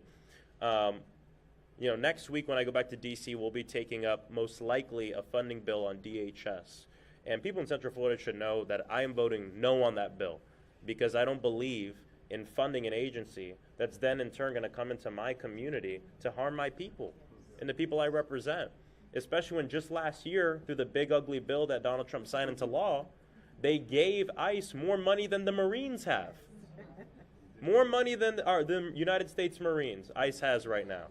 You know, next week when I go back to D.C., we'll be taking up most likely a funding bill on DHS. And people in Central Florida should know that I am voting no on that bill because I don't believe in funding an agency that's then in turn going to come into my community to harm my people and the people I represent. Especially when just last year, through the big ugly bill that Donald Trump signed into law, they gave ICE more money than the Marines have. More money than the United States Marines ICE has right now.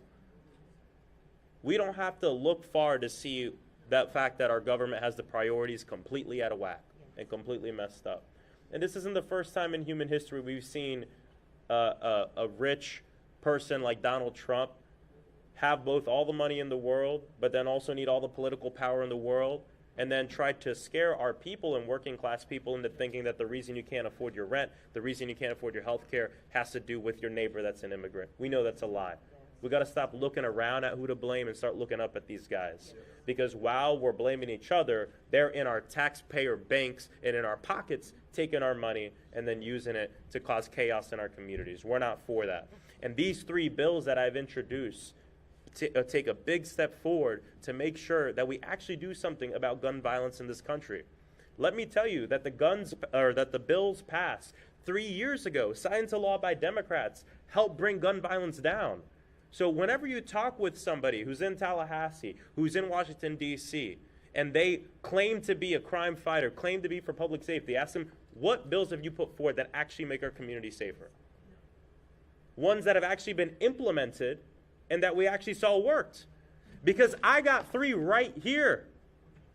We don't have to look far to see that fact that our government has the priorities completely out of whack and completely messed up. And this isn't the first time in human history we've seen a rich person like Donald Trump have both all the money in the world, but then also need all the political power in the world, and then try to scare our people and working class people into thinking that the reason you can't afford your rent, the reason you can't afford your health care has to do with your neighbor that's an immigrant. We know that's a lie. We got to stop looking around at who to blame and start looking up at these guys. Because while we're blaming each other, they're in our taxpayer banks and in our pockets taking our money and then using it to cause chaos in our communities. We're not for that. And these three bills that I've introduced take a big step forward to make sure that we actually do something about gun violence in this country. Let me tell you that the bills passed 3 years ago, signed into law by Democrats, helped bring gun violence down. So whenever you talk with somebody who's in Tallahassee, who's in Washington, D.C., and they claim to be a crime fighter, claim to be for public safety, ask them, what bills have you put forward that actually make our community safer? Ones that have actually been implemented and that we actually saw worked. Because I got three right here.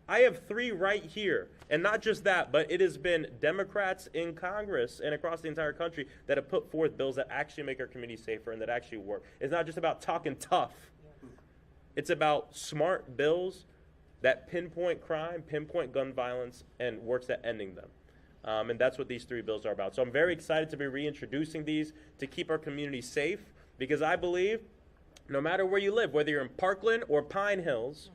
I have three right here. And not just that, but it has been Democrats in Congress and across the entire country that have put forth bills that actually make our community safer and that actually work. It's not just about talking tough. It's about smart bills that pinpoint crime, pinpoint gun violence, and works at ending them. And that's what these three bills are about. So I'm very excited to be reintroducing these to keep our community safe, because I believe no matter where you live, whether you're in Parkland or Pine Hills,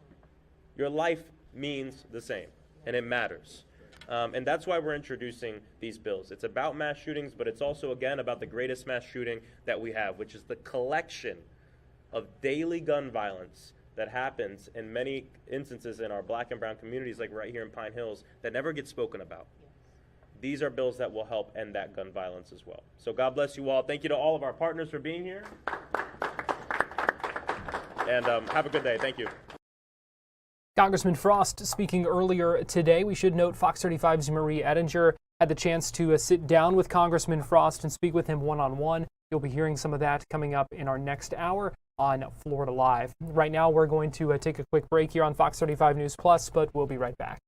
your life means the same. And it matters. And that's why we're introducing these bills. It's about mass shootings, but it's also, again, about the greatest mass shooting that we have, which is the collection of daily gun violence that happens in many instances in our black and brown communities, like right here in Pine Hills, that never gets spoken about. These are bills that will help end that gun violence as well. So God bless you all. Thank you to all of our partners for being here. And have a good day. Thank you. Congressman Frost speaking earlier today. We should note Fox 35's Marie Ettinger had the chance to sit down with Congressman Frost and speak with him one-on-one. You'll be hearing some of that coming up in our next hour on Florida Live. Right now, we're going to take a quick break here on Fox 35 News Plus, but we'll be right back.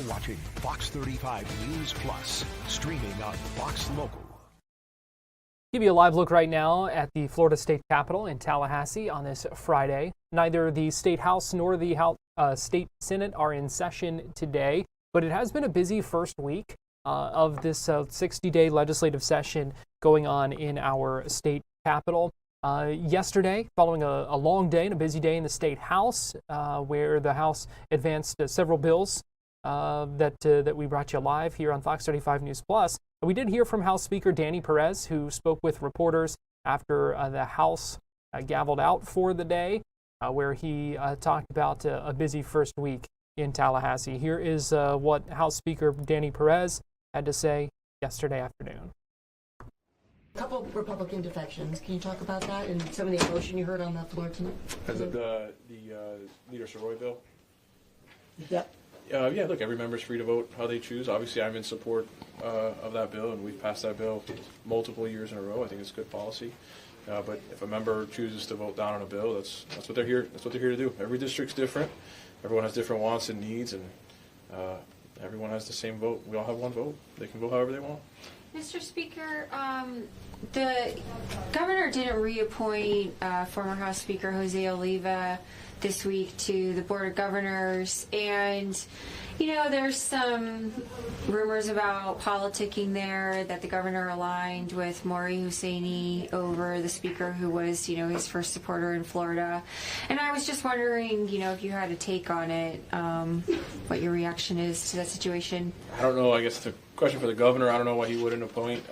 watching Fox 35 News Plus, streaming on Fox Local. Give you a live look right now at the Florida State Capitol in Tallahassee on this Friday. Neither the State House nor the State Senate are in session today, but it has been a busy first week of this 60-day legislative session going on in our state capitol. Yesterday, following a long day and a busy day in the State House, where the House advanced several bills that we brought you live here on Fox 35 News Plus. We did hear from House Speaker Danny Perez, who spoke with reporters after the House gavelled out for the day, where he talked about a busy first week in Tallahassee. Here is what House Speaker Danny Perez had to say yesterday afternoon. A couple of Republican defections. Can you talk about that and some of the emotion you heard on that floor tonight? As of the Leader Soroy bill? Yep. Yeah, look, every member's free to vote how they choose. Obviously, I'm in support of that bill, and we've passed that bill multiple years in a row. I think it's good policy. But if a member chooses to vote down on a bill, that's what they're here. That's what they're here to do. Every district's different. Everyone has different wants and needs, and everyone has the same vote. We all have one vote. They can vote however they want. Mr. Speaker, the governor didn't reappoint former House Speaker Jose Oliva this week to the Board of Governors, and there's some rumors about politicking there, that the governor aligned with Maury Husseini over the speaker who was his first supporter in Florida. And I was just wondering if you had a take on it, what your reaction is to that situation. I don't know. I guess the question for the governor, I don't know why he wouldn't appoint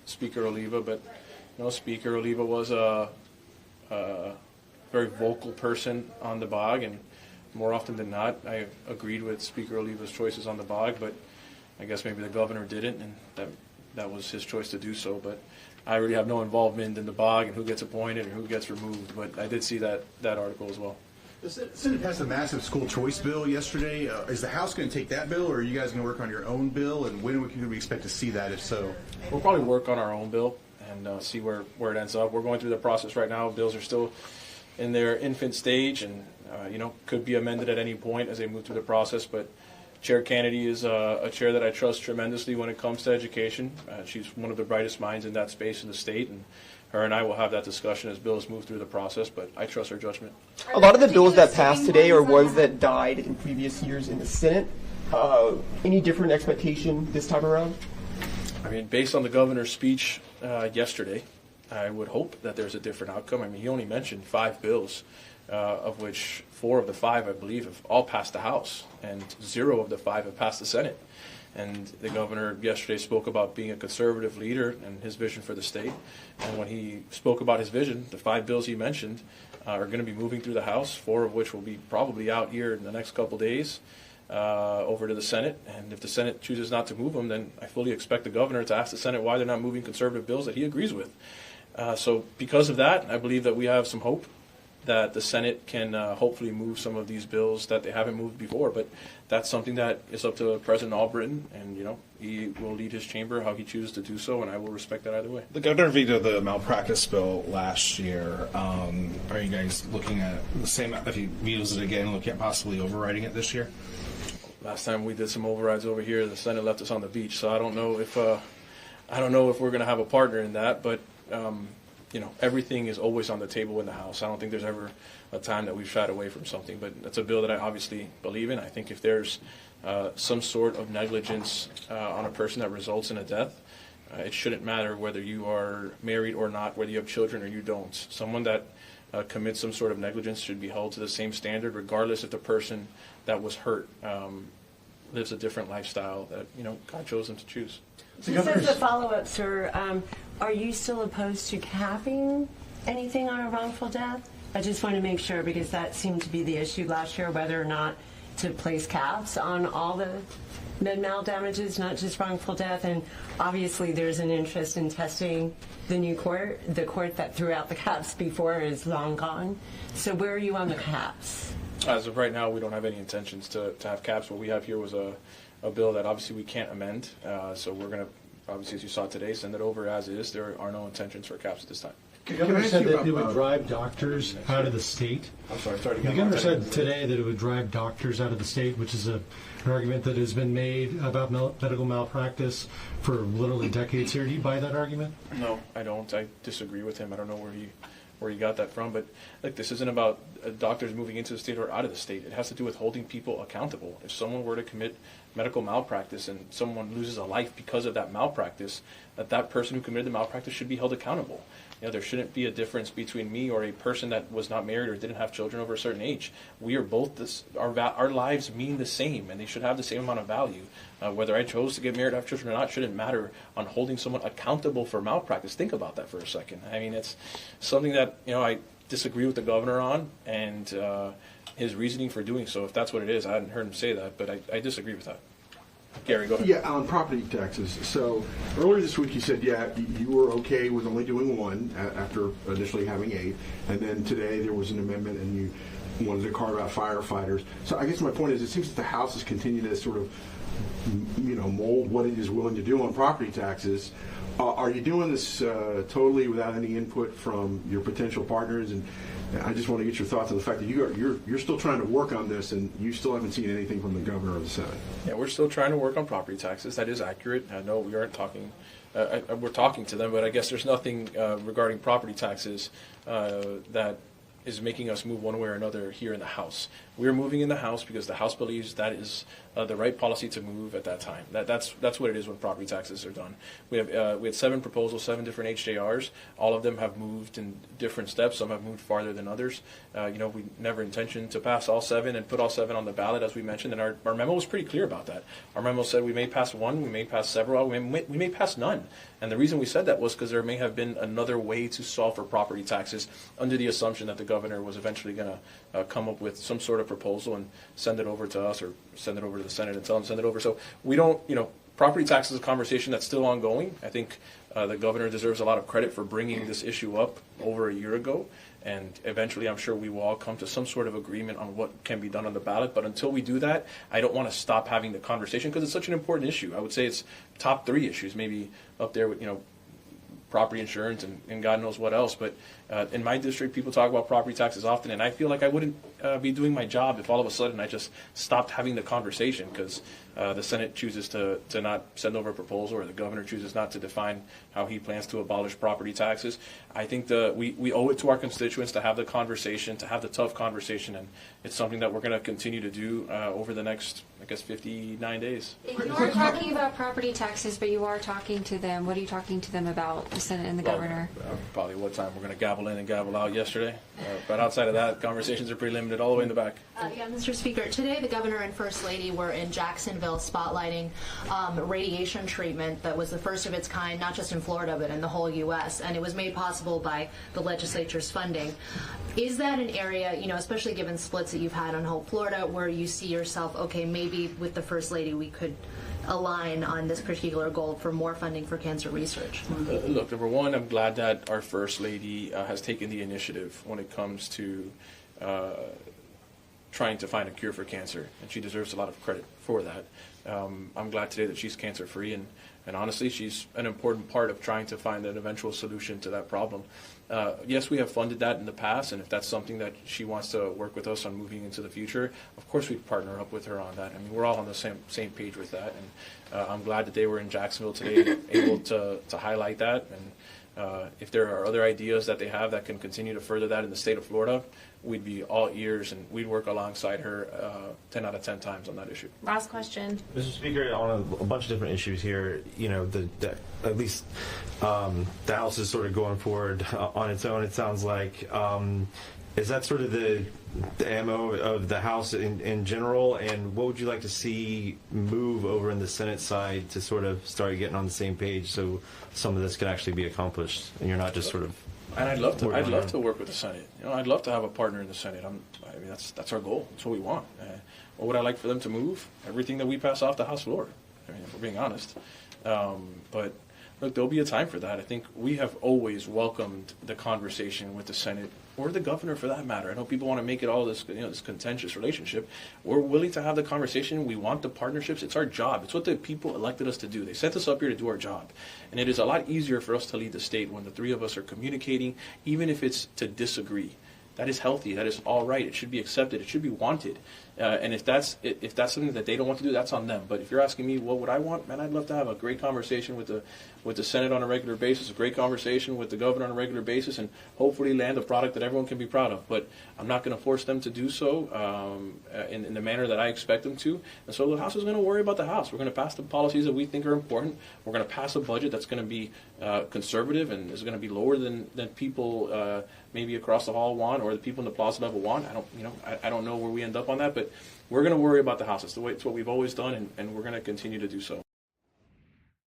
Speaker Oliva, but Speaker Oliva was a very vocal person on the BOG, and more often than not, I agreed with Speaker Oliva's choices on the BOG, but I guess maybe the governor didn't, and that was his choice to do so. But I really have no involvement in the BOG and who gets appointed and who gets removed, but I did see that article as well. The Senate passed a massive school choice bill yesterday. Is the House going to take that bill, or are you guys going to work on your own bill, and when can we expect to see that, if so? We'll probably work on our own bill and see where it ends up. We're going through the process right now. Bills are still in their infant stage, and could be amended at any point as they move through the process. But Chair Kennedy is a chair that I trust tremendously when it comes to education. She's one of the brightest minds in that space in the state, and her and I will have that discussion as bills move through the process, but I trust her judgment. A lot of the bills that passed today are ones that died in previous years in the Senate. Any different expectation this time around? I mean, based on the governor's speech yesterday, I would hope that there's a different outcome. I mean, he only mentioned 5 bills, of which 4 of the 5, I believe, have all passed the House, and 0 of the 5 have passed the Senate. And the governor yesterday spoke about being a conservative leader and his vision for the state. And when he spoke about his vision, the 5 bills he mentioned are going to be moving through the House, 4 of which will be probably out here in the next couple days over to the Senate. And if the Senate chooses not to move them, then I fully expect the governor to ask the Senate why they're not moving conservative bills that he agrees with. So because of that, I believe that we have some hope that the Senate can hopefully move some of these bills that they haven't moved before. But that's something that is up to President Albritton, and he will lead his chamber how he chooses to do so, and I will respect that either way. The governor vetoed the malpractice bill last year. Are you guys looking at the same, if he vetoes it again, looking at possibly overriding it this year? Last time we did some overrides over here, the Senate left us on the beach, so I don't know if we're going to have a partner in that, but everything is always on the table in the House. I don't think there's ever a time that we've shied away from something, but it's a bill that I obviously believe in. I think if there's some sort of negligence on a person that results in a death, it shouldn't matter whether you are married or not, whether you have children or you don't. Someone that commits some sort of negligence should be held to the same standard, regardless if the person that was hurt lives a different lifestyle that God chose them to choose. Just as a follow-up, sir, are you still opposed to capping anything on a wrongful death? I just want to make sure, because that seemed to be the issue last year, whether or not to place caps on all the med-mal damages, not just wrongful death. And obviously there's an interest in testing the new court. The court that threw out the caps before is long gone. So where are you on the caps? As of right now, we don't have any intentions to have caps. What we have here was a bill that obviously we can't amend. So we're going to, obviously, as you saw today, send it over as is. There are no intentions for caps at this time. The governor said that it would drive doctors out of the state. I'm sorry. The governor said today that it would drive doctors out of the state, which is an argument that has been made about medical malpractice for literally decades here. Do you buy that argument? No, I don't. I disagree with him. I don't know where he got that from, but like, this isn't about doctors moving into the state or out of the state. It has to do with holding people accountable. If someone were to commit medical malpractice and someone loses a life because of that malpractice, that person who committed the malpractice should be held accountable. You know, there shouldn't be a difference between me or a person that was not married or didn't have children over a certain age. We are both our lives mean the same, and they should have the same amount of value. Whether I chose to get married or have children or not shouldn't matter on holding someone accountable for malpractice. Think about that for a second. I mean, it's something that, you know, I disagree with the governor on, and his reasoning for doing so. If that's what it is, I hadn't heard him say that, but I disagree with that. Gary, go ahead. Yeah, on property taxes. So earlier this week you said, yeah, you were okay with only doing one after initially having 8, and then today there was an amendment and you wanted to carve out firefighters. So I guess my point is, it seems that the House is continuing to sort of, you know, mold what it is willing to do on property taxes. Are you doing this totally without any input from your potential partners? And I just want to get your thoughts on the fact that you're still trying to work on this, and you still haven't seen anything from the governor or the Senate. Yeah, we're still trying to work on property taxes. That is accurate. I know we aren't talking. We're talking to them, but I guess there's nothing regarding property taxes that is making us move one way or another here in the House. We're moving in the House because the House believes that is the right policy to move at that time. That's what it is when property taxes are done. We had 7 proposals, 7 different HJRs. All of them have moved in different steps. Some have moved farther than others. You know, we never intentioned to pass all 7 and put all 7 on the ballot, as we mentioned, and our memo was pretty clear about that. Our memo said we may pass 1, we may pass several, we may pass none. And the reason we said that was because there may have been another way to solve for property taxes, under the assumption that the governor was eventually going to come up with some sort of proposal and send it over to us, or send it over to the Senate and tell them to send it over. So we don't, you know, property taxes is a conversation that's still ongoing. I think the governor deserves a lot of credit for bringing this issue up over a year ago. And eventually, I'm sure we will all come to some sort of agreement on what can be done on the ballot. But until we do that, I don't want to stop having the conversation, because it's such an important issue. I would say it's top 3 issues, maybe up there with, you know, property insurance and God knows what else. But in my district, people talk about property taxes often, and I feel like I wouldn't be doing my job if all of a sudden I just stopped having the conversation because the Senate chooses to not send over a proposal, or the governor chooses not to define how he plans to abolish property taxes. I think we owe it to our constituents to have the conversation, to have the tough conversation, and it's something that we're going to continue to do over the next, I guess, 59 days. You are talking about property taxes, but you are talking to them. What are you talking to them about, the Senate and the governor? Probably what time we're going to gavel in and gavel out yesterday. But outside of that, conversations are pretty limited all the way in the back. Yeah, Mr. Speaker, today the governor and First Lady were in Jacksonville spotlighting radiation treatment that was the first of its kind, not just in Florida, but in the whole U.S., and it was made possible by the legislature's funding. Is that an area, you know, especially given splits that you've had on whole Florida, where you see yourself, okay, maybe with the First Lady we could align on this particular goal for more funding for cancer research? Look, number one, I'm glad that our First Lady has taken the initiative when it comes to trying to find a cure for cancer, and she deserves a lot of credit for that. I'm glad today that she's cancer-free, and honestly, she's an important part of trying to find an eventual solution to that problem. Yes, we have funded that in the past, and if that's something that she wants to work with us on moving into the future, of course we'd partner up with her on that. I mean, we're all on the same page with that, and I'm glad that they were in Jacksonville today able to highlight that. And if there are other ideas that they have that can continue to further that in the state of Florida, we'd be all ears, and we'd work alongside her 10 out of 10 times on that issue. Last question. Mr. Speaker, on a bunch of different issues here, you know, at least the House is sort of going forward on its own, it sounds like. Is that sort of the MO of the House in general, and what would you like to see move over in the Senate side to sort of start getting on the same page so some of this can actually be accomplished, and you're not just sort of... And I'd love to work with the Senate. You know, I'd love to have a partner in the Senate. I mean, that's our goal. That's what we want. What would I like for them to move? Everything that we pass off the House floor. I mean, if we're being honest. But Look, there'll be a time for that. I think we have always welcomed the conversation with the Senate or the governor, for that matter. I know people want to make it all this, this contentious relationship. We're willing to have the conversation. We want the partnerships. It's our job. It's what the people elected us to do. They sent us up here to do our job, and it is a lot easier for us to lead the state when the three of us are communicating, even if it's to disagree. That is healthy. That is all right. It should be accepted. It should be wanted. And if that's something that they don't want to do, that's on them. But if you're asking me, what would I want? Man, I'd love to have a great conversation with the Senate on a regular basis, a great conversation with the governor on a regular basis, and hopefully land a product that everyone can be proud of. But I'm not going to force them to do so in the manner that I expect them to. And so the House is going to worry about the House. We're going to pass the policies that we think are important. We're going to pass a budget that's going to be conservative and is going to be lower than people maybe across the hall want, or the people in the plaza level want. I don't know where we end up on that, but we're going to worry about the House. It's what we've always done, and we're going to continue to do so.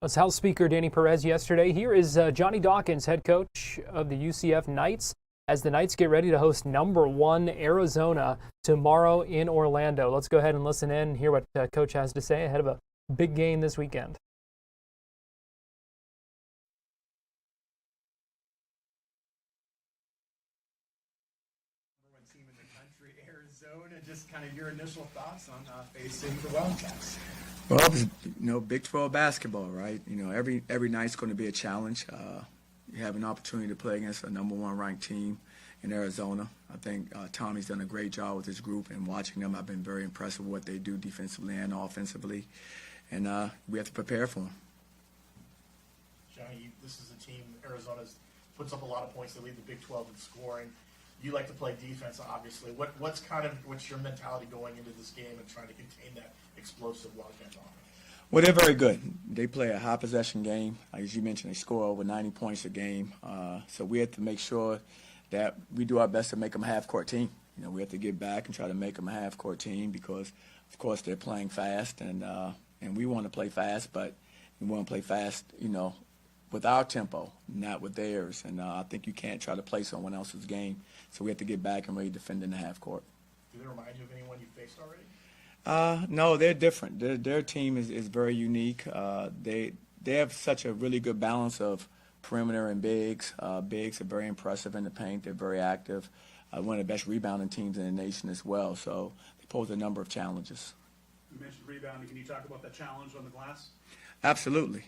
That's House Speaker Danny Perez yesterday. Here is Johnny Dawkins, head coach of the UCF Knights, as the Knights get ready to host #1 Arizona tomorrow in Orlando. Let's go ahead and listen in and hear what Coach has to say ahead of a big game this weekend. Team in the country, Arizona. Just kind of your initial thoughts on facing the Wildcats. Well, Big 12 basketball, right? Every night's going to be a challenge. You have an opportunity to play against a #1 ranked team in Arizona. I think Tommy's done a great job with his group, and watching them, I've been very impressed with what they do defensively and offensively, and we have to prepare for them. Johnny, this is a team, Arizona puts up a lot of points. They lead the Big 12 in scoring. You like to play defense, obviously. What's your mentality going into this game and trying to contain that explosive Wildcats offense? Well, they're very good. They play a high possession game. As you mentioned, they score over 90 points a game. So we have to make sure that we do our best to make them a half-court team. We have to get back and try to make them a half-court team because, of course, they're playing fast, and we want to play fast, but we want to play fast, with our tempo, not with theirs. And I think you can't try to play someone else's game. So we have to get back and really defend in the half court. Do they remind you of anyone you faced already? No, they're different. Their team is very unique. They have such a really good balance of perimeter and bigs. Bigs are very impressive in the paint. They're very active. One of the best rebounding teams in the nation as well. So they pose a number of challenges. You mentioned rebounding. Can you talk about that challenge on the glass? Absolutely.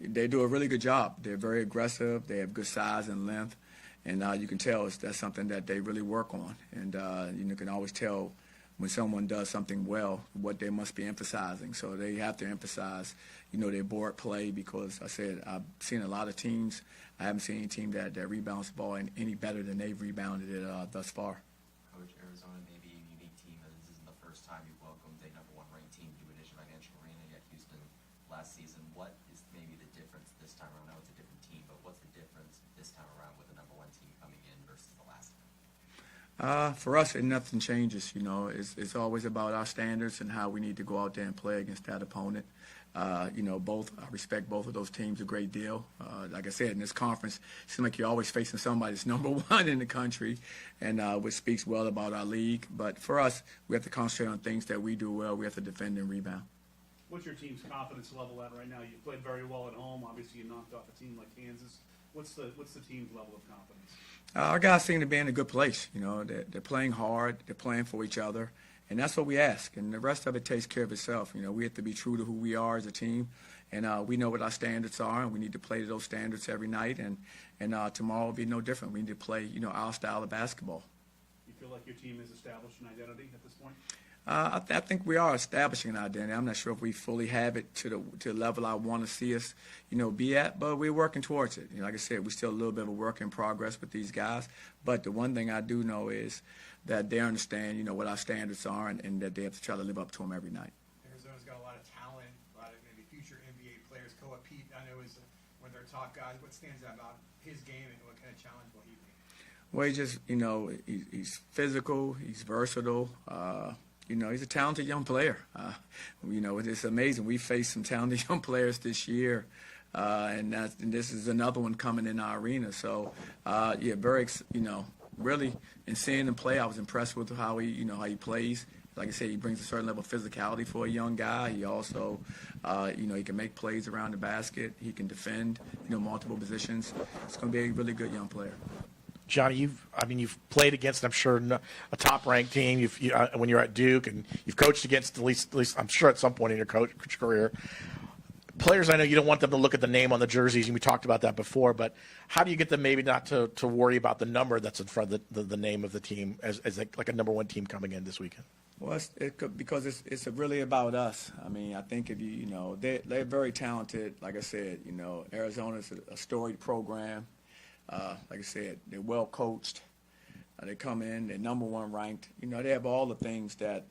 They do a really good job. They're very aggressive. They have good size and length. And you can tell that's something that they really work on. And you can always tell when someone does something well what they must be emphasizing. So they have to emphasize, their board play because I said I've seen a lot of teams. I haven't seen any team that rebounds the ball any better than they've rebounded it thus far. Coach, Arizona may be a unique team, and this isn't the first time you've welcomed a #1 ranked team to Addition Financial Arena at Houston last season. What is maybe the difference this time around? I know it's a different team, but what's the difference this time around with the #1 team coming in versus the last time? For us, nothing changes. It's always about our standards and how we need to go out there and play against that opponent. I respect both of those teams a great deal. Like I said, in this conference, it seems like you're always facing somebody that's #1 in the country, and which speaks well about our league. But for us, we have to concentrate on things that we do well. We have to defend and rebound. What's your team's confidence level at right now? You played very well at home. Obviously, you knocked off a team like Kansas. What's the team's level of confidence? Our guys seem to be in a good place. They're playing hard. They're playing for each other. And that's what we ask. And the rest of it takes care of itself. We have to be true to who we are as a team. And we know what our standards are, and we need to play to those standards every night. And tomorrow will be no different. We need to play, our style of basketball. You feel like your team has established an identity at this point? I think we are establishing an identity. I'm not sure if we fully have it to the level I want to see us, be at, but we're working towards it. Like I said, we're still a little bit of a work in progress with these guys. But the one thing I do know is that they understand, what our standards are, and that they have to try to live up to them every night. Arizona's got a lot of talent, a lot of maybe future NBA players. Koa Pete, I know, is one of their top guys. What stands out about his game, and what kind of challenge will he be? Well, he's just, he's physical, he's versatile. He's a talented young player. It's amazing. We faced some talented young players this year, and this is another one coming in our arena. So, really, in seeing him play, I was impressed with how he plays. Like I said, he brings a certain level of physicality for a young guy. He also, he can make plays around the basket. He can defend, multiple positions. It's going to be a really good young player. Johnny, you've played against, I'm sure, a top-ranked team. When you're at Duke, and you've coached against at least I'm sure at some point in your coach career. Players, I know you don't want them to look at the name on the jerseys, and we talked about that before. But how do you get them maybe not to worry about the number that's in front of the name of the team as like a number one team coming in this weekend? Well, because it's really about us. I mean, I think if they're very talented. Like I said, Arizona's a storied program. Like I said, they're well coached. They come in, they're number one ranked. They have all the things that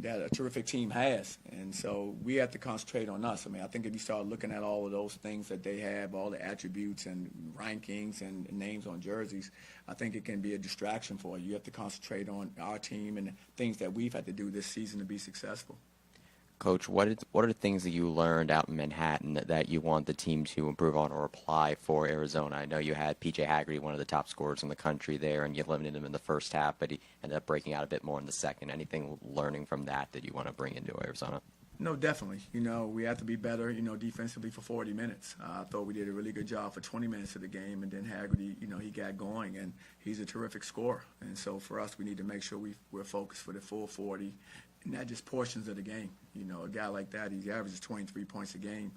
a terrific team has, and so we have to concentrate on us. I mean, I think if you start looking at all of those things that they have, all the attributes and rankings and names on jerseys, I think it can be a distraction for you. You have to concentrate on our team and the things that we've had to do this season to be successful. Coach, what are the things that you learned out in Manhattan that you want the team to improve on or apply for Arizona? I know you had P.J. Haggerty, one of the top scorers in the country there, and you limited him in the first half, but he ended up breaking out a bit more in the second. Anything learning from that you want to bring into Arizona? No, definitely. We have to be better, defensively for 40 minutes. I thought we did a really good job for 20 minutes of the game, and then Haggerty, he got going, and he's a terrific scorer. And so for us, we need to make sure we're focused for the full 40, not just portions of the game. A guy like that, he averages 23 points a game.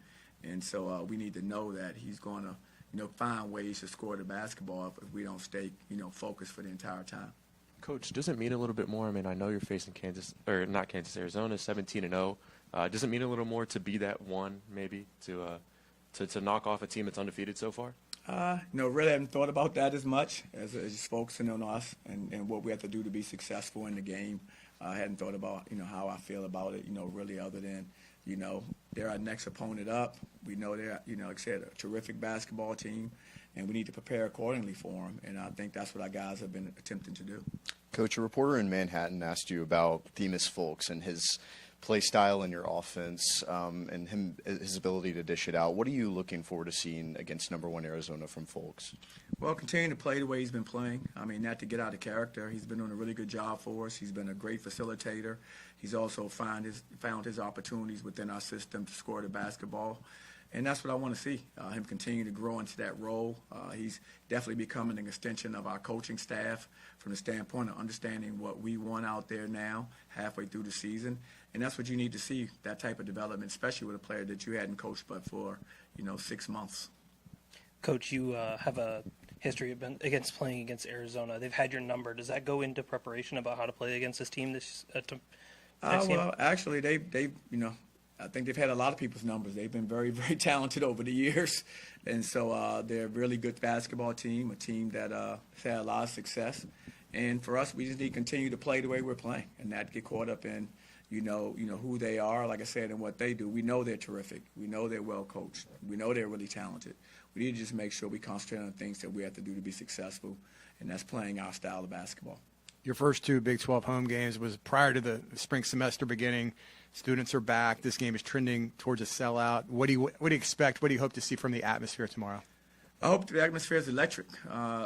And so we need to know that he's going to, find ways to score the basketball if we don't stay, focused for the entire time. Coach, does it mean a little bit more? I mean, I know you're facing Arizona, 17-0. Does it mean a little more to be that one, maybe, to knock off a team that's undefeated so far? Really haven't thought about that as much as just focusing on us and what we have to do to be successful in the game. I hadn't thought about, how I feel about it, really other than, they're our next opponent up. We know they're, like I said, a terrific basketball team, and we need to prepare accordingly for them. And I think that's what our guys have been attempting to do. Coach, a reporter in Manhattan asked you about Themis Fulks and his play style in your offense and his ability to dish it out. What are you looking forward to seeing against number one Arizona from Fulks? Well, continuing to play the way he's been playing. I mean, not to get out of character. He's been doing a really good job for us. He's been a great facilitator. He's also found his opportunities within our system to score the basketball. And that's what I want to see, him continue to grow into that role. He's definitely becoming an extension of our coaching staff from the standpoint of understanding what we want out there now, halfway through the season. And that's what you need to see, that type of development, especially with a player that you hadn't coached but for, 6 months. Coach, you have a history against playing against Arizona. They've had your number. Does that go into preparation about how to play against this team this next game? Well, actually, they I think they've had a lot of people's numbers. They've been very, very talented over the years. And so they're a really good basketball team, a team that has had a lot of success. And for us, we just need to continue to play the way we're playing and not get caught up in, who they are, like I said, and what they do. We know they're terrific. We know they're well coached. We know they're really talented. We need to just make sure we concentrate on the things that we have to do to be successful, and that's playing our style of basketball. Your first two Big 12 home games was prior to the spring semester beginning. Students are back. This game is trending towards a sellout. What do you expect? What do you hope to see from the atmosphere tomorrow? I hope the atmosphere is electric,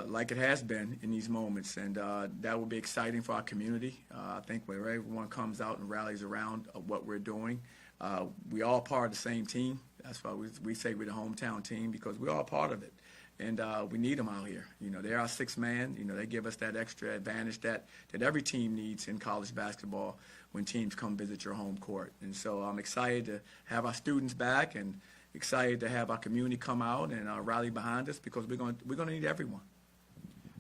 like it has been in these moments, and that will be exciting for our community. I think where everyone comes out and rallies around what we're doing, we all part of the same team. That's why we say we're the hometown team, because we're all part of it. And we need them out here. They're our sixth man. They give us that extra advantage that every team needs in college basketball when teams come visit your home court. And so I'm excited to have our students back and excited to have our community come out and rally behind us, because we're going to need everyone.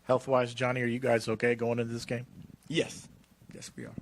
Health-wise, Johnny, are you guys okay going into this game? Yes. Yes, we are.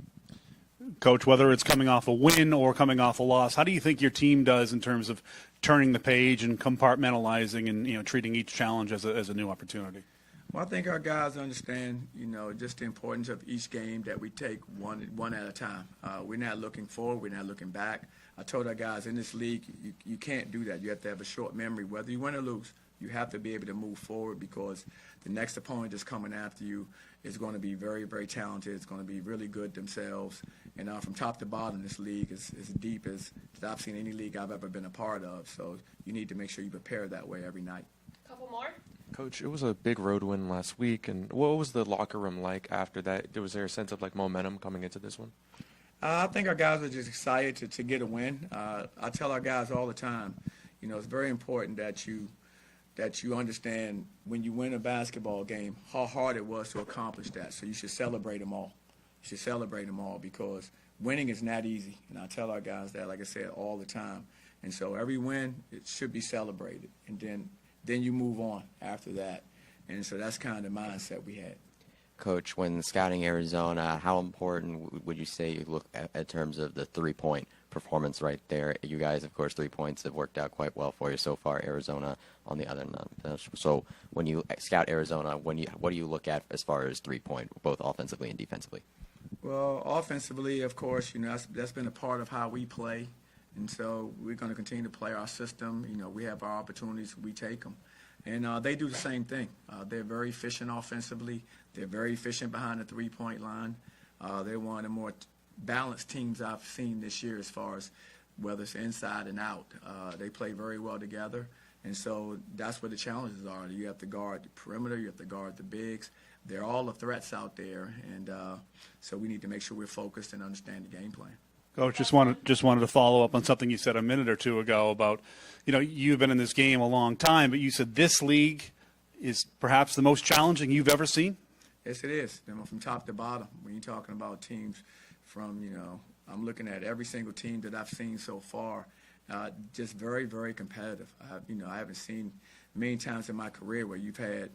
Coach, whether it's coming off a win or coming off a loss, how do you think your team does in terms of turning the page and compartmentalizing and treating each challenge as a new opportunity? Well, I think our guys understand, just the importance of each game, that we take one at a time. We're not looking forward. We're not looking back. I told our guys in this league, you can't do that. You have to have a short memory. Whether you win or lose, you have to be able to move forward, because the next opponent that's coming after you is going to be very, very talented. It's going to be really good themselves. And from top to bottom, this league is as deep as I've seen any league I've ever been a part of. So you need to make sure you prepare that way every night. Couple more. Coach, it was a big road win last week, and what was the locker room like after that? Was there a sense of momentum coming into this one? I think our guys are just excited to get a win. I tell our guys all the time, you know, it's very important that you understand when you win a basketball game how hard it was to accomplish that. So you should celebrate them all. You should celebrate them all because winning is not easy. And I tell our guys that, like I said, all the time. And so every win, it should be celebrated. And then you move on after that. And so that's kind of the mindset we had. Coach, when scouting Arizona, how important would you say you look at in terms of the three-point performance right there? You guys, of course, 3 points have worked out quite well for you so far. Arizona on the other end. So when you scout Arizona, what do you look at as far as 3-point, both offensively and defensively? Well, offensively, of course, you know, that's been a part of how we play. And so we're going to continue to play our system. You know, we have our opportunities, we take them. And they do the same thing. They're very efficient offensively. They're very efficient behind the three-point line. They're one of the more balanced teams I've seen this year as far as whether it's inside and out. They play very well together. And so that's where the challenges are. You have to guard the perimeter. You have to guard the bigs. They're all the threats out there. And so we need to make sure we're focused and understand the game plan. Coach, just wanted to follow up on something you said a minute or two ago about, you know, you've been in this game a long time, but you said this league is perhaps the most challenging you've ever seen? Yes, it is. From top to bottom, when you're talking about teams from, you know, I'm looking at every single team that I've seen so far, just very, very competitive. I haven't seen many times in my career where you've had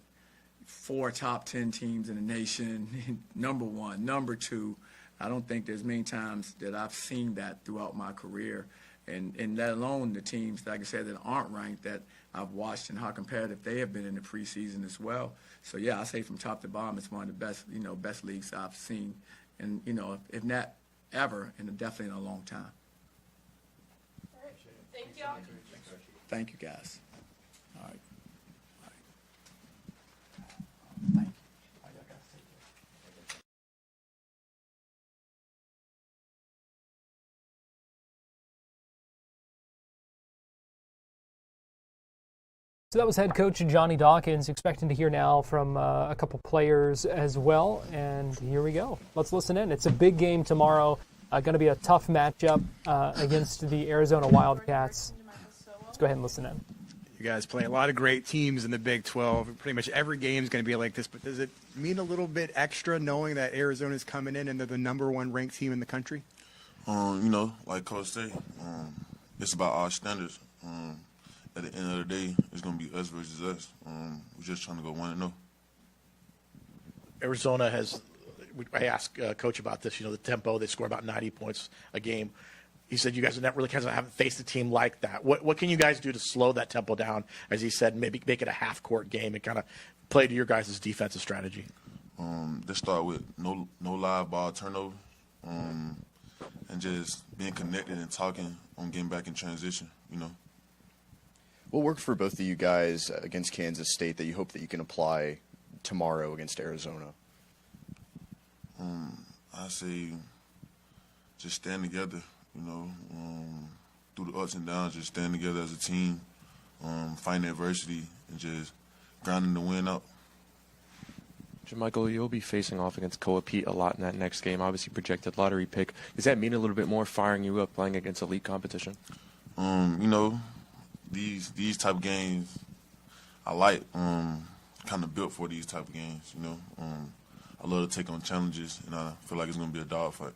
4 top 10 teams in the nation, number 1, number 2. I don't think there's many times that I've seen that throughout my career, and let alone the teams, like I said, that aren't ranked that I've watched and how competitive they have been in the preseason as well. So yeah, I say from top to bottom, it's one of the best leagues I've seen, and if not ever, and definitely in a long time. All right. Thank you. Thank you, guys. All right. So that was head coach Johnny Dawkins. Expecting to hear now from a couple players as well. And here we go. Let's listen in. It's a big game tomorrow. Going to be a tough matchup against the Arizona Wildcats. Let's go ahead and listen in. You guys play a lot of great teams in the Big 12. Pretty much every game is going to be like this. But does it mean a little bit extra knowing that Arizona's coming in and they're the #1 ranked team in the country? Like Coach say, it's about our standards. At the end of the day, it's going to be us versus us. We're just trying to go 1-0. Arizona has, I asked Coach about this, the tempo, they score about 90 points a game. He said you guys haven't faced a team like that. What can you guys do to slow that tempo down, as he said, maybe make it a half-court game and kind of play to your guys' defensive strategy? Let's start with no live ball turnover and just being connected and talking on getting back in transition, What worked for both of you guys against Kansas State that you hope that you can apply tomorrow against Arizona? I say just stand together, through the ups and downs, just stand together as a team, fighting adversity, and just grinding the win out. Jermichael, you'll be facing off against Koa Pete a lot in that next game. Obviously projected lottery pick. Does that mean a little bit more firing you up playing against elite competition? These type of games I like, kind of built for these type of games, I love to take on challenges, and I feel like it's going to be a dogfight.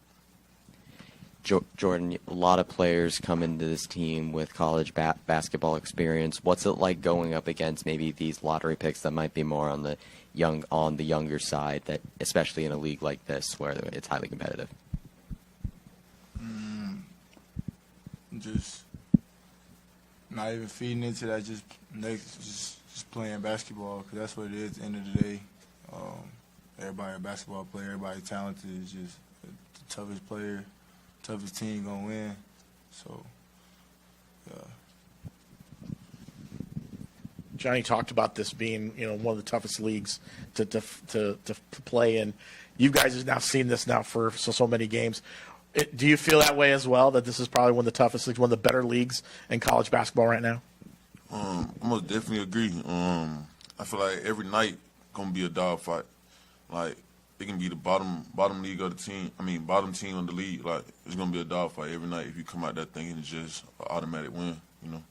Jordan, a lot of players come into this team with college basketball experience. What's it like going up against maybe these lottery picks that might be more on the younger side, that especially in a league like this where it's highly competitive? Just not even feeding into that, just playing basketball, because that's what it is at the end of the day. Everybody a basketball player, everybody talented. It's just the toughest player, toughest team gonna win. So, yeah. Johnny talked about this being, one of the toughest leagues to play in. You guys have now seen this now for so many games. Do you feel that way as well, that this is probably one of the toughest leagues, one of the better leagues in college basketball right now? I most definitely agree. I feel like every night gonna be a dogfight. Like it can be the bottom league of the team. I mean, bottom team of the league. Like, it's gonna be a dogfight every night if you come out that thing and it's just an automatic win. You know.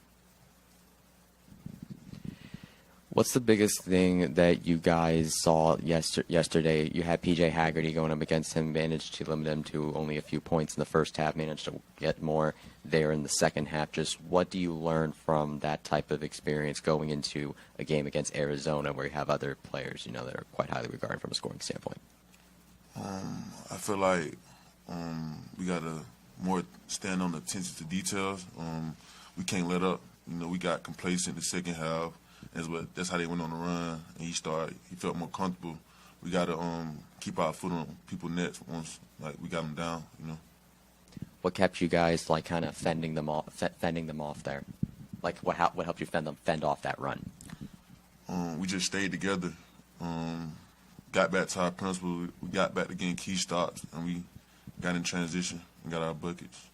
What's the biggest thing that you guys saw yesterday? You had PJ Haggerty going up against him, managed to limit him to only a few points in the first half, managed to get more there in the second half. Just what do you learn from that type of experience going into a game against Arizona where you have other players, you know, that are quite highly regarded from a scoring standpoint? I feel like we got to more stand on the attention to details. We can't let up. You know, we got complacent in the second half. That's how they went on the run, and he felt more comfortable. We got to keep our foot on people's necks once we got them down, you know. What kept you guys like kind of fending them off there? Like what helped you fend off that run? We just stayed together. Got back to our principles. We got back to getting key stops, and we got in transition and got our buckets.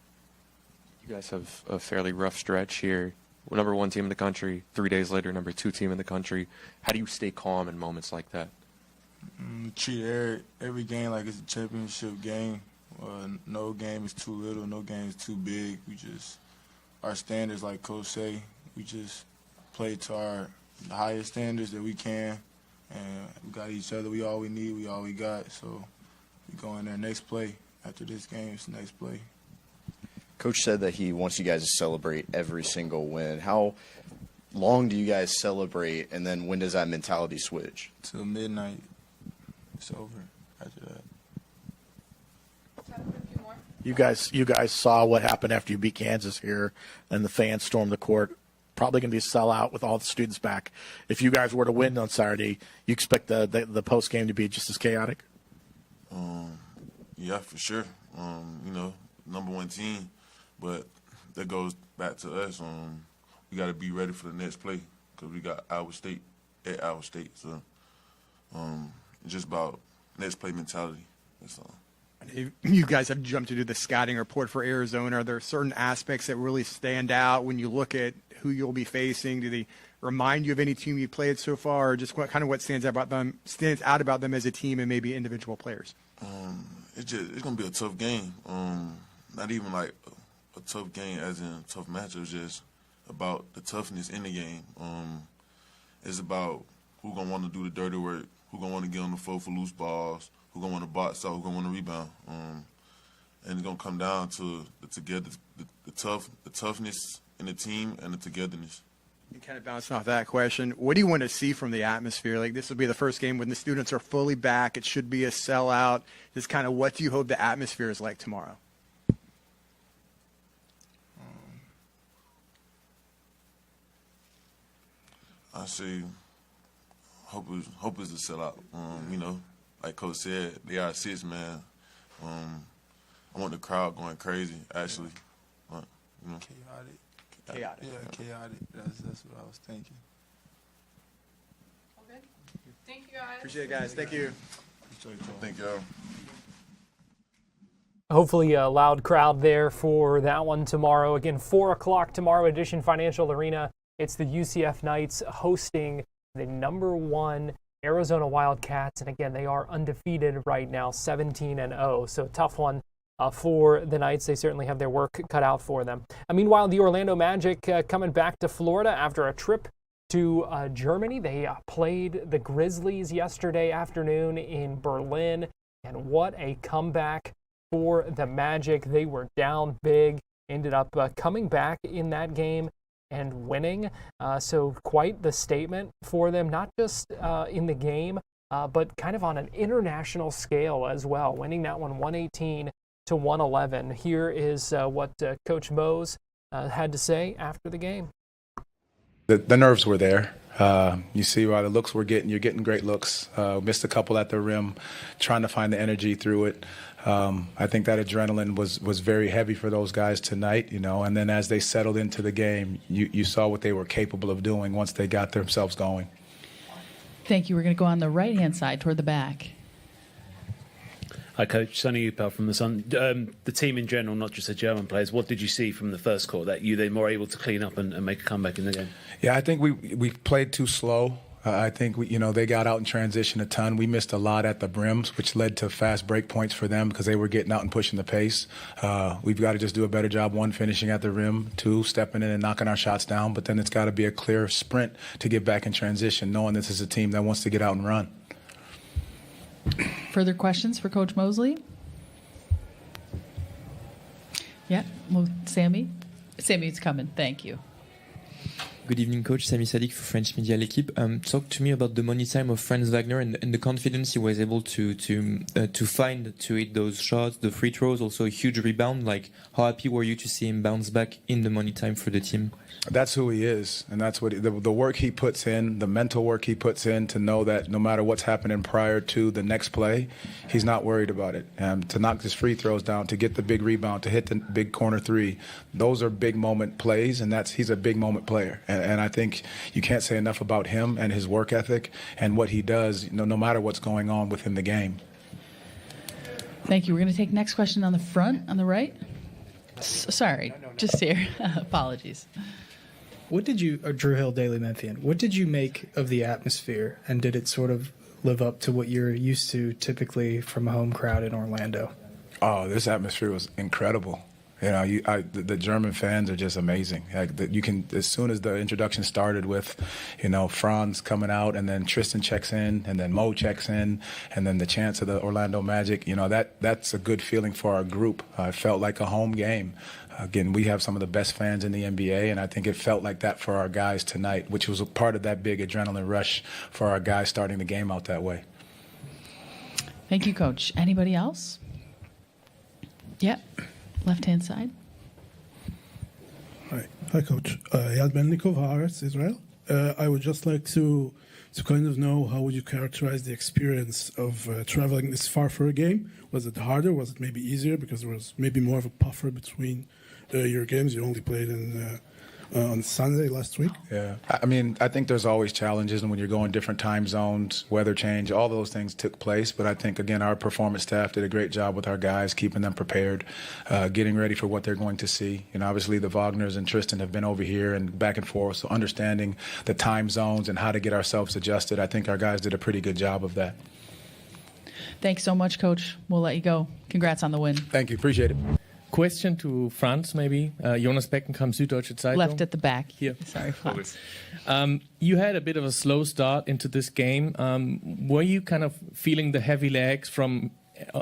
You guys have a fairly rough stretch here. We're number 1 team in the country. 3 days later, number 2 team in the country. How do you stay calm in moments like that? Treat every game like it's a championship game. No game is too little. No game is too big. Our standards, like Coach say, we just play to the highest standards that we can. And we got each other. We all we need. We all we got. So we go in there next play. After this game, it's the next play. Coach said that he wants you guys to celebrate every single win. How long do you guys celebrate, and then when does that mentality switch? Till midnight. It's over after that. You guys saw what happened after you beat Kansas here, and the fans stormed the court. Probably going to be a sellout with all the students back. If you guys were to win on Saturday, you expect the post game to be just as chaotic? Yeah, for sure. You know, number 1 team. But that goes back to us. We got to be ready for the next play because we got Iowa State at Iowa State. So it's just about next play mentality. That's all. You guys have jumped to do the scouting report for Arizona. Are there certain aspects that really stand out when you look at who you'll be facing? Do they remind you of any team you played so far, or just what stands out about them as a team and maybe individual players? It's gonna be a tough game. Not even like a tough game as in a tough matchup. It's just about the toughness in the game. It's about who gonna want to do the dirty work, who gonna want to get on the floor for loose balls, who gonna want to box out, who gonna want to rebound. And it's gonna come down to the toughness in the team and the togetherness. And kind of bouncing off that question, what do you want to see from the atmosphere? Like, this will be the first game when the students are fully back. It should be a sellout. Just kind of what do you hope the atmosphere is like tomorrow? I say hope is a sellout. You know, like Coach said, they are 6, man. I want the crowd going crazy, actually. You know. Chaotic. Yeah, chaotic. That's what I was thinking. Okay. Thank you, guys. Appreciate it, guys. Thank you. Thank y'all. Hopefully a loud crowd there for that one tomorrow. Again, 4 o'clock tomorrow, Edition Financial Arena. It's the UCF Knights hosting the number 1 Arizona Wildcats. And again, they are undefeated right now, 17-0. So tough one for the Knights. They certainly have their work cut out for them. Meanwhile, the Orlando Magic coming back to Florida after a trip to Germany. They played the Grizzlies yesterday afternoon in Berlin. And what a comeback for the Magic. They were down big, ended up coming back in that game and winning. So quite the statement for them, not just in the game, but kind of on an international scale as well, winning that one 118-111. Here is what Coach Mose had to say after the game. The nerves were there. You see by the looks we're getting, you're getting great looks. Missed a couple at the rim, trying to find the energy through it. I think that adrenaline was very heavy for those guys tonight, you know, and then as they settled into the game, you saw what they were capable of doing once they got themselves going. Thank you. We're going to go on the right-hand side toward the back. Hi, Coach. Sonny Upel from the Sun. The team in general, not just the German players, what did you see from the first quarter that they're more able to clean up and make a comeback in the game? Yeah, I think we played too slow. I think they got out in transition a ton. We missed a lot at the brims, which led to fast break points for them because they were getting out and pushing the pace. We've got to just do a better job, one, finishing at the rim, two, stepping in and knocking our shots down. But then it's got to be a clear sprint to get back in transition, knowing this is a team that wants to get out and run. Further questions for Coach Mosley? Yeah, well, Sammy? Sammy's coming. Thank you. Good evening, Coach. Sami Sadik for French Media L'Equipe. Talk to me about the money time of Franz Wagner and the confidence he was able to find to hit those shots, the free throws, also a huge rebound. Like, how happy were you to see him bounce back in the money time for the team? That's who he is, and that's what the work he puts in, the mental work he puts in to know that no matter what's happening prior to the next play, he's not worried about it. To knock his free throws down, to get the big rebound, to hit the big corner three, those are big moment plays, and he's a big moment player. And I think you can't say enough about him and his work ethic and what he does, no matter what's going on within the game. Thank you. We're going to take next question on the front, on the right. Sorry, just here. Apologies. What did you, Drew Hill, Daily Memphian, what did you make of the atmosphere, and did it sort of live up to what you're used to typically from a home crowd in Orlando? Oh, this atmosphere was incredible. The German fans are just amazing. You can, as soon as the introduction started with, Franz coming out, and then Tristan checks in, and then Mo checks in, and then the chants of the Orlando Magic. That's a good feeling for our group. It felt like a home game. Again, we have some of the best fans in the NBA, and I think it felt like that for our guys tonight, which was a part of that big adrenaline rush for our guys starting the game out that way. Thank you, Coach. Anybody else? Yep. Left-hand side. Hi, Coach. Eyal Benlikov, Haaretz, Israel. I would just like to kind of know, how would you characterize the experience of traveling this far for a game? Was it harder? Was it maybe easier because there was maybe more of a buffer between your games? You only played on Sunday last week. Yeah, I think there's always challenges, and when you're going different time zones, weather change, all those things took place. But I think, again, our performance staff did a great job with our guys, keeping them prepared, getting ready for what they're going to see. Obviously the Wagners and Tristan have been over here and back and forth, so understanding the time zones and how to get ourselves adjusted, I think our guys did a pretty good job of that. Thanks so much, Coach. We'll let you go. Congrats on the win. Thank you. Appreciate it. Question to Franz, maybe. Jonas Beckenkamp, Süddeutsche Zeitung. Left at the back. Here. Sorry, Franz. You had a bit of a slow start into this game. Were you kind of feeling the heavy legs from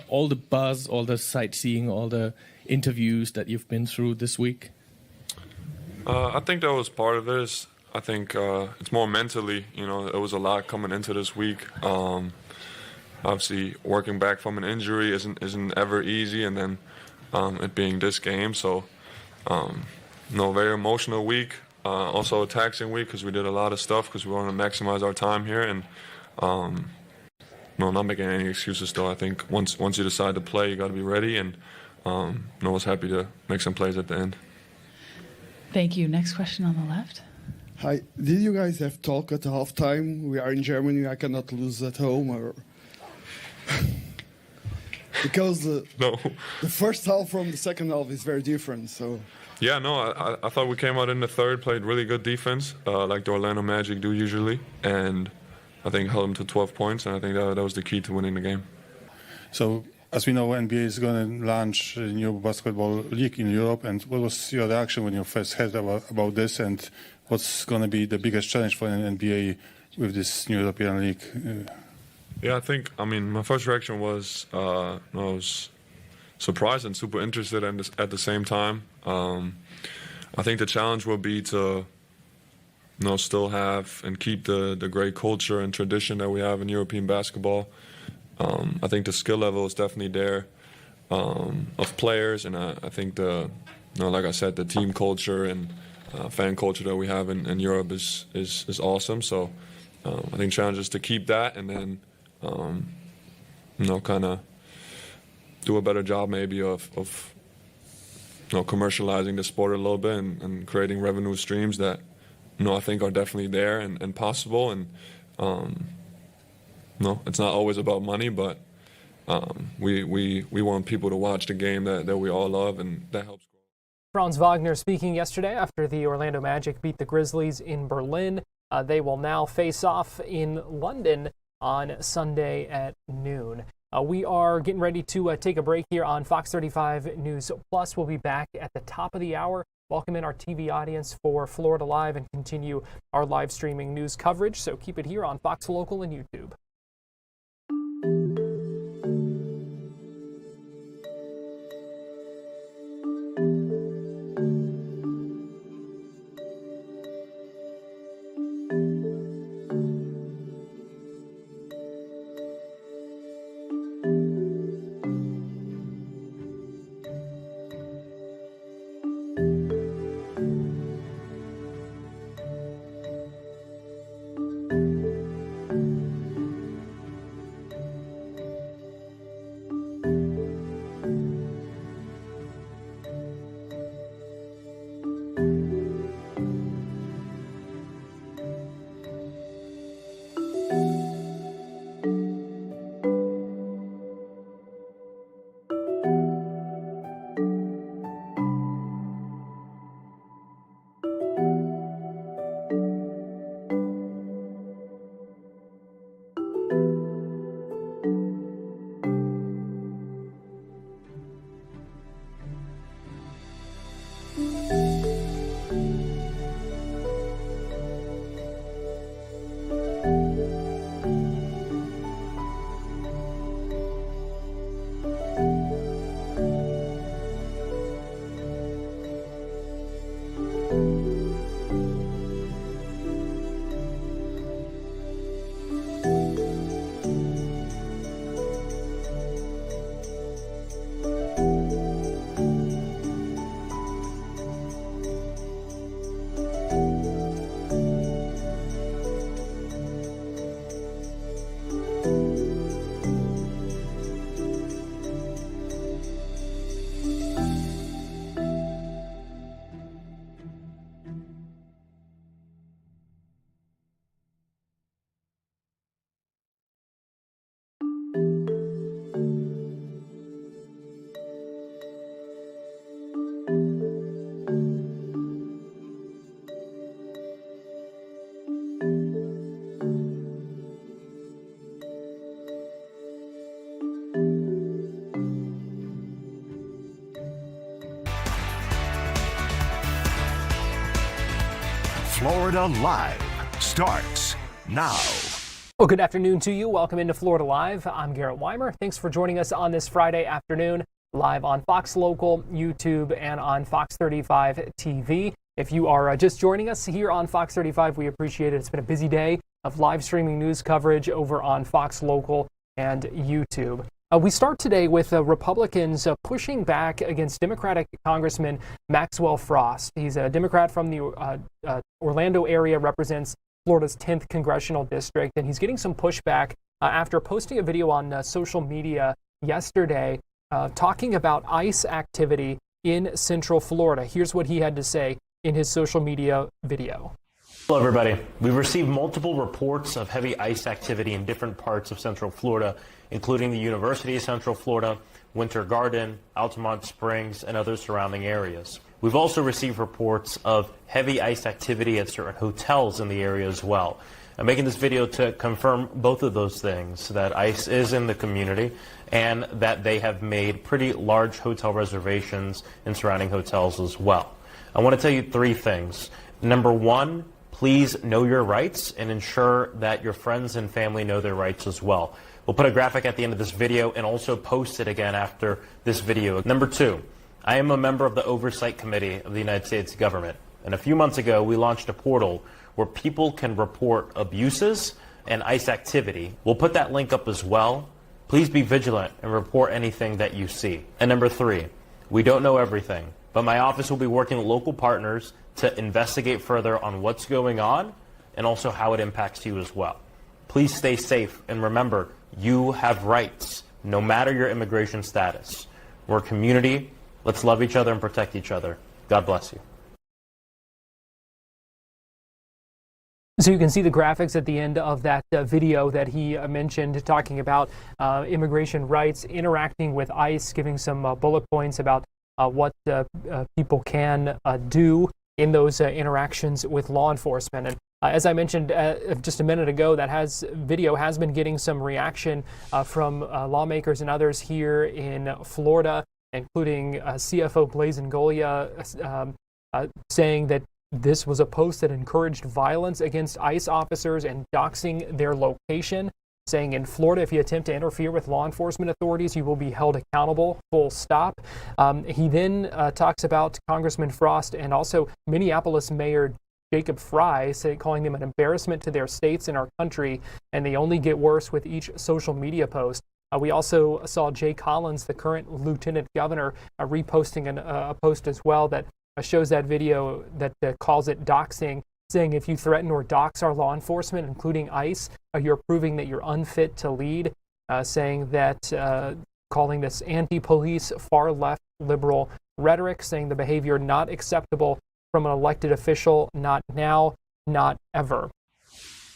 all the buzz, all the sightseeing, all the interviews that you've been through this week? I think that was part of it. I think it's more mentally, there was a lot coming into this week. Obviously, working back from an injury isn't ever easy, and then it being this game, so very emotional week. Also a taxing week because we did a lot of stuff because we want to maximize our time here, and not making any excuses though. I think once you decide to play, you got to be ready, and I was happy to make some plays at the end. Thank you. Next question on the left. Hi. Did you guys have talk at halftime? We are in Germany. I cannot lose at home, or because the first half from the second half is very different. So. Yeah, no, I thought we came out in the third, played really good defense, like the Orlando Magic do usually, and I think held them to 12 points, and I think that was the key to winning the game. So, as we know, NBA is going to launch a new basketball league in Europe, and what was your reaction when you first heard about this, and what's going to be the biggest challenge for an NBA with this new European league? Yeah, I mean, my first reaction was I was surprised and super interested at the same time. I think the challenge will be to still have and keep the great culture and tradition that we have in European basketball. I think the skill level is definitely there of players, and I think like I said, the team culture and fan culture that we have in Europe is awesome. So I think challenge is to keep that, and then kind of do a better job maybe of commercializing the sport a little bit and creating revenue streams that I think are definitely there and possible. And it's not always about money, but we want people to watch the game that we all love, and that helps. Franz Wagner speaking yesterday after the Orlando Magic beat the Grizzlies in Berlin. They will now face off in London on Sunday at noon. We are getting ready to take a break here on Fox 35 News Plus. We'll be back at the top of the hour. Welcome in our TV audience for Florida Live and continue our live streaming news coverage. So keep it here on Fox Local and YouTube. Florida Live starts now. Well, good afternoon to you. Welcome into Florida Live. I'm Garrett Weimer. Thanks for joining us on this Friday afternoon, live on Fox Local, YouTube, and on Fox 35 TV. If you are just joining us here on Fox 35, we appreciate it. It's been a busy day of live streaming news coverage over on Fox Local and YouTube. We start today with Republicans pushing back against Democratic Congressman Maxwell Frost. He's a Democrat from the Orlando area, represents Florida's 10th Congressional District, and he's getting some pushback after posting a video on social media yesterday talking about ICE activity in Central Florida. Here's what he had to say in his social media video. Hello, everybody. We've received multiple reports of heavy ICE activity in different parts of Central Florida, including the University of Central Florida, Winter Garden, Altamont Springs, and other surrounding areas. We've also received reports of heavy ICE activity at certain hotels in the area as well. I'm making this video to confirm both of those things, that ICE is in the community and that they have made pretty large hotel reservations in surrounding hotels as well. I want to tell you three things. Number one, please know your rights and ensure that your friends and family know their rights as well. We'll put a graphic at the end of this video and also post it again after this video. Number two, I am a member of the Oversight Committee of the United States government. And a few months ago, we launched a portal where people can report abuses and ICE activity. We'll put that link up as well. Please be vigilant and report anything that you see. And number three, we don't know everything, but my office will be working with local partners to investigate further on what's going on and also how it impacts you as well. Please stay safe and remember, you have rights, no matter your immigration status. We're a community. Let's love each other and protect each other. God bless you. So you can see the graphics at the end of that video that he mentioned, talking about immigration rights, interacting with ICE, giving some bullet points about what people can do in those interactions with law enforcement. And As I mentioned just a minute ago, video has been getting some reaction from lawmakers and others here in Florida, including CFO Blazin Golia saying that this was a post that encouraged violence against ICE officers and doxing their location, saying in Florida, if you attempt to interfere with law enforcement authorities, you will be held accountable, full stop. He then talks about Congressman Frost and also Minneapolis Mayor Jacob Fry, calling them an embarrassment to their states and our country, and they only get worse with each social media post. We also saw Jay Collins, the current lieutenant governor, reposting a post as well that shows that video that calls it doxing, saying if you threaten or dox our law enforcement, including ICE, you're proving that you're unfit to lead, saying that, calling this anti-police, far-left liberal rhetoric, saying the behavior not acceptable from an elected official, not now, not ever.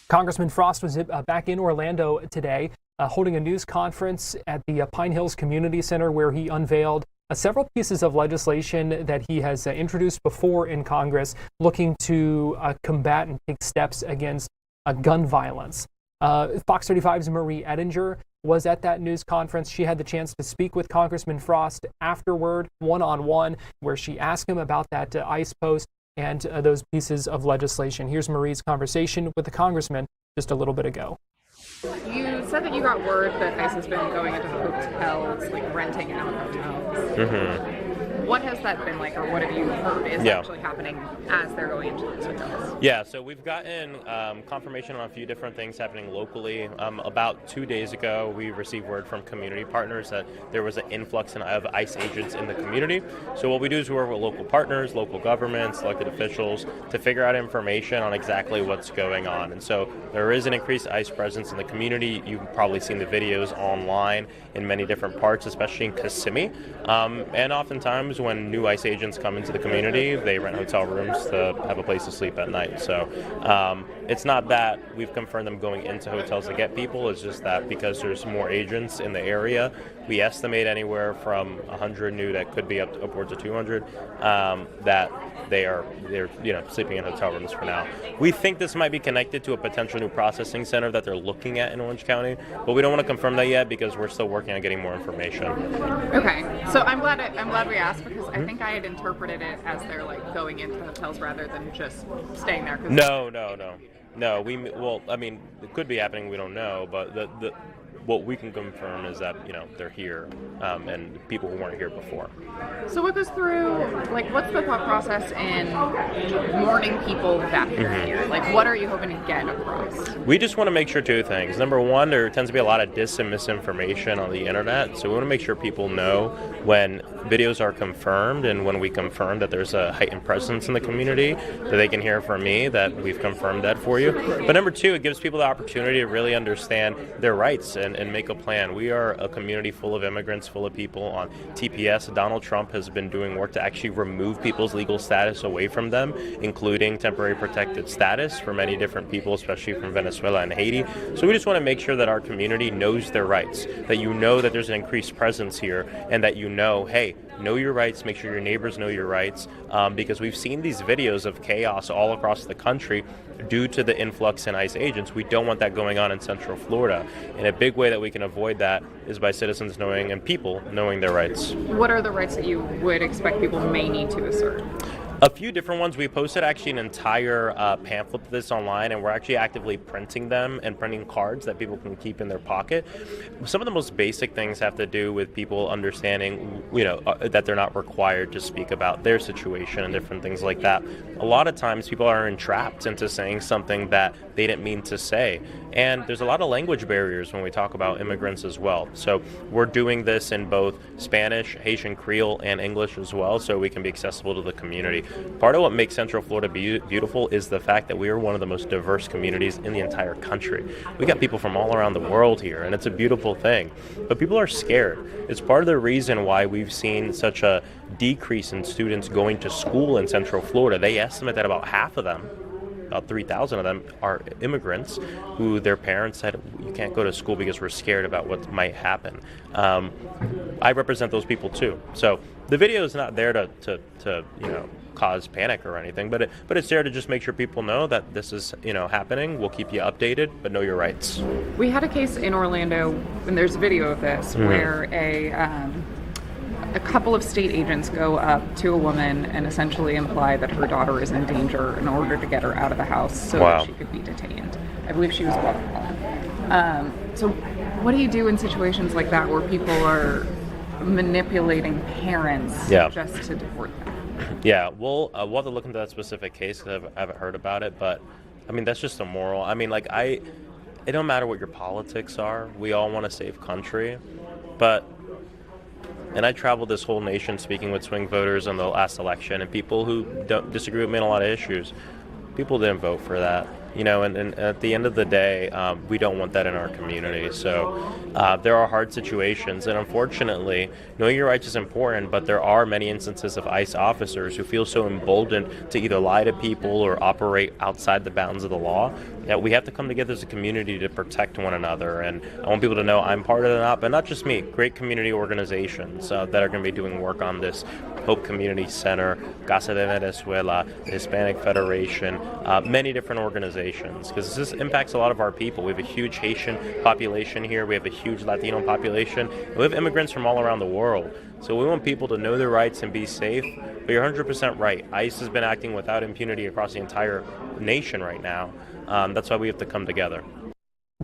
Congressman Frost was back in Orlando today, holding a news conference at the Pine Hills Community Center where he unveiled several pieces of legislation that he has introduced before in Congress looking to combat and take steps against gun violence. Fox 35's Marie Ettinger was at that news conference. She had the chance to speak with Congressman Frost afterward, one-on-one, where she asked him about that ICE post and those pieces of legislation. Here's Marie's conversation with the congressman just a little bit ago. You said that you got word that ICE has been going into hotels, like renting out hotels. Mm-hmm. What has that been like, or what have you heard is actually happening as they're going into those hotels? Yeah, so we've gotten confirmation on a few different things happening locally. About 2 days ago, we received word from community partners that there was an influx of ICE agents in the community. So what we do is we work with local partners, local governments, elected officials to figure out information on exactly what's going on. And so there is an increased ICE presence in the community. You've probably seen the videos online in many different parts, especially in Kissimmee. And oftentimes when new ICE agents come into the community, they rent hotel rooms to have a place to sleep at night. So it's not that we've confirmed them going into hotels to get people. It's just that because there's more agents in the area, we estimate anywhere from 100 new that could be upwards of 200 that they're sleeping in hotel rooms for now. We think this might be connected to a potential new processing center that they're looking at in Orange County, but we don't want to confirm that yet because we're still working on getting more information. Okay, so I'm glad we asked because I think I had interpreted it as they're like going into hotels rather than just staying there. No. It could be happening. We don't know, but what we can confirm is that they're here and people who weren't here before. So what goes through, like, what's the thought process in warning people that they're here? Like, what are you hoping to get across? We just want to make sure two things. Number one, there tends to be a lot of dis and misinformation on the internet, so we want to make sure people know when videos are confirmed and when we confirm that there's a heightened presence in the community, that they can hear from me that we've confirmed that for you. But number two, it gives people the opportunity to really understand their rights and make a plan. We are a community full of immigrants, full of people on TPS. Donald Trump has been doing work to actually remove people's legal status away from them, including temporary protected status for many different people, especially from Venezuela and Haiti. So we just want to make sure that our community knows their rights, that that there's an increased presence here, and that hey, know your rights, make sure your neighbors know your rights, because we've seen these videos of chaos all across the country due to the influx in ICE agents. We don't want that going on in Central Florida. And a big way that we can avoid that is by citizens knowing and people knowing their rights. What are the rights that you would expect people may need to assert? A few different ones. We posted actually an entire pamphlet of this online, and we're actually actively printing them and printing cards that people can keep in their pocket. Some of the most basic things have to do with people understanding, that they're not required to speak about their situation and different things like that. A lot of times people are entrapped into saying something that they didn't mean to say. And there's a lot of language barriers when we talk about immigrants as well. So we're doing this in both Spanish, Haitian Creole, and English as well, so we can be accessible to the community. Part of what makes Central Florida beautiful is the fact that we are one of the most diverse communities in the entire country. We got people from all around the world here, and it's a beautiful thing. But people are scared. It's part of the reason why we've seen such a decrease in students going to school in Central Florida. They estimate that about half of them, about 3,000 of them, are immigrants who their parents said, you can't go to school because we're scared about what might happen. I represent those people too. So the video is not there to cause panic or anything, but it's there to just make sure people know that this is happening. We'll keep you updated, but know your rights. We had a case in Orlando, and there's a video of this, where a couple of state agents go up to a woman and essentially imply that her daughter is in danger in order to get her out of the house so that she could be detained. I believe she was Guatemalan. So what do you do in situations like that where people are manipulating parents just to deport them? Yeah, we'll have to look into that specific case because I haven't heard about it, but I mean, that's just immoral. I mean, like, it don't matter what your politics are. We all want to save country, and I traveled this whole nation speaking with swing voters in the last election, and people who don't disagree with me on a lot of issues. People didn't vote for that, and at the end of the day, we don't want that in our community. So there are hard situations, and unfortunately, knowing your rights is important, but there are many instances of ICE officers who feel so emboldened to either lie to people or operate outside the bounds of the law that we have to come together as a community to protect one another. And I want people to know I'm part of that, but not just me, great community organizations that are going to be doing work on this. Hope Community Center, Casa de Venezuela, the Hispanic Federation, many different organizations, because this impacts a lot of our people. We have a huge Haitian population here. We have a huge Latino population. We have immigrants from all around the world. So we want people to know their rights and be safe. But you're 100% right. ICE has been acting without impunity across the entire nation right now. That's why we have to come together.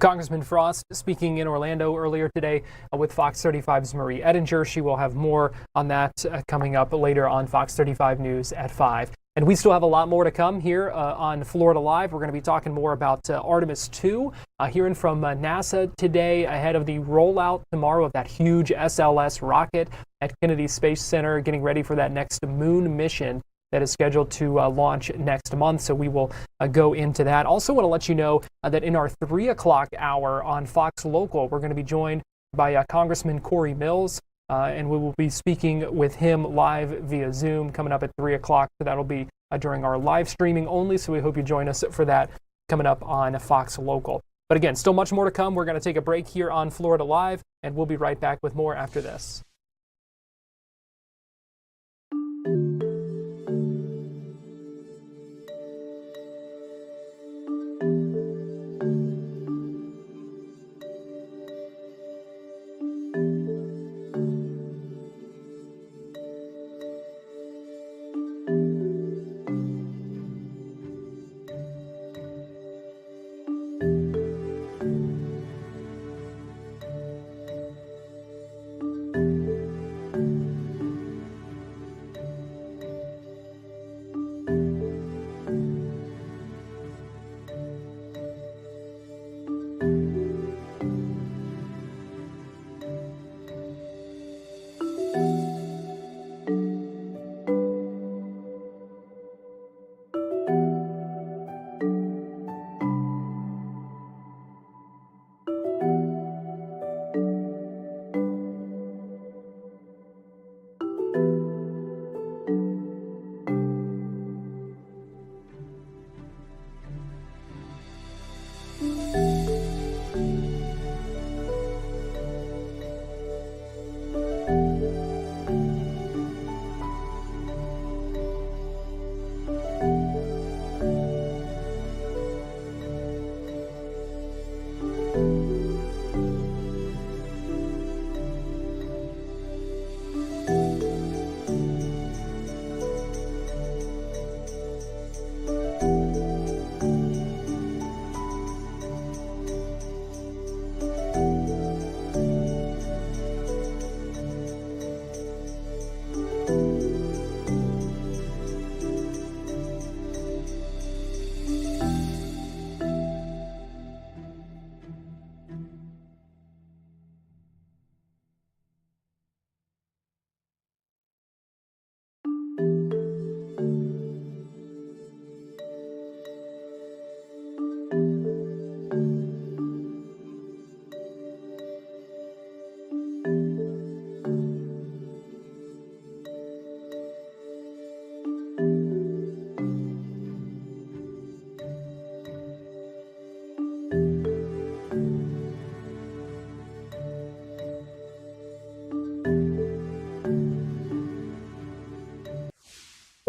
Congressman Frost speaking in Orlando earlier today with Fox 35's Marie Ettinger. She will have more on that coming up later on Fox 35 News at 5. And we still have a lot more to come here on Florida Live. We're going to be talking more about Artemis II, hearing from NASA today ahead of the rollout tomorrow of that huge SLS rocket at Kennedy Space Center, getting ready for that next moon mission that is scheduled to launch next month. So we will go into that. Also want to let you know that in our 3 o'clock hour on Fox Local, we're going to be joined by Congressman Corey Mills, and we will be speaking with him live via Zoom coming up at 3 o'clock. So that'll be during our live streaming only. So we hope you join us for that coming up on Fox Local. But again, still much more to come. We're going to take a break here on Florida Live, and we'll be right back with more after this.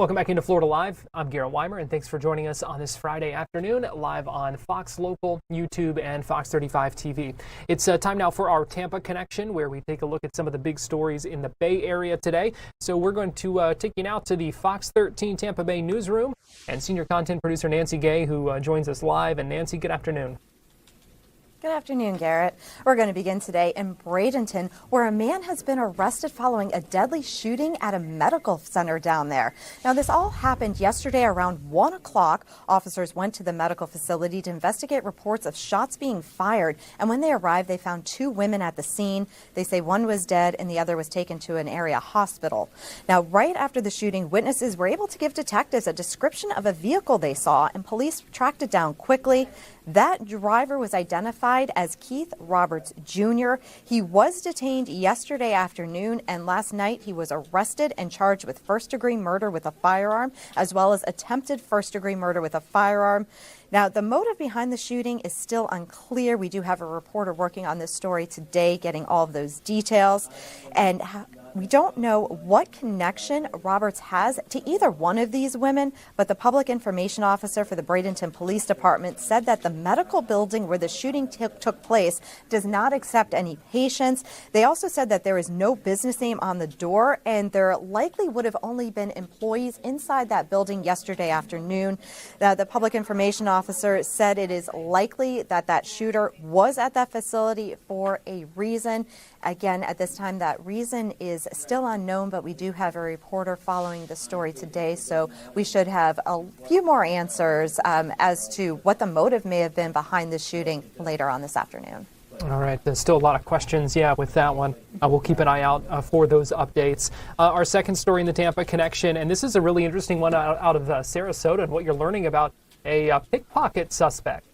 Welcome back into Florida Live. I'm Garrett Weimer, and thanks for joining us on this Friday afternoon, live on Fox Local, YouTube, and Fox 35 TV. It's time now for our Tampa Connection, where we take a look at some of the big stories in the Bay Area today. So we're going to take you now to the Fox 13 Tampa Bay newsroom, and senior content producer Nancy Gay, who joins us live. And Nancy, good afternoon. Good afternoon, Garrett. We're going to begin today in Bradenton, where a man has been arrested following a deadly shooting at a medical center down there. Now, this all happened yesterday around 1 o'clock. Officers went to the medical facility to investigate reports of shots being fired. And when they arrived, they found 2 women at the scene. They say one was dead and the other was taken to an area hospital. Now, right after the shooting, witnesses were able to give detectives a description of a vehicle they saw, and police tracked it down quickly. That driver was identified as Keith Roberts Jr. He was detained yesterday afternoon, and last night he was arrested and charged with first-degree murder with a firearm, as well as attempted first-degree murder with a firearm. Now, the motive behind the shooting is still unclear. We do have a reporter working on this story today, getting all of those details. And we don't know what connection Roberts has to either one of these women, but the public information officer for the Bradenton Police Department said that the medical building where the shooting took place does not accept any patients. They also said that there is no business name on the door, and there likely would have only been employees inside that building yesterday afternoon. The public information officer said it is likely that that shooter was at that facility for a reason. Again, at this time, that reason is still unknown, but we do have a reporter following the story today, so we should have a few more answers as to what the motive may have been behind the shooting later on this afternoon. All right, there's still a lot of questions, with that one. We'll keep an eye out for those updates. Our second story in the Tampa Connection, and this is a really interesting one out of Sarasota, and what you're learning about a pickpocket suspect.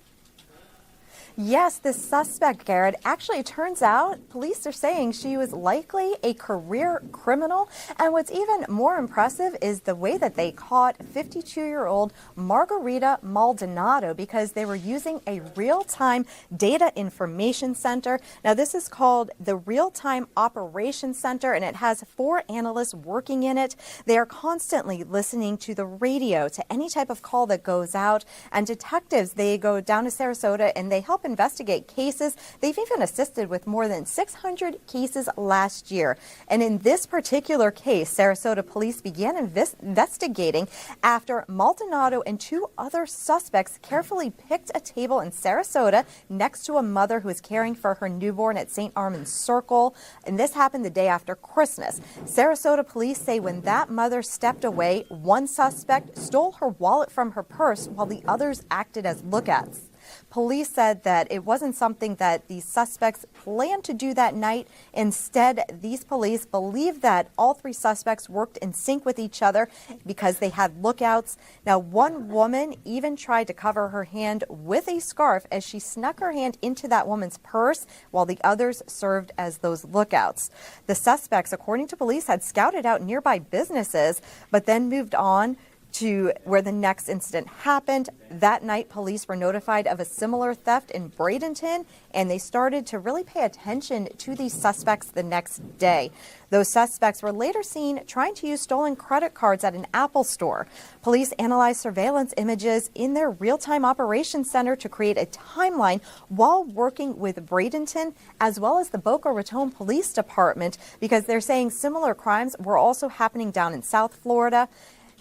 Yes, this suspect, Garrett, actually, it turns out police are saying she was likely a career criminal. And what's even more impressive is the way that they caught 52-year-old Margarita Maldonado, because they were using a real-time data information center. Now, this is called the Real-Time Operations Center, and it has 4 analysts working in it. They are constantly listening to the radio, to any type of call that goes out. And detectives, they go down to Sarasota and they help investigate cases. They've even assisted with more than 600 cases last year. And in this particular case, Sarasota police began investigating after Maldonado and 2 other suspects carefully picked a table in Sarasota next to a mother who was caring for her newborn at St. Armand's Circle. And this happened the day after Christmas. Sarasota police say when that mother stepped away, one suspect stole her wallet from her purse while the others acted as lookouts. Police said that it wasn't something that these suspects planned to do that night. Instead, these police believe that all 3 suspects worked in sync with each other because they had lookouts. Now, one woman even tried to cover her hand with a scarf as she snuck her hand into that woman's purse, while the others served as those lookouts. The suspects, according to police, had scouted out nearby businesses, but then moved on to where the next incident happened. That night, police were notified of a similar theft in Bradenton, and they started to really pay attention to these suspects the next day. Those suspects were later seen trying to use stolen credit cards at an Apple store. Police analyzed surveillance images in their real-time operations center to create a timeline while working with Bradenton as well as the Boca Raton Police Department, because they're saying similar crimes were also happening down in South Florida.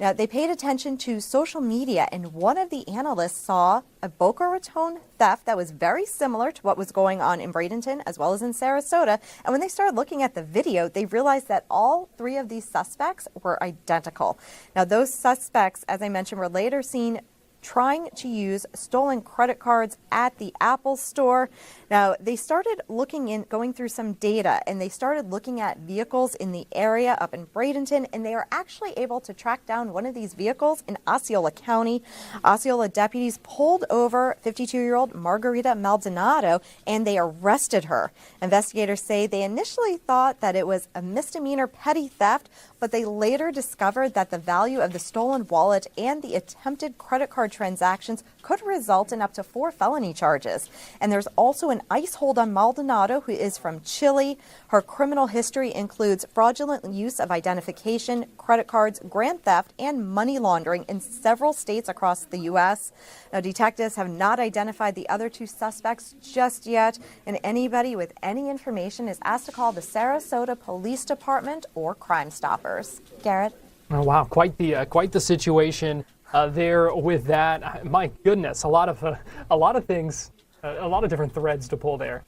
Now, they paid attention to social media, and one of the analysts saw a Boca Raton theft that was very similar to what was going on in Bradenton as well as in Sarasota. And when they started looking at the video, they realized that all 3 of these suspects were identical. Now, those suspects, as I mentioned, were later seen trying to use stolen credit cards at the Apple store. Now, they started going through some data, and they started looking at vehicles in the area up in Bradenton, and they were actually able to track down one of these vehicles in Osceola County. Osceola deputies pulled over 52-year-old Margarita Maldonado, and they arrested her. Investigators say they initially thought that it was a misdemeanor petty theft, but they later discovered that the value of the stolen wallet and the attempted credit card card transactions could result in up to 4 felony charges. And there's also an ICE hold on Maldonado, who is from Chile. Her criminal history includes fraudulent use of identification, credit cards, grand theft, and money laundering in several states across the U.S. Now, detectives have not identified the other 2 suspects just yet, and anybody with any information is asked to call the Sarasota Police Department or Crime Stoppers. Garrett? Oh, wow, quite the situation there with that. My goodness, a lot of things, a lot of different threads to pull there.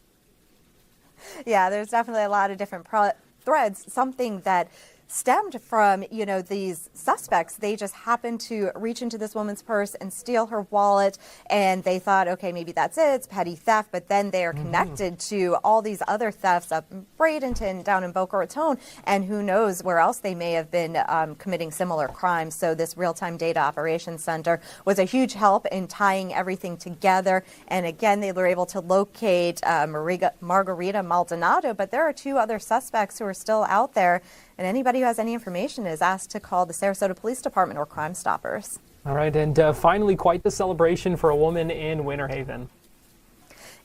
Yeah, there's definitely a lot of different threads. Something that stemmed from, these suspects. They just happened to reach into this woman's purse and steal her wallet, and they thought, okay, maybe that's it, it's petty theft, but then they are connected to all these other thefts up in Bradenton, down in Boca Raton, and who knows where else they may have been committing similar crimes. So this real-time data operations center was a huge help in tying everything together, and again, they were able to locate Margarita Maldonado, but there are 2 other suspects who are still out there. And anybody who has any information is asked to call the Sarasota Police Department or Crime Stoppers. All right, and finally, quite the celebration for a woman in Winter Haven.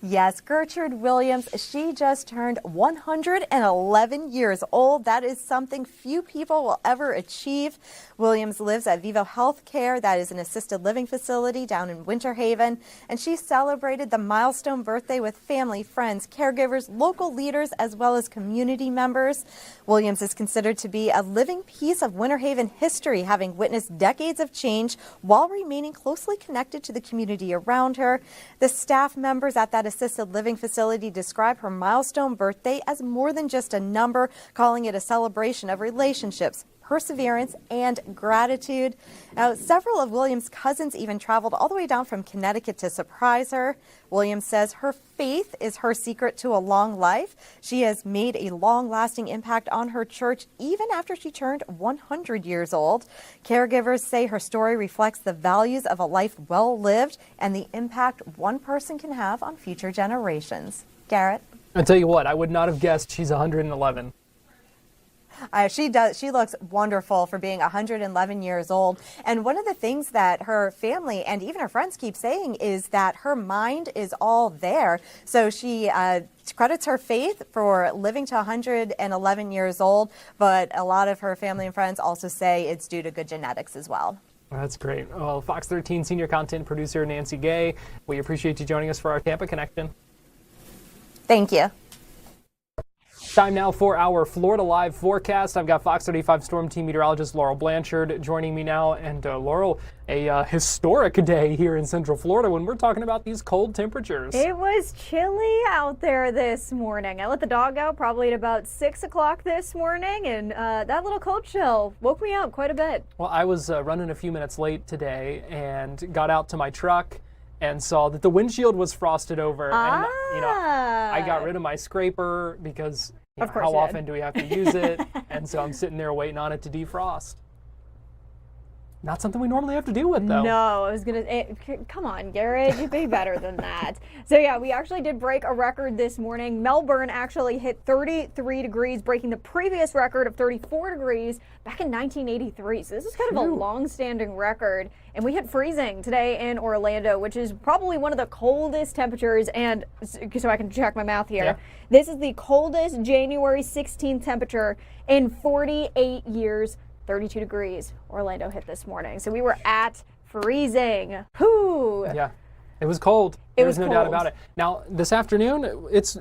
Yes, Gertrude Williams, she just turned 111 years old. That is something few people will ever achieve. Williams lives at Vivo Healthcare. That is an assisted living facility down in Winter Haven. And she celebrated the milestone birthday with family, friends, caregivers, local leaders, as well as community members. Williams is considered to be a living piece of Winter Haven history, having witnessed decades of change while remaining closely connected to the community around her. The staff members at that assisted living facility describe her milestone birthday as more than just a number, calling it a celebration of relationships, perseverance, and gratitude. Now, several of Williams' cousins even traveled all the way down from Connecticut to surprise her. Williams says her faith is her secret to a long life. She has made a long-lasting impact on her church even after she turned 100 years old. Caregivers say her story reflects the values of a life well lived and the impact one person can have on future generations. Garrett? I'll tell you what, I would not have guessed she's 111. She does. She looks wonderful for being 111 years old. And one of the things that her family and even her friends keep saying is that her mind is all there. So she credits her faith for living to 111 years old. But a lot of her family and friends also say it's due to good genetics as well. That's great. Well, Fox 13 senior content producer Nancy Gay, we appreciate you joining us for our Tampa Connection. Thank you. Time now for our Florida Live forecast. I've got Fox 35 Storm Team meteorologist Laurel Blanchard joining me now. And Laurel, a historic day here in Central Florida when we're talking about these cold temperatures. It was chilly out there this morning. I let the dog out probably at about 6 o'clock this morning, and that little cold chill woke me up quite a bit. Well, I was running a few minutes late today and got out to my truck and saw that the windshield was frosted over. And, I got rid of my scraper because how often do we have to use it? And so I'm sitting there waiting on it to defrost. Not something we normally have to deal with, though. No, I was going to... Come on, Garrett. You'd be better than that. So, yeah, we actually did break a record this morning. Melbourne actually hit 33 degrees, breaking the previous record of 34 degrees back in 1983. So this is kind of a long-standing record. And we hit freezing today in Orlando, which is probably one of the coldest temperatures. And so I can check my math here. Yeah. This is the coldest January 16th temperature in 48 years. 32 degrees Orlando hit this morning. So we were at freezing. Whew. Yeah, it was cold. There's no doubt about it. Now, this afternoon, it's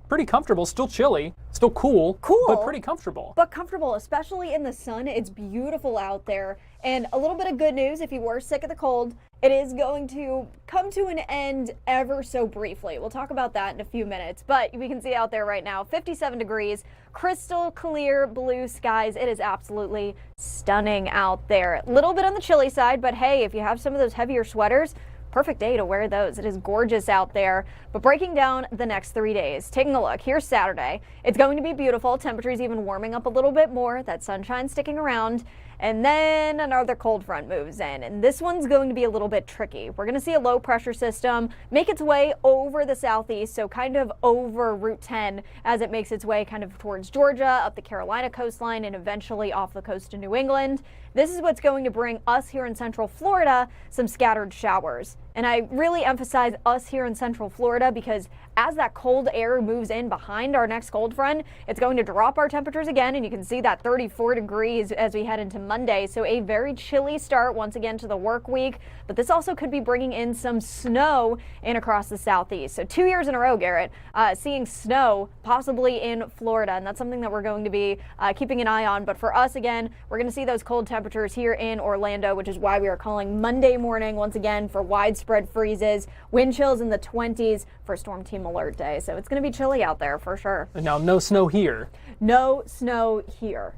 pretty comfortable, still chilly, still cool, but pretty comfortable. But comfortable, especially in the sun. It's beautiful out there. And a little bit of good news, if you were sick of the cold, it is going to come to an end ever so briefly. We'll talk about that in a few minutes. But we can see out there right now, 57 degrees, crystal clear blue skies. It is absolutely stunning out there. A little bit on the chilly side, but hey, if you have some of those heavier sweaters, perfect day to wear those. It is gorgeous out there. But breaking down the next 3 days, taking a look, here's Saturday. It's going to be beautiful. Temperatures even warming up a little bit more. That sunshine sticking around. And then another cold front moves in, and this one's going to be a little bit tricky. We're going to see a low pressure system make its way over the southeast, so kind of over Route 10 as it makes its way kind of towards Georgia, up the Carolina coastline, and eventually off the coast of New England. This is what's going to bring us here in Central Florida some scattered showers. And I really emphasize us here in Central Florida because as that cold air moves in behind our next cold front, it's going to drop our temperatures again, and you can see that 34 degrees as we head into Monday. So a very chilly start once again to the work week, but this also could be bringing in some snow in across the southeast. So 2 years in a row, Garrett, seeing snow possibly in Florida, and that's something that we're going to be keeping an eye on. But for us, again, we're going to see those cold temperatures here in Orlando, which is why we are calling Monday morning once again for widespread freezes, wind chills in the 20s for Storm Team Alert Day. So it's going to be chilly out there for sure. Now, no snow here. No snow here.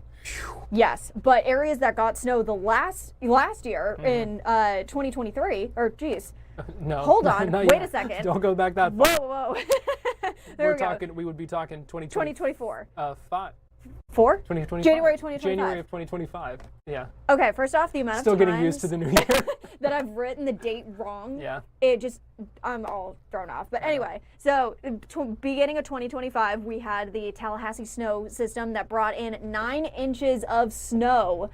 Yes, but areas that got snow the last year in 2023, or geez, no, hold on, wait yet. a second. Don't go back that far. Whoa. We would be talking 2024. 4? 2025. January 2025. January of 2025. Yeah. Okay, first off, the amount Still of getting used to the new year. that I've written the date wrong. Yeah. I'm all thrown off. But anyway, so beginning of 2025, we had the Tallahassee snow system that brought in 9 inches of snow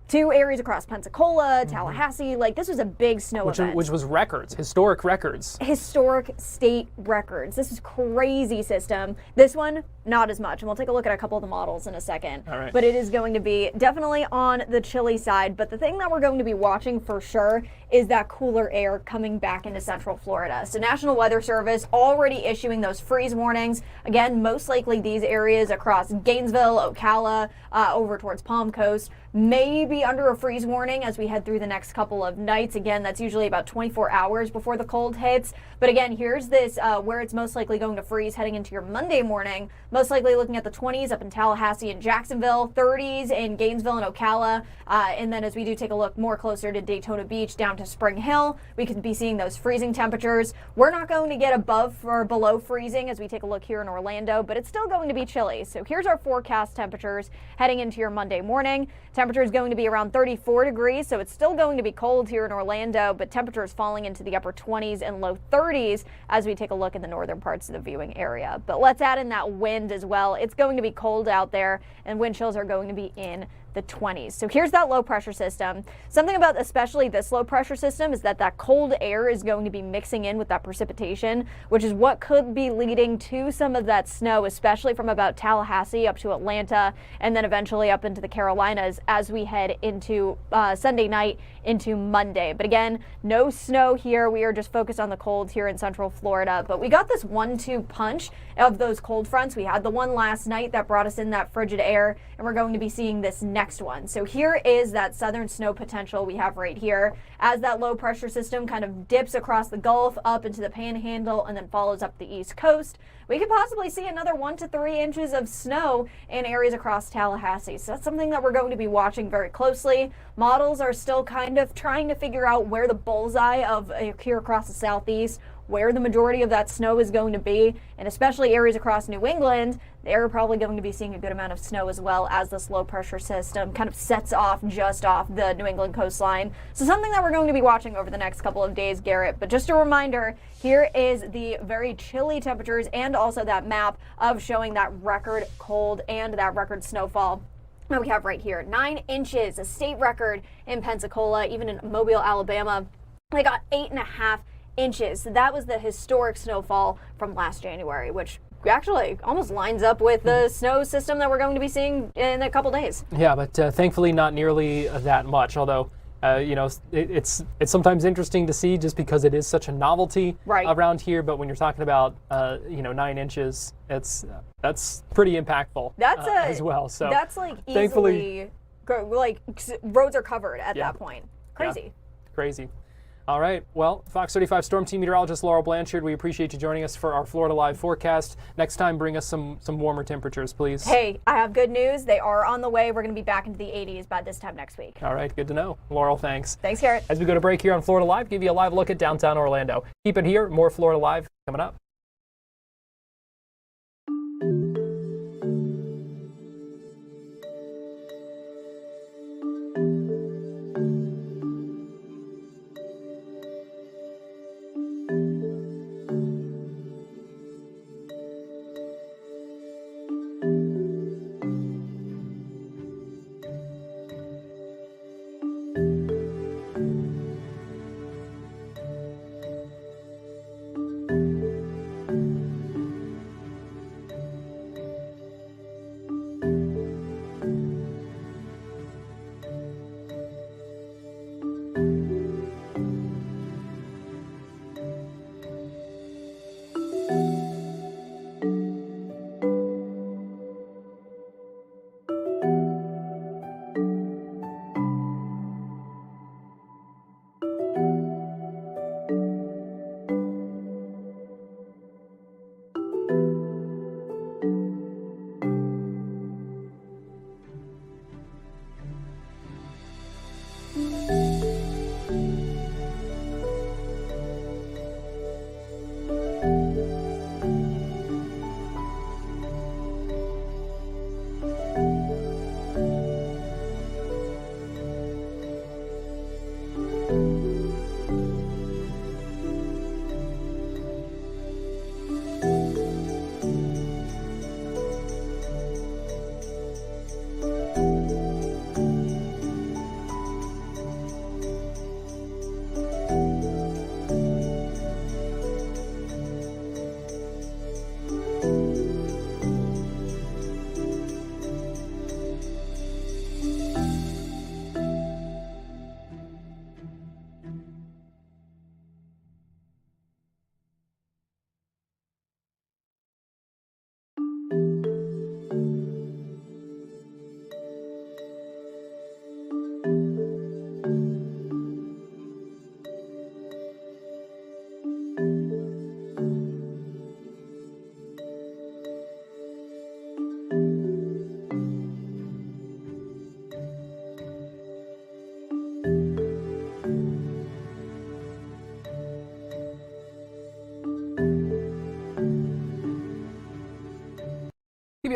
to areas across Pensacola, Tallahassee. Like, this was a big snow event. Which was records, historic records. Historic state records. This is crazy system. This one, not as much. And we'll take a look at a couple of the models in a second. All right. But it is going to be definitely on the chilly side. But the thing that we're going to be watching for sure is that cooler air coming back into Central Florida. So National Weather Service already issuing those freeze warnings. Again, most likely these areas across Gainesville, Ocala, over towards Palm Coast, may be under a freeze warning as we head through the next couple of nights. Again, that's usually about 24 hours before the cold hits. But again, here's this where it's most likely going to freeze heading into your Monday morning. Most likely looking at the 20s up in Tallahassee and Jacksonville, 30s in Gainesville and Ocala. And then as we do take a look more closer to Daytona Beach down to Spring Hill, we could be seeing those freezing temperatures. We're not going to get above or below freezing as we take a look here in Orlando, but it's still going to be chilly. So here's our forecast temperatures heading into your Monday morning. Temperature is going to be around 34 degrees, so it's still going to be cold here in Orlando, but temperatures falling into the upper 20s and low 30s as we take a look in the northern parts of the viewing area. But let's add in that wind as well. It's going to be cold out there, and wind chills are going to be in the 20s. So here's that low pressure system. Something about especially this low pressure system is that cold air is going to be mixing in with that precipitation, which is what could be leading to some of that snow, especially from about Tallahassee up to Atlanta, and then eventually up into the Carolinas as we head into Sunday night into Monday. But again, no snow here. We are just focused on the cold here in Central Florida. But we got this 1-2 punch of those cold fronts. We had the one last night that brought us in that frigid air, and we're going to be seeing this next one. So here is that southern snow potential we have right here as that low pressure system kind of dips across the Gulf up into the Panhandle and then follows up the East Coast. We could possibly see another 1 to 3 inches of snow in areas across Tallahassee. So that's something that we're going to be watching very closely. Models are still kind of trying to figure out where the bullseye of here across the southeast, where the majority of that snow is going to be, and especially areas across New England, they're probably going to be seeing a good amount of snow as well as this low pressure system kind of sets off just off the New England coastline. So something that we're going to be watching over the next couple of days, Garrett. But just a reminder, here is the very chilly temperatures and also that map of showing that record cold and that record snowfall that we have right here. 9 inches, a state record in Pensacola, even in Mobile, Alabama. They got 8.5 inches. So that was the historic snowfall from last January, which actually almost lines up with the snow system that we're going to be seeing in a couple days. Yeah, but thankfully not nearly that much, although it's sometimes interesting to see just because it is such a novelty around here. But when you're talking about 9 inches, that's pretty impactful as well. So that's like thankfully, easily roads are covered at that point. Crazy. Yeah, crazy. All right. Well, Fox 35 Storm Team meteorologist Laurel Blanchard, we appreciate you joining us for our Florida Live forecast. Next time, bring us some warmer temperatures, please. Hey, I have good news. They are on the way. We're going to be back into the 80s by this time next week. All right. Good to know. Laurel, thanks. Thanks, Garrett. As we go to break here on Florida Live, give you a live look at downtown Orlando. Keep it here. More Florida Live coming up.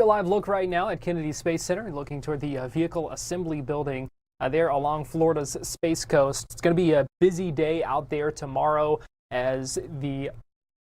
live look right now at Kennedy Space Center, looking toward the vehicle assembly building there along Florida's Space Coast. It's going to be a busy day out there tomorrow as the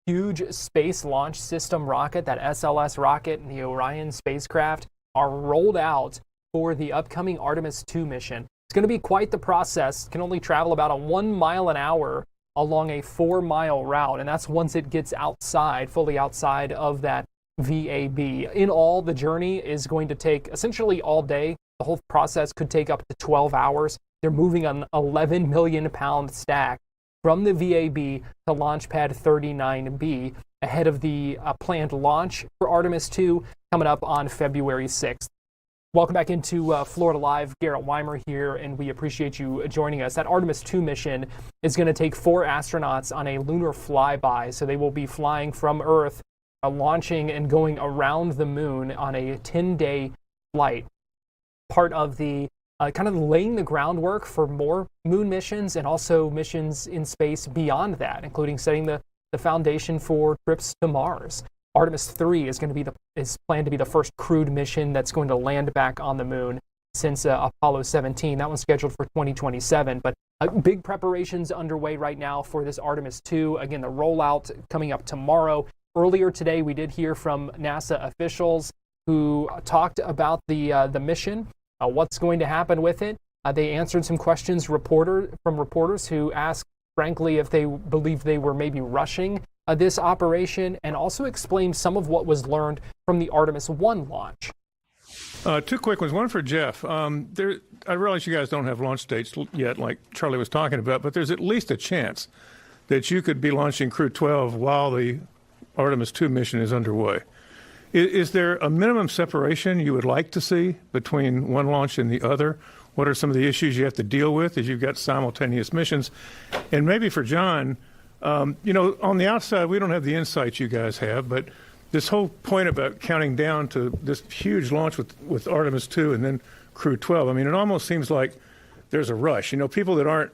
huge Space Launch System rocket, that SLS rocket, and the Orion spacecraft are rolled out for the upcoming Artemis II mission. It's going to be quite the process. It can only travel about 1 mile an hour along a 4-mile route, and that's once it gets outside, fully outside of that VAB. In all, the journey is going to take essentially all day. The whole process could take up to 12 hours. They're moving an 11 million pound stack from the VAB to Launch Pad 39B ahead of the planned launch for Artemis II coming up on February 6th. Welcome back into Florida Live. Garrett Weimer here, and we appreciate you joining us. That Artemis II mission is going to take 4 astronauts on a lunar flyby, so they will be flying from Earth, launching and going around the moon on a 10-day flight. Part of the kind of laying the groundwork for more moon missions and also missions in space beyond that, including setting the foundation for trips to Mars. Artemis III is planned to be the first crewed mission that's going to land back on the moon since Apollo 17. That one's scheduled for 2027. But big preparations underway right now for this Artemis II. Again, the rollout coming up tomorrow. Earlier today, we did hear from NASA officials who talked about the mission, what's going to happen with it. They answered some questions from reporters who asked, frankly, if they believed they were maybe rushing this operation, and also explained some of what was learned from the Artemis I launch. 2 quick ones. One for Jeff. I realize you guys don't have launch dates yet, like Charlie was talking about, but there's at least a chance that you could be launching Crew 12 while the Artemis II mission is underway. Is there a minimum separation you would like to see between one launch and the other? What are some of the issues you have to deal with as you've got simultaneous missions? And maybe for John, on the outside, we don't have the insights you guys have, but this whole point about counting down to this huge launch with Artemis II and then Crew 12, I mean, it almost seems like there's a rush. People that aren't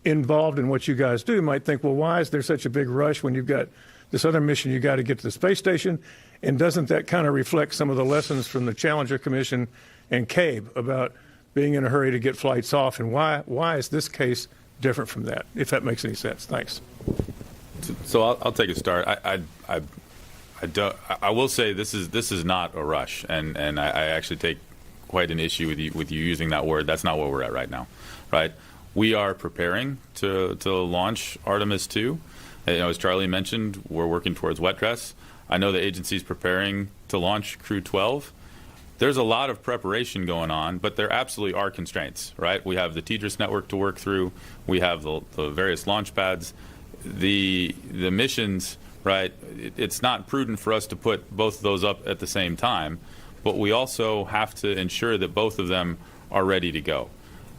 involved in what you guys do might think, well, why is there such a big rush when you've got this other mission you got to get to the space station? And doesn't that kind of reflect some of the lessons from the Challenger Commission and CABE about being in a hurry to get flights off? And why is this case different from that, if that makes any sense? Thanks. So I'll take a start. I will say this is not a rush, and I actually take quite an issue with you using that word. That's not where we're at right now, right? We are preparing to launch Artemis II. As Charlie mentioned, we're working towards wet dress. I know the agency's preparing to launch Crew 12. There's a lot of preparation going on, but there absolutely are constraints, right? We have the TDRS network to work through. We have the various launch pads. The missions, right? It's not prudent for us to put both of those up at the same time, but we also have to ensure that both of them are ready to go.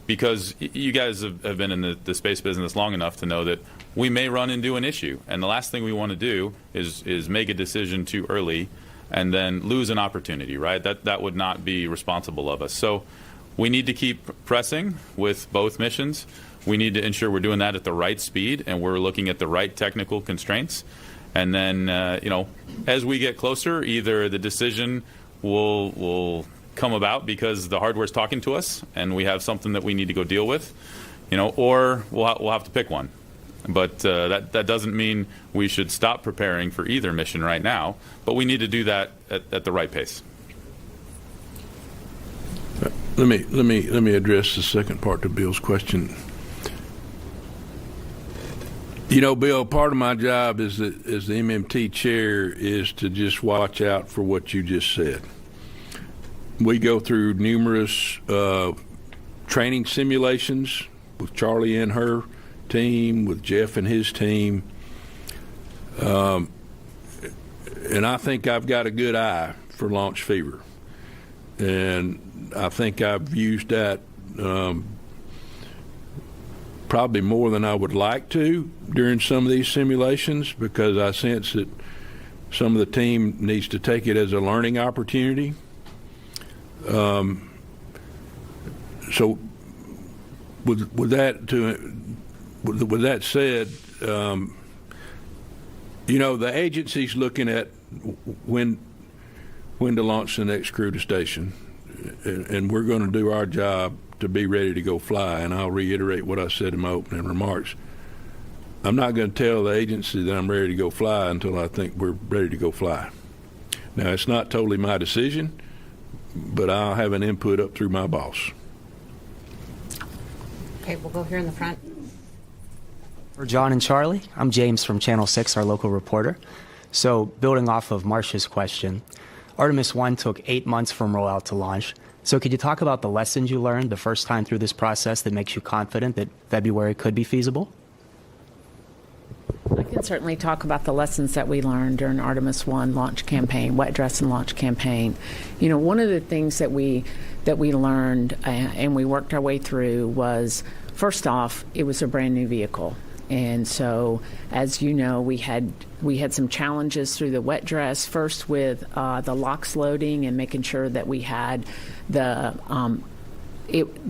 Because you guys have been in the space business long enough to know that we may run into an issue, and the last thing we want to do is make a decision too early and then lose an opportunity, right? That would not be responsible of us. So we need to keep pressing with both missions. We need to ensure we're doing that at the right speed and we're looking at the right technical constraints. And then, as we get closer, either the decision will come about because the hardware's talking to us and we have something that we need to go deal with, or we'll have to pick one. But that doesn't mean we should stop preparing for either mission right now, but we need to do that at the right pace. Let me address the second part to Bill's question. Bill, part of my job as the MMT chair is to just watch out for what you just said. We go through numerous training simulations with Charlie and her team, with Jeff and his team, and I think I've got a good eye for launch fever, and I think I've used that probably more than I would like to during some of these simulations, because I sense that some of the team needs to take it as a learning opportunity. So with that said, the agency's looking at when when to launch the next crew to station, and we're going to do our job to be ready to go fly. And I'll reiterate what I said in my opening remarks. I'm not going to tell the agency that I'm ready to go fly until I think we're ready to go fly. Now, it's not totally my decision, but I'll have an input up through my boss. Okay, we'll go here in the front. For John and Charlie, I'm James from Channel 6, our local reporter. So, building off of Marcia's question, Artemis I took 8 months from rollout to launch. So could you talk about the lessons you learned the first time through this process that makes you confident that February could be feasible? I can certainly talk about the lessons that we learned during Artemis I launch campaign, wet dress and launch campaign. You know, one of the things that we learned and we worked our way through was, first off, it was a brand new vehicle. And so, as you know, we had some challenges through the wet dress, first with the LOX loading and making sure that we had the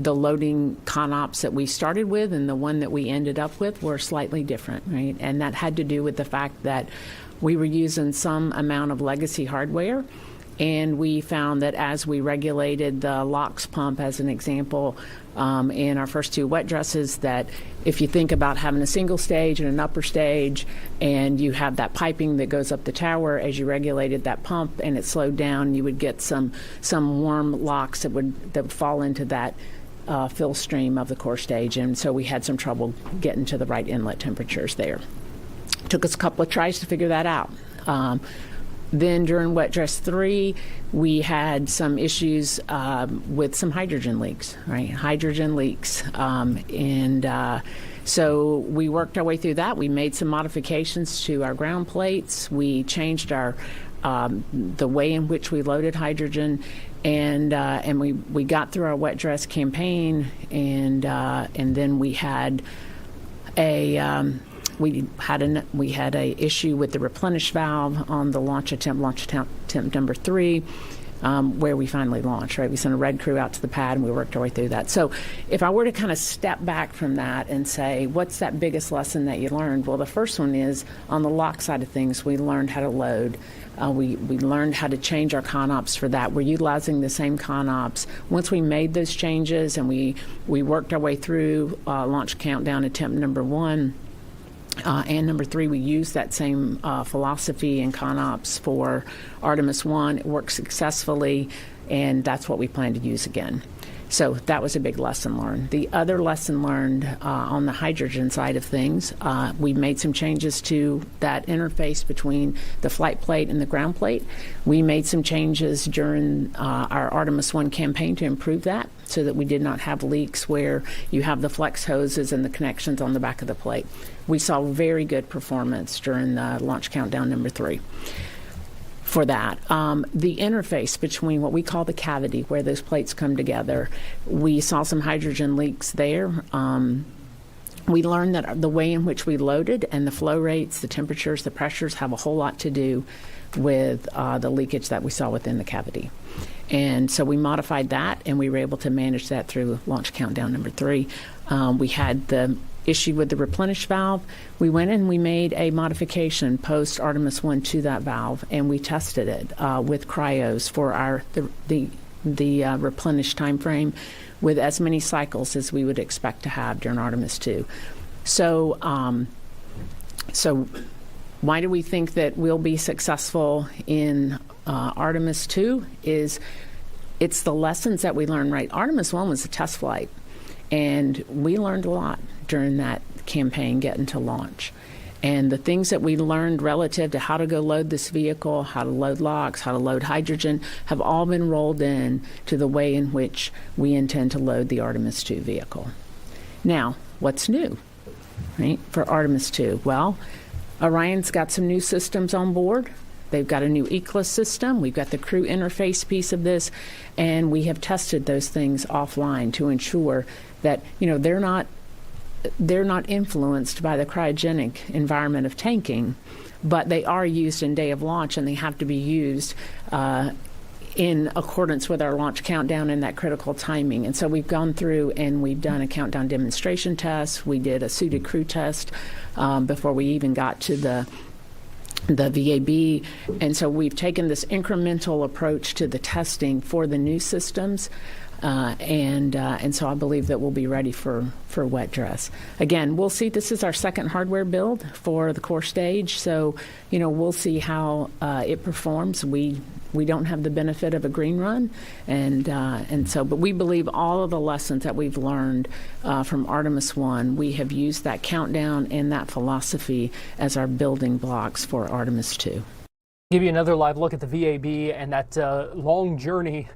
loading CONOPS that we started with and the one that we ended up with were slightly different, right? And that had to do with the fact that we were using some amount of legacy hardware. And we found that as we regulated the LOX pump, as an example, in our first two wet dresses, that if you think about having a single stage and an upper stage, and you have that piping that goes up the tower, as you regulated that pump and it slowed down, you would get some warm LOX that would fall into that fill stream of the core stage. And so we had some trouble getting to the right inlet temperatures there. Took us a couple of tries to figure that out. Then during wet dress 3, we had some issues with some hydrogen leaks, right? Hydrogen leaks. So we worked our way through that. We made some modifications to our ground plates. We changed our the way in which we loaded hydrogen, and we got through our wet dress campaign, and then we had a we had a issue with the replenish valve on the launch attempt number 3, where we finally launched, right? We sent a red crew out to the pad and we worked our way through that. So if I were to kind of step back from that and say, what's that biggest lesson that you learned? Well, the first one is on the LOX side of things, we learned how to load. We learned how to change our CONOPS for that. We're utilizing the same CONOPS. Once we made those changes and we worked our way through launch countdown attempt number 1, and number 3, we used that same philosophy and CONOPS for Artemis I. It worked successfully, and that's what we plan to use again. So that was a big lesson learned. The other lesson learned on the hydrogen side of things, we made some changes to that interface between the flight plate and the ground plate. We made some changes during our Artemis I campaign to improve that so that we did not have leaks where you have the flex hoses and the connections on the back of the plate. We saw very good performance during the launch countdown number 3. For that. The interface between what we call the cavity, where those plates come together, we saw some hydrogen leaks there. We learned that the way in which we loaded and the flow rates, the temperatures, the pressures have a whole lot to do with the leakage that we saw within the cavity. And so we modified that, and we were able to manage that through launch countdown number 3. We had the issue with the replenish valve. We went in and we made a modification post Artemis I to that valve, and we tested it with cryos for the replenish time frame with as many cycles as we would expect to have during Artemis II. So why do we think that we'll be successful in Artemis II? It's the lessons that we learned, right? Artemis I was a test flight, and we learned a lot during that campaign getting to launch. And the things that we learned relative to how to go load this vehicle, how to load LOX, how to load hydrogen, have all been rolled in to the way in which we intend to load the Artemis II vehicle. Now, what's new, right, for Artemis II? Well, Orion's got some new systems on board. They've got a new ECLS system. We've got the crew interface piece of this, and we have tested those things offline to ensure that, you know, they're not influenced by the cryogenic environment of tanking, but they are used in day of launch, and they have to be used in accordance with our launch countdown and that critical timing. And so we've gone through and we've done a countdown demonstration test. We did a suited crew test before we even got to the VAB, and so we've taken this incremental approach to the testing for the new systems, and so I believe that we'll be ready for wet dress. Again, we'll see. This is our second hardware build for the core stage, so we'll see how it performs. We don't have the benefit of a green run, but we believe all of the lessons that we've learned from Artemis I, we have used that countdown and that philosophy as our building blocks for Artemis II. Give you another live look at the VAB and that long journey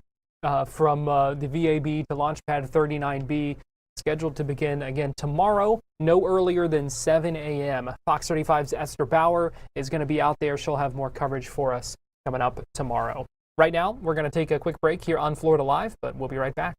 from the VAB to Launch Pad 39B, scheduled to begin again tomorrow, no earlier than 7 a.m. Fox 35's Esther Bauer is going to be out there. She'll have more coverage for us coming up tomorrow. Right now, we're going to take a quick break here on Florida Live, but we'll be right back.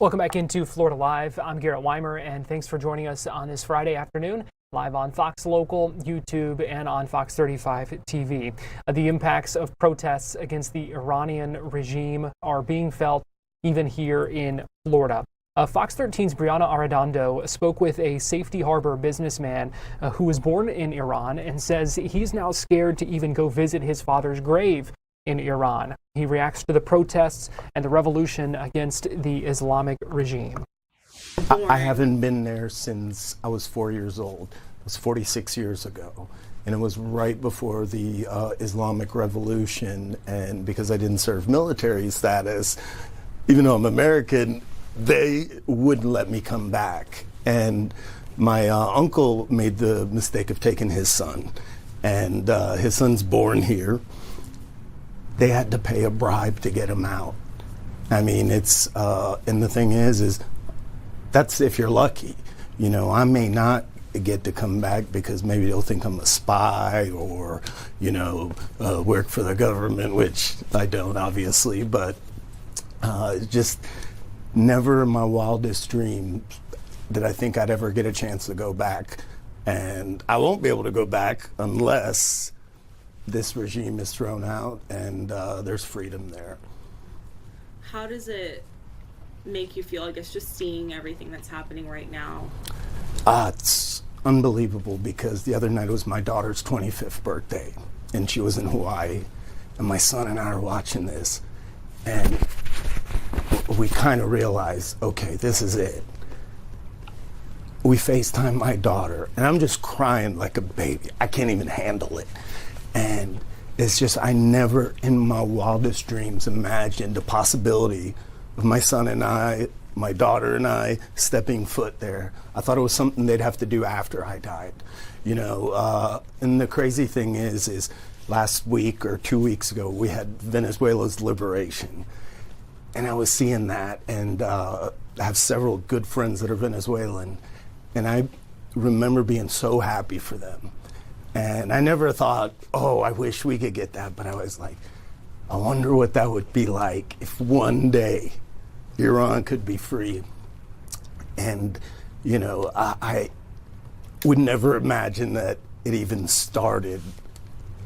Welcome back into Florida Live. I'm Garrett Weimer, and thanks for joining us on this Friday afternoon, live on Fox Local, YouTube, and on Fox 35 TV. The impacts of protests against the Iranian regime are being felt even here in Florida. Fox 13's Brianna Arredondo spoke with a Safety Harbor businessman who was born in Iran and says he's now scared to even go visit his father's grave in Iran. He reacts to the protests and the revolution against the Islamic regime. I haven't been there since I was 4 years old. It was 46 years ago. And it was right before the Islamic Revolution. And because I didn't serve military status, even though I'm American, they wouldn't let me come back. And my uncle made the mistake of taking his son. And his son's born here. They had to pay a bribe to get him out. I mean, it's, and the thing is that's if you're lucky. You know, I may not get to come back because maybe they'll think I'm a spy or, you know, work for the government, which I don't, obviously, but just never in my wildest dreams did I think I'd ever get a chance to go back. And I won't be able to go back unless this regime is thrown out and there's freedom there. How does it make you feel, I guess, just seeing everything that's happening right now? It's unbelievable because the other night was my daughter's 25th birthday, and she was in Hawaii, and my son and I are watching this, and we kind of realized, okay, this is it. We FaceTime my daughter, and I'm just crying like a baby. I can't even handle it. And it's just, I never in my wildest dreams imagined the possibility of my son and I, my daughter and I, stepping foot there. I thought it was something they'd have to do after I died. You know, and the crazy thing is last week or 2 weeks ago, we had Venezuela's liberation. And I was seeing that, and I have several good friends that are Venezuelan. And I remember being so happy for them. And I never thought, oh, I wish we could get that. But I was like, I wonder what that would be like if one day Iran could be free. And, you know, I would never imagine that it even started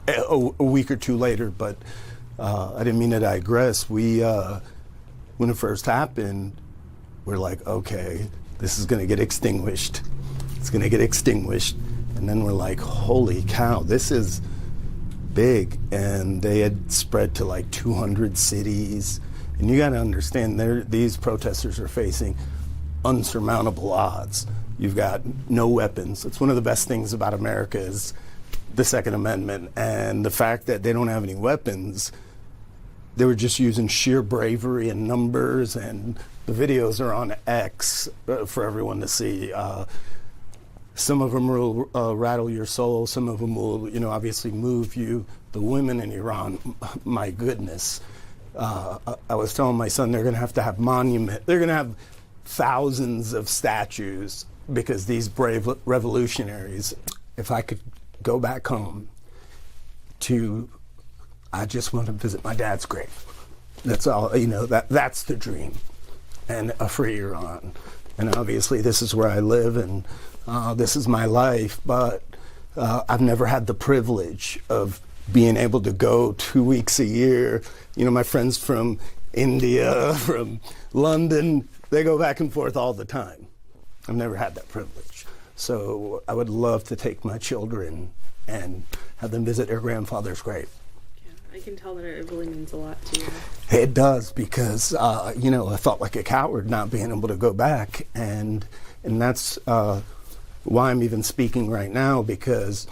a week or two later. But I didn't mean to digress. We, when it first happened, we're like, okay, this is going to get extinguished. It's going to get extinguished. And then we're like, holy cow, this is big. And they had spread to like 200 cities. And you got to understand, these protesters are facing unsurmountable odds. You've got no weapons. It's one of the best things about America is the Second Amendment. And the fact that they don't have any weapons, they were just using sheer bravery and numbers, and the videos are on X for everyone to see. Some of them will rattle your soul. Some of them will, you know, obviously move you. The women in Iran, my goodness. I was telling my son they're going to have monuments. They're going to have thousands of statues because these brave revolutionaries. If I could go back home I just want to visit my dad's grave. That's all, you know, that's the dream. And a free Iran. And obviously this is where I live and this is my life, but I've never had the privilege of being able to go 2 weeks a year. You know, my friends from India, from London, they go back and forth all the time. I've never had that privilege. So I would love to take my children and have them visit their grandfather's grave. I can tell that it really means a lot to you. It does because, you know, I felt like a coward not being able to go back. And that's why I'm even speaking right now because,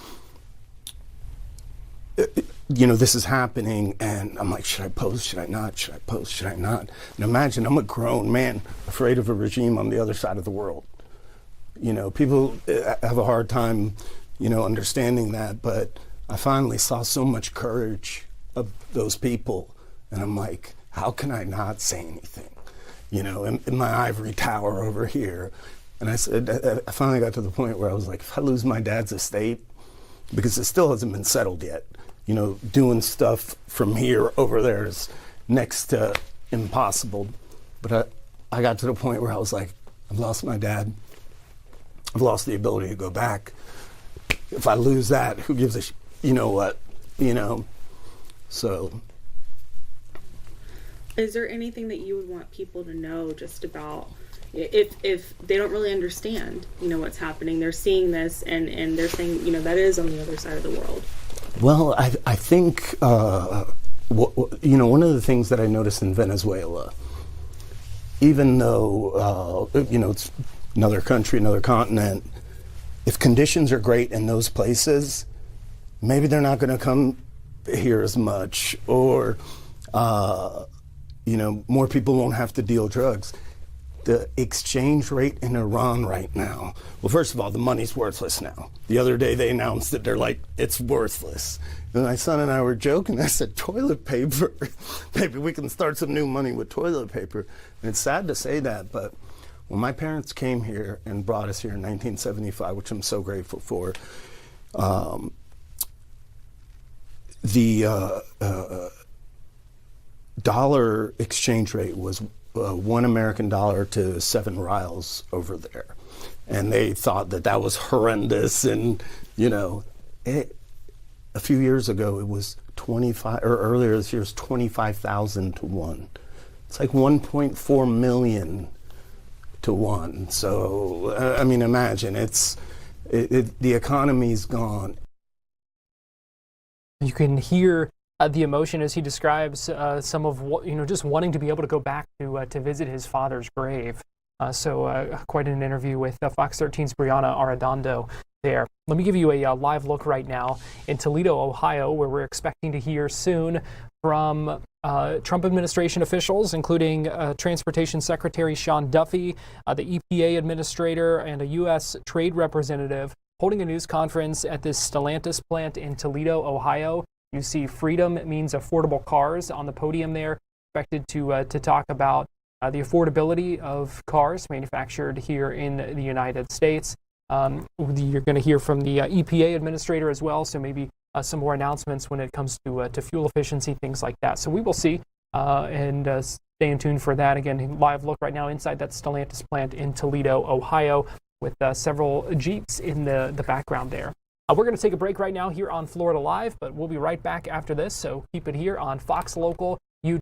you know, this is happening and I'm like, should I post? Should I not? Should I post? Should I not? And imagine I'm a grown man afraid of a regime on the other side of the world. You know, people have a hard time, you know, understanding that, but I finally saw so much courage of those people, and I'm like, how can I not say anything? You know, in my ivory tower over here. And I said, I finally got to the point where I was like, if I lose my dad's estate, because it still hasn't been settled yet, you know, doing stuff from here over there is next to impossible. But I got to the point where I was like, I've lost my dad. I've lost the ability to go back. If I lose that, who gives a you know what, you know? So. Is there anything that you would want people to know just about, if they don't really understand, you know, what's happening, they're seeing this and they're saying, you know, that is on the other side of the world? Well, I think, you know, one of the things that I noticed in Venezuela, even though, you know, it's another country, another continent, if conditions are great in those places, maybe they're not going to come here as much, or, you know, more people won't have to deal drugs. The exchange rate in Iran right now, well, first of all, the money's worthless now. The other day they announced that they're like, it's worthless. And my son and I were joking. I said, toilet paper. Maybe we can start some new money with toilet paper. And it's sad to say that, but when my parents came here and brought us here in 1975, which I'm so grateful for, the dollar exchange rate was $1 American to 7 rials over there. And they thought that that was horrendous. And, you know, a few years ago, it was 25, or earlier this year, it was 25,000 to 1. It's like 1.4 million to 1. So, I mean, imagine, it's, The economy's gone. You can hear the emotion as he describes some of what, just wanting to be able to go back to visit his father's grave. Quite an interview with Fox 13's Brianna Arredondo there. Let me give you a live look right now in Toledo, Ohio, where we're expecting to hear soon from Trump administration officials, including Transportation Secretary Sean Duffy, the EPA administrator, and a U.S. trade representative holding a news conference at this Stellantis plant in Toledo, Ohio. You see freedom means affordable cars on the podium there, expected to talk about the affordability of cars manufactured here in the United States. You're going to hear from the EPA administrator as well, so maybe some more announcements when it comes to fuel efficiency, things like that. So we will see, and stay in tune for that. Again, live look right now inside that Stellantis plant in Toledo, Ohio, with several Jeeps in the background there. We're going to take a break right now here on Florida Live, but we'll be right back after this, so keep it here on Fox Local YouTube.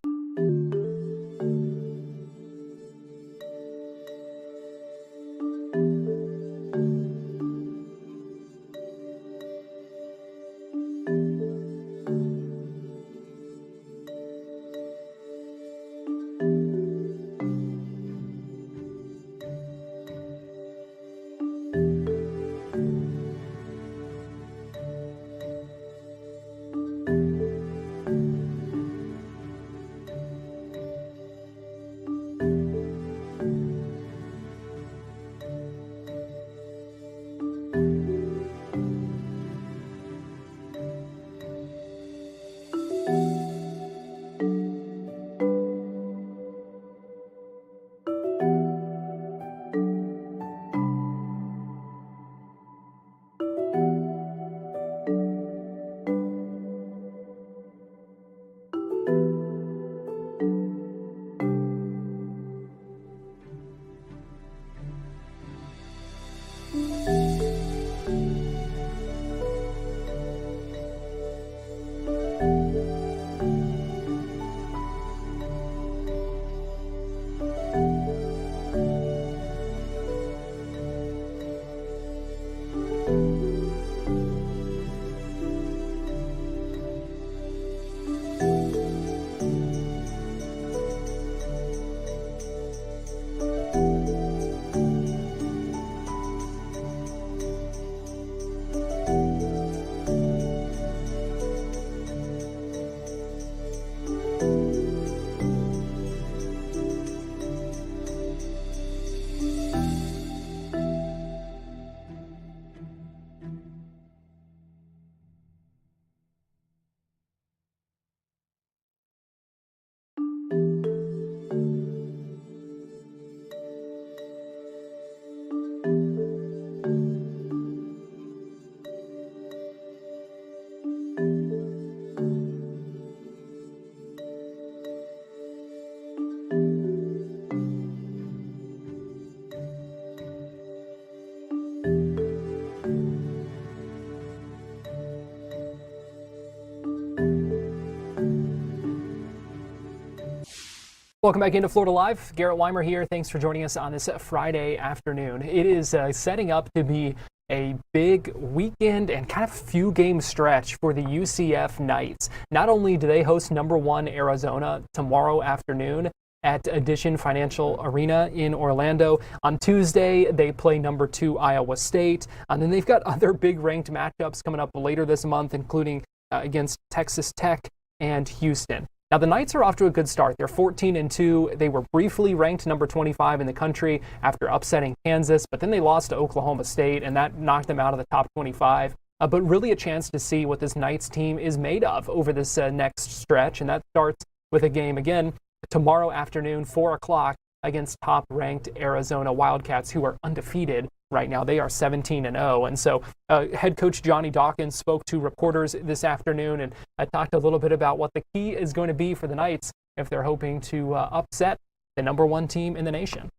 Welcome back into Florida Live. Garrett Weimer here. Thanks for joining us on this Friday afternoon. It is setting up to be a big weekend and kind of few game stretch for the UCF Knights. Not only do they host #1 Arizona tomorrow afternoon at Addition Financial Arena in Orlando. On Tuesday, they play #2 Iowa State. And then they've got other big ranked matchups coming up later this month, including against Texas Tech and Houston. Now, the Knights are off to a good start. They're 14-2. They were briefly ranked number 25 in the country after upsetting Kansas, but then they lost to Oklahoma State, and that knocked them out of the top 25. But really a chance to see what this Knights team is made of over this next stretch, and that starts with a game again tomorrow afternoon, 4 o'clock, against top-ranked Arizona Wildcats, who are undefeated right now. They are 17-0. And so head coach Johnny Dawkins spoke to reporters this afternoon, and I talked a little bit about what the key is going to be for the Knights if they're hoping to upset the #1 team in the nation.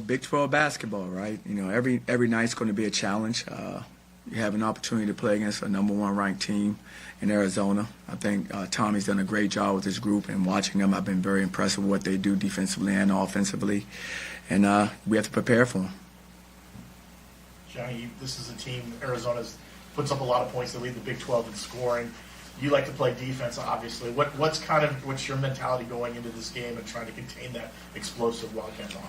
Big 12 basketball, right? Every night's going to be a challenge. You have an opportunity to play against a #1 ranked team in Arizona. I think Tommy's done a great job with this group, and watching them, I've been very impressed with what they do defensively and offensively. And we have to prepare for them. Johnny, this is a team, Arizona puts up a lot of points. They lead the Big 12 in scoring. You like to play defense, obviously. What's your mentality going into this game and trying to contain that explosive Wildcat offense?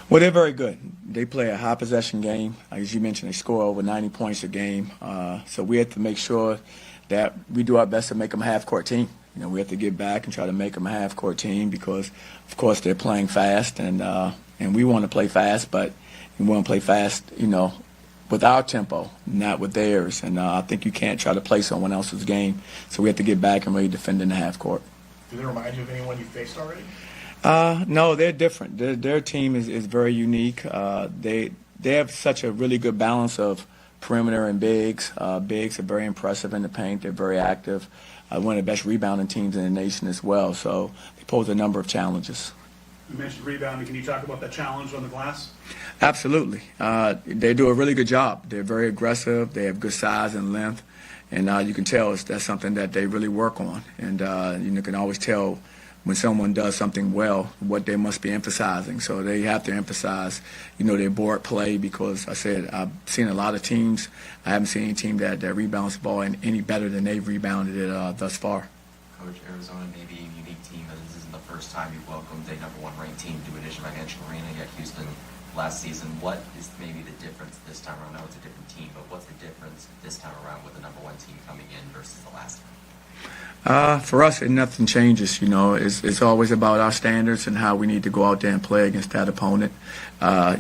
Well, they're very good. They play a high possession game. As you mentioned, they score over 90 points a game. So we have to make sure that we do our best to make them a half-court team. We have to get back and try to make them a half-court team because, of course, they're playing fast, and we want to play fast, but we want to play fast, with our tempo, not with theirs. And I think you can't try to play someone else's game. So we have to get back and really defend in the half-court. Do they remind you of anyone you faced already? No, they're different. Their team is very unique. They have such a really good balance of perimeter and bigs. Bigs are very impressive in the paint. They're very active. One of the best rebounding teams in the nation as well. So they pose a number of challenges. You mentioned rebounding. Can you talk about that challenge on the glass? Absolutely. They do a really good job. They're very aggressive. They have good size and length. And you can tell that's something that they really work on. And you can always tell when someone does something well, what they must be emphasizing. So they have to emphasize, their board play because I said I've seen a lot of teams. I haven't seen any team that rebounds the ball any better than they've rebounded it thus far. Coach, Arizona may be a unique team, but this isn't the first time you've welcomed a #1 ranked team to Edition Financial Arena at Houston last season. What is maybe the difference this time around? I know it's a different team, but what's the difference this time around with the #1 team coming in versus the last time? For us, nothing changes. It's always about our standards and how we need to go out there and play against that opponent. I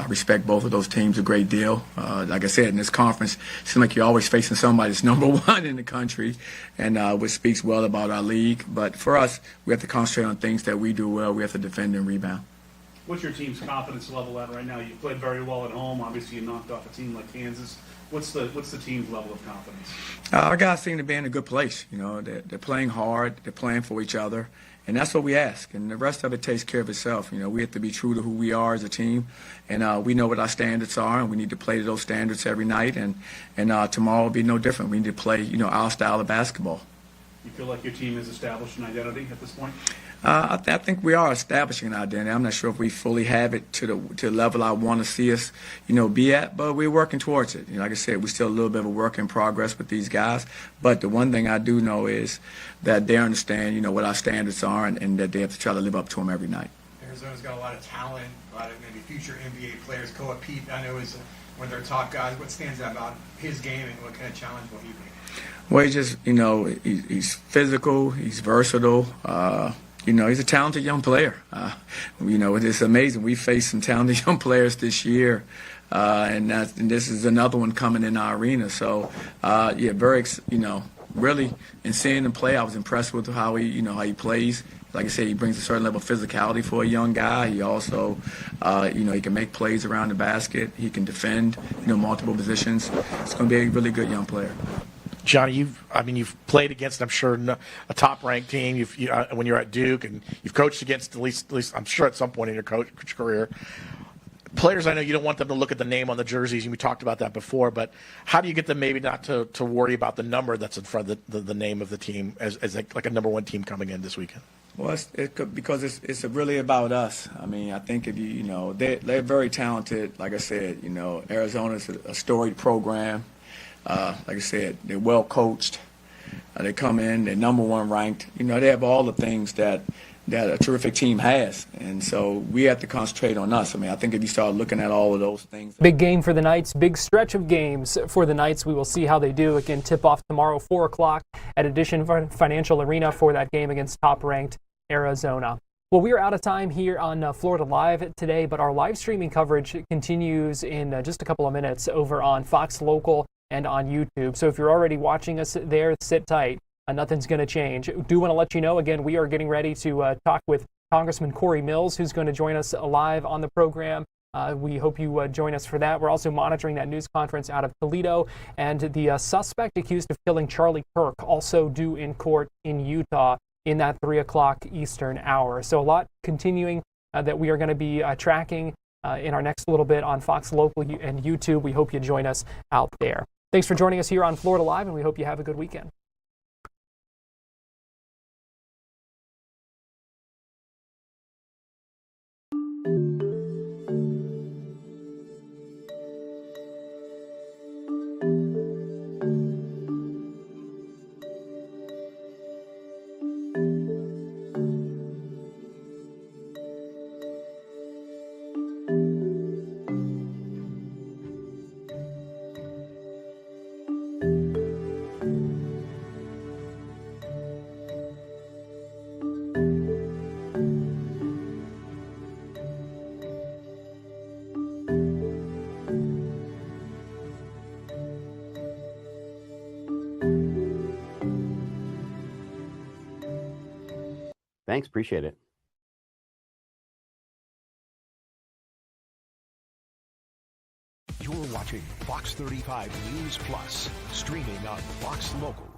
respect both of those teams a great deal. Like I said, in this conference, it seems like you're always facing somebody that's #1 in the country, and which speaks well about our league. But for us, we have to concentrate on things that we do well. We have to defend and rebound. What's your team's confidence level at right now? You played very well at home. Obviously, you knocked off a team like Kansas. What's the team's level of confidence? Our guys seem to be in a good place. They're playing hard. They're playing for each other. And that's what we ask. And the rest of it takes care of itself. We have to be true to who we are as a team. And we know what our standards are, and we need to play to those standards every night. And tomorrow will be no different. We need to play, our style of basketball. You feel like your team has established an identity at this point? I think we are establishing an identity. I'm not sure if we fully have it to the level I want to see us, be at, but we're working towards it. Like I said, we're still a little bit of a work in progress with these guys. But the one thing I do know is that they understand, what our standards are, and that they have to try to live up to them every night. Arizona's got a lot of talent, a lot of maybe future NBA players. Koa Pete, I know, is one of their top guys. What stands out about his game, and what kind of challenge will he be? Well, he's just, he's physical, he's versatile. He's a talented young player. It's amazing. We faced some talented young players this year, and this is another one coming in our arena. So, really, in seeing him play, I was impressed with how he plays. Like I said, he brings a certain level of physicality for a young guy. He also, he can make plays around the basket. He can defend, multiple positions. It's going to be a really good young player. Johnny, you've played against, I'm sure, a top-ranked team. When you're at Duke, and you've coached against at least I'm sure at some point in your coach career. Players, I know you don't want them to look at the name on the jerseys, and we talked about that before. But how do you get them maybe not to worry about the number that's in front of the name of the team as like a #1 team coming in this weekend? Well, because it's really about us. I think if they're very talented. Like I said, Arizona's a storied program. Like I said, they're well coached. They come in, they're #1 ranked. They have all the things that a terrific team has. And so we have to concentrate on us. I think if you start looking at all of those things. Big game for the Knights, big stretch of games for the Knights. We will see how they do. Again, tip-off tomorrow, 4 o'clock at Edition Financial Arena for that game against top-ranked Arizona. Well, we are out of time here on Florida Live today, but our live streaming coverage continues in just a couple of minutes over on Fox Local and on YouTube. So if you're already watching us there, sit tight. Nothing's going to change. Do want to let you know, again, we are getting ready to talk with Congressman Corey Mills, who's going to join us live on the program. We hope you join us for that. We're also monitoring that news conference out of Toledo. And the suspect accused of killing Charlie Kirk also due in court in Utah in that 3 o'clock Eastern hour. So a lot continuing that we are going to be tracking in our next little bit on Fox Local and YouTube. We hope you join us out there. Thanks for joining us here on Florida Live, and we hope you have a good weekend. Thanks. Appreciate it. You're watching Fox 35 News Plus, streaming on Fox Local.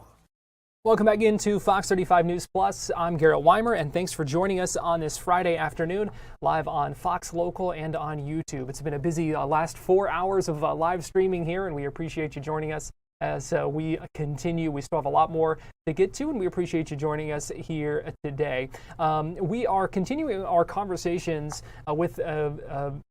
Welcome back into Fox 35 News Plus. I'm Garrett Weimer, and thanks for joining us on this Friday afternoon, live on Fox Local and on YouTube. It's been a busy last 4 hours of live streaming here, and we appreciate you joining us as we continue. We still have a lot more to get to, and we appreciate you joining us here today. We are continuing our conversations with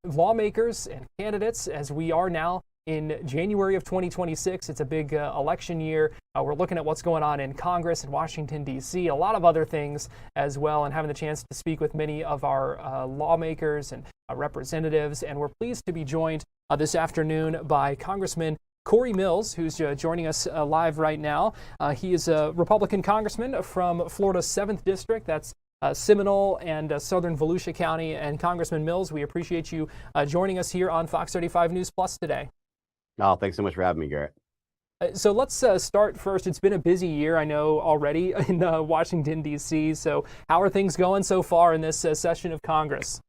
lawmakers and candidates as we are now in January of 2026. It's a big election year. We're looking at what's going on in Congress in Washington, D.C., a lot of other things as well, and having the chance to speak with many of our lawmakers and representatives. And we're pleased to be joined this afternoon by Congressman Corey Mills, who's joining us live right now. He is a Republican congressman from Florida's 7th District. That's Seminole and Southern Volusia County. And Congressman Mills, we appreciate you joining us here on Fox 35 News Plus today. Oh, thanks so much for having me, Garrett. So let's start first. It's been a busy year, I know, already in Washington, D.C. So how are things going so far in this session of Congress?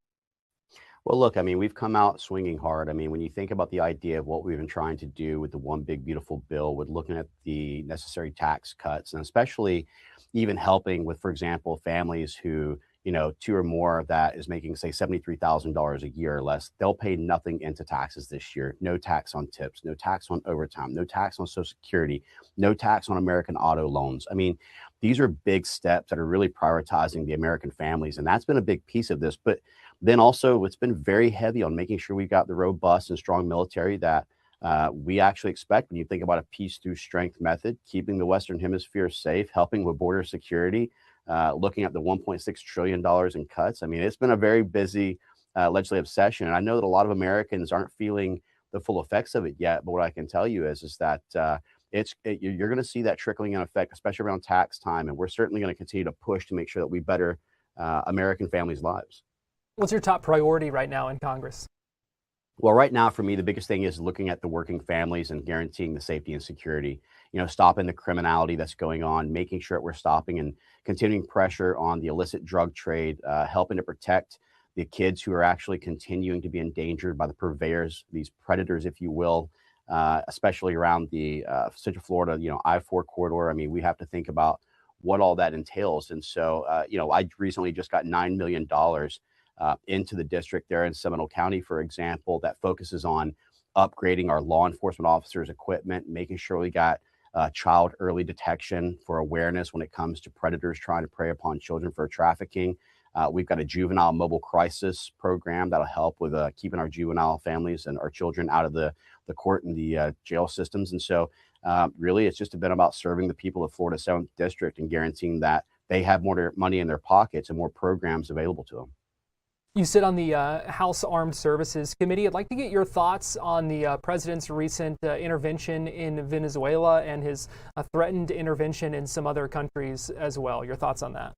Well, look, I mean, we've come out swinging hard. I mean, when you think about the idea of what we've been trying to do with the One Big Beautiful Bill, with looking at the necessary tax cuts, and especially even helping with, for example, families who, you know, 2 or more that is making, say, $73,000 a year or less, they'll pay nothing into taxes this year. No tax on tips, no tax on overtime, no tax on Social Security, no tax on American auto loans. I mean, these are big steps that are really prioritizing the American families, and that's been a big piece of this. But then also, it's been very heavy on making sure we've got the robust and strong military that we actually expect when you think about a peace through strength method, keeping the Western Hemisphere safe, helping with border security, looking at the $1.6 trillion in cuts. I mean, it's been a very busy legislative session. And I know that a lot of Americans aren't feeling the full effects of it yet. But what I can tell you is that you're going to see that trickling in effect, especially around tax time. And we're certainly going to continue to push to make sure that we better American families' lives. What's your top priority right now in Congress? Well, right now, for me, the biggest thing is looking at the working families and guaranteeing the safety and security, you know, stopping the criminality that's going on, making sure that we're stopping and continuing pressure on the illicit drug trade, helping to protect the kids who are actually continuing to be endangered by the purveyors, these predators, if you will, especially around the Central Florida, you know, I-4 corridor. I mean, we have to think about what all that entails. And so, you know, I recently just got $9 million into the district there in Seminole County, for example, that focuses on upgrading our law enforcement officers' equipment, making sure we got child early detection for awareness when it comes to predators trying to prey upon children for trafficking. We've got a juvenile mobile crisis program that'll help with keeping our juvenile families and our children out of the court and the jail systems. And so really, it's just been about serving the people of Florida 7th District and guaranteeing that they have more money in their pockets and more programs available to them. You sit on the House Armed Services Committee. I'd like to get your thoughts on the president's recent intervention in Venezuela and his threatened intervention in some other countries as well. Your thoughts on that?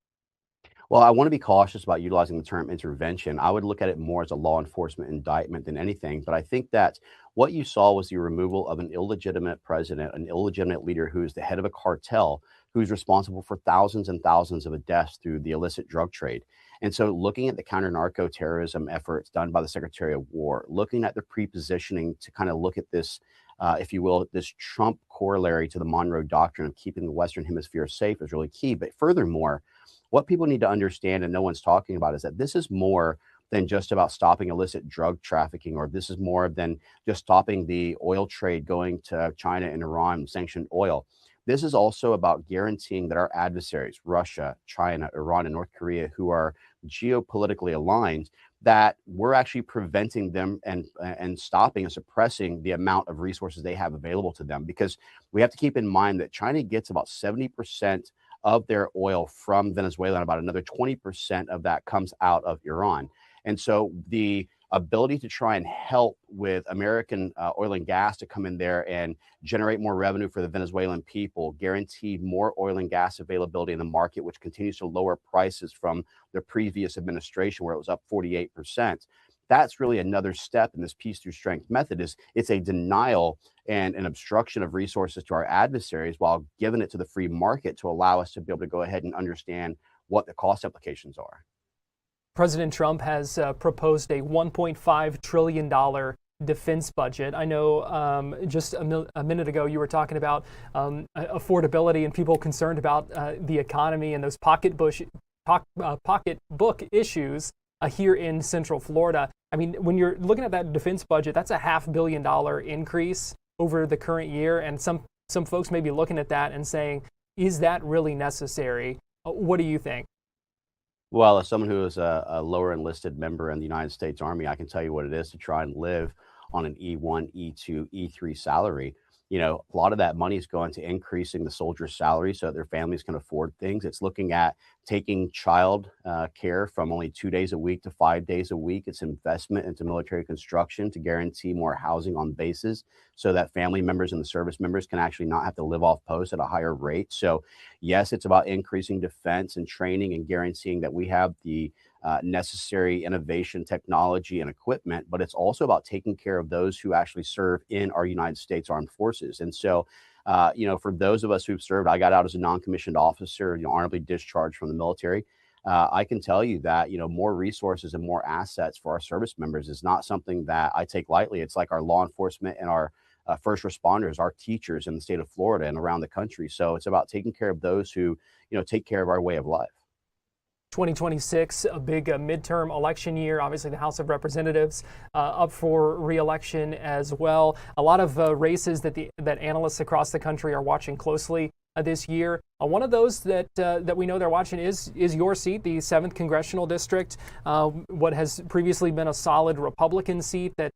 Well, I want to be cautious about utilizing the term intervention. I would look at it more as a law enforcement indictment than anything. But I think that what you saw was the removal of an illegitimate president, an illegitimate leader who is the head of a cartel, who's responsible for thousands and thousands of deaths through the illicit drug trade. And so looking at the counter-narco-terrorism efforts done by the Secretary of War, looking at the pre-positioning to kind of look at this, if you will, this Trump corollary to the Monroe Doctrine of keeping the Western Hemisphere safe is really key. But furthermore, what people need to understand, and no one's talking about, is that this is more than just about stopping illicit drug trafficking, or this is more than just stopping the oil trade going to China and Iran, sanctioned oil. This is also about guaranteeing that our adversaries, Russia, China, Iran, and North Korea, who are geopolitically aligned, that we're actually preventing them and stopping and suppressing the amount of resources they have available to them. Because we have to keep in mind that China gets about 70% of their oil from Venezuela, and about another 20% of that comes out of Iran. And so the ability to try and help with American oil and gas to come in there and generate more revenue for the Venezuelan people, guarantee more oil and gas availability in the market, which continues to lower prices from the previous administration where it was up 48%. That's really another step in this peace through strength method. It's a denial and an obstruction of resources to our adversaries while giving it to the free market to allow us to be able to go ahead and understand what the cost implications are. President Trump has proposed a $1.5 trillion defense budget. I know just a minute ago you were talking about affordability and people concerned about the economy and those pocketbook issues here in Central Florida. I mean, when you're looking at that defense budget, that's a $500 million increase over the current year. And some folks may be looking at that and saying, is that really necessary? What do you think? Well, as someone who is a lower enlisted member in the United States Army, I can tell you what it is to try and live on an E1, E2, E3 salary. You know, a lot of that money is going to increasing the soldiers' salary so that their families can afford things. It's looking at taking child care from only 2 days a week to 5 days a week. It's investment into military construction to guarantee more housing on bases so that family members and the service members can actually not have to live off post at a higher rate. So, yes, it's about increasing defense and training and guaranteeing that we have the necessary innovation, technology, and equipment, but it's also about taking care of those who actually serve in our United States Armed Forces. And so, you know, for those of us who've served, I got out as a non-commissioned officer, you know, honorably discharged from the military. I can tell you that, you know, more resources and more assets for our service members is not something that I take lightly. It's like our law enforcement and our first responders, our teachers in the state of Florida and around the country. So it's about taking care of those who, you know, take care of our way of life. 2026, a big midterm election year. Obviously, the House of Representatives up for re-election as well. A lot of races that analysts across the country are watching closely this year. One of those that we know they're watching is your seat, the 7th Congressional District, what has previously been a solid Republican seat that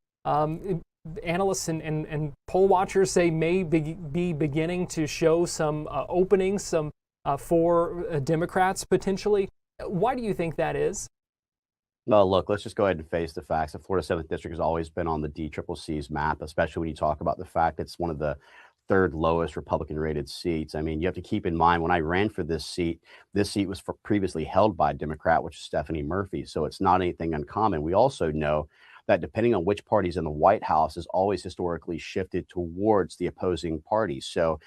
analysts and poll watchers say may be beginning to show some openings for Democrats potentially. Why do you think that is? Well, look, let's just go ahead and face the facts. The Florida 7th District has always been on the DCCC's map, especially when you talk about the fact it's one of the third lowest Republican rated seats. I mean, you have to keep in mind when I ran for this seat was previously held by a Democrat, which is Stephanie Murphy. So it's not anything uncommon. We also know that depending on which party's in the White House is always historically shifted towards the opposing party. So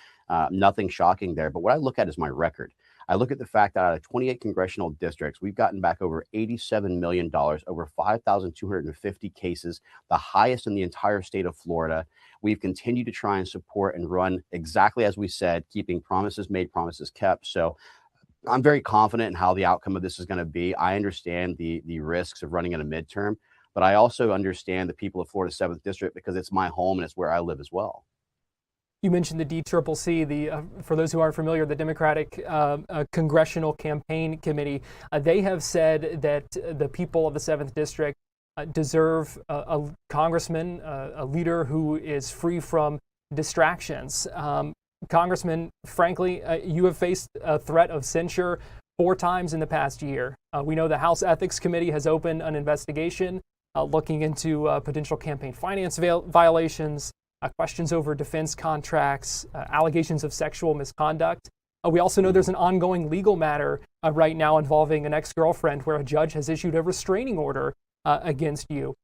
nothing shocking there. But what I look at is my record. I look at the fact that out of 28 congressional districts, we've gotten back over $87 million, over 5,250 cases, the highest in the entire state of Florida. We've continued to try and support and run exactly as we said, keeping promises made, promises kept. So I'm very confident in how the outcome of this is going to be. I understand the risks of running in a midterm, but I also understand the people of Florida 7th District because it's my home and it's where I live as well. You mentioned the DCCC, for those who aren't familiar, the Democratic Congressional Campaign Committee. They have said that the people of the 7th District deserve a congressman, a leader who is free from distractions. Congressman, frankly, you have faced a threat of censure 4 times in the past year. We know the House Ethics Committee has opened an investigation looking into potential campaign finance violations, questions over defense contracts, allegations of sexual misconduct. We also know there's an ongoing legal matter right now involving an ex-girlfriend where a judge has issued a restraining order against you.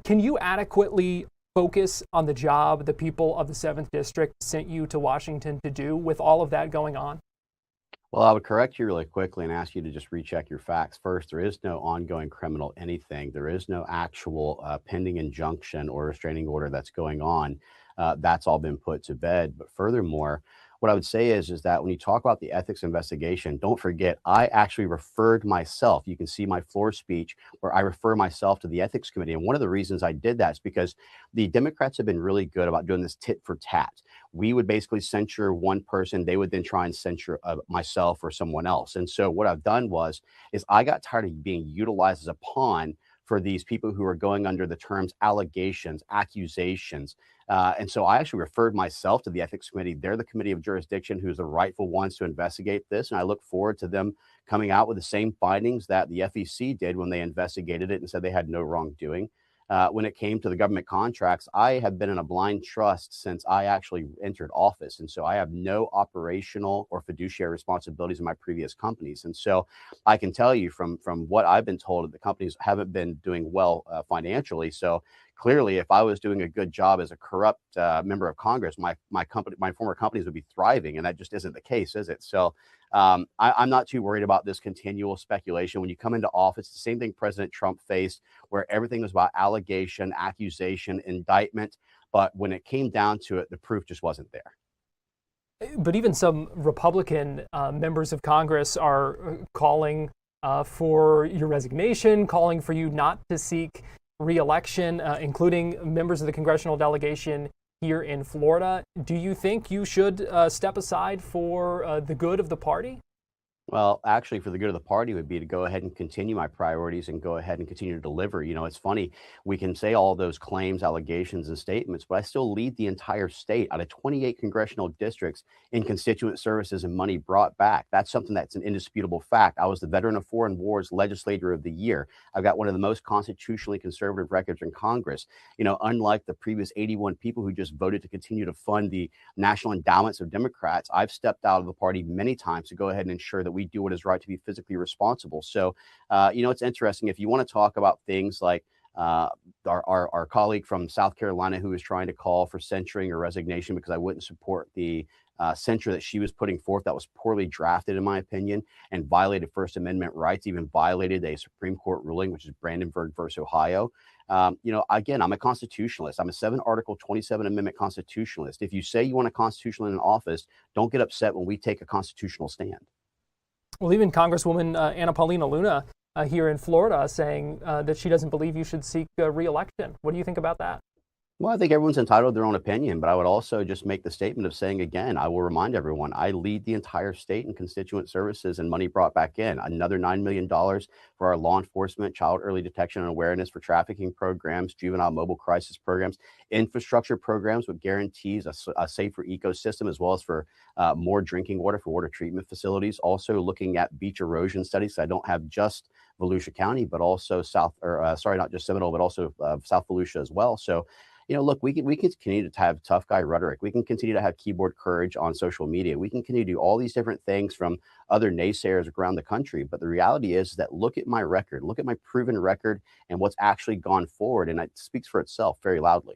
Can you adequately focus on the job the people of the 7th District sent you to Washington to do with all of that going on? Well, I would correct you really quickly and ask you to just recheck your facts. First, there is no ongoing criminal anything. There is no actual pending injunction or restraining order that's going on. That's all been put to bed. But furthermore, what I would say is that when you talk about the ethics investigation, don't forget, I actually referred myself. You can see my floor speech where I refer myself to the ethics committee. And one of the reasons I did that is because the Democrats have been really good about doing this tit for tat. We would basically censure one person. They would then try and censure myself or someone else. And so what I've done is I got tired of being utilized as a pawn for these people who are going under the terms allegations, accusations. And so I actually referred myself to the ethics committee. They're the committee of jurisdiction who's the rightful ones to investigate this. And I look forward to them coming out with the same findings that the FEC did when they investigated it and said they had no wrongdoing. When it came to the government contracts, I have been in a blind trust since I actually entered office. And so I have no operational or fiduciary responsibilities in my previous companies. And so I can tell you from what I've been told that the companies haven't been doing well financially. So clearly, if I was doing a good job as a corrupt member of Congress, my former companies would be thriving, and that just isn't the case, is it? So I'm not too worried about this continual speculation. When you come into office, the same thing President Trump faced, where everything was about allegation, accusation, indictment. But when it came down to it, the proof just wasn't there. But even some Republican members of Congress are calling for your resignation, calling for you not to seek re-election, including members of the congressional delegation here in Florida. Do you think you should step aside for the good of the party? Well, actually, for the good of the party would be to go ahead and continue my priorities and go ahead and continue to deliver. You know, it's funny, we can say all those claims, allegations, and statements, but I still lead the entire state out of 28 congressional districts in constituent services and money brought back. That's something that's an indisputable fact. I was the Veteran of Foreign Wars Legislator of the Year. I've got one of the most constitutionally conservative records in Congress. You know, unlike the previous 81 people who just voted to continue to fund the national endowments of Democrats, I've stepped out of the party many times to go ahead and ensure that we do what is right to be physically responsible. So, you know, it's interesting. If you want to talk about things like our colleague from South Carolina who was trying to call for censuring or resignation because I wouldn't support the censure that she was putting forth that was poorly drafted, in my opinion, and violated First Amendment rights, even violated a Supreme Court ruling, which is Brandenburg versus Ohio. You know, again, I'm a constitutionalist. I'm a 7-article, 27 Amendment constitutionalist. If you say you want a constitutional in office, don't get upset when we take a constitutional stand. Well, even Congresswoman Anna Paulina Luna here in Florida saying that she doesn't believe you should seek re-election. What do you think about that? Well, I think everyone's entitled to their own opinion, but I would also just make the statement of saying, again, I will remind everyone, I lead the entire state in constituent services and money brought back in. Another $9 million for our law enforcement, child early detection and awareness for trafficking programs, juvenile mobile crisis programs, infrastructure programs with guarantees a safer ecosystem, as well as for more drinking water for water treatment facilities. Also looking at beach erosion studies. I don't have just Volusia County, but also not just Seminole, but also South Volusia as well. So, you know, look, we can continue to have tough guy rhetoric. We can continue to have keyboard courage on social media. We can continue to do all these different things from other naysayers around the country. But the reality is that look at my record, look at my proven record and what's actually gone forward. And it speaks for itself very loudly.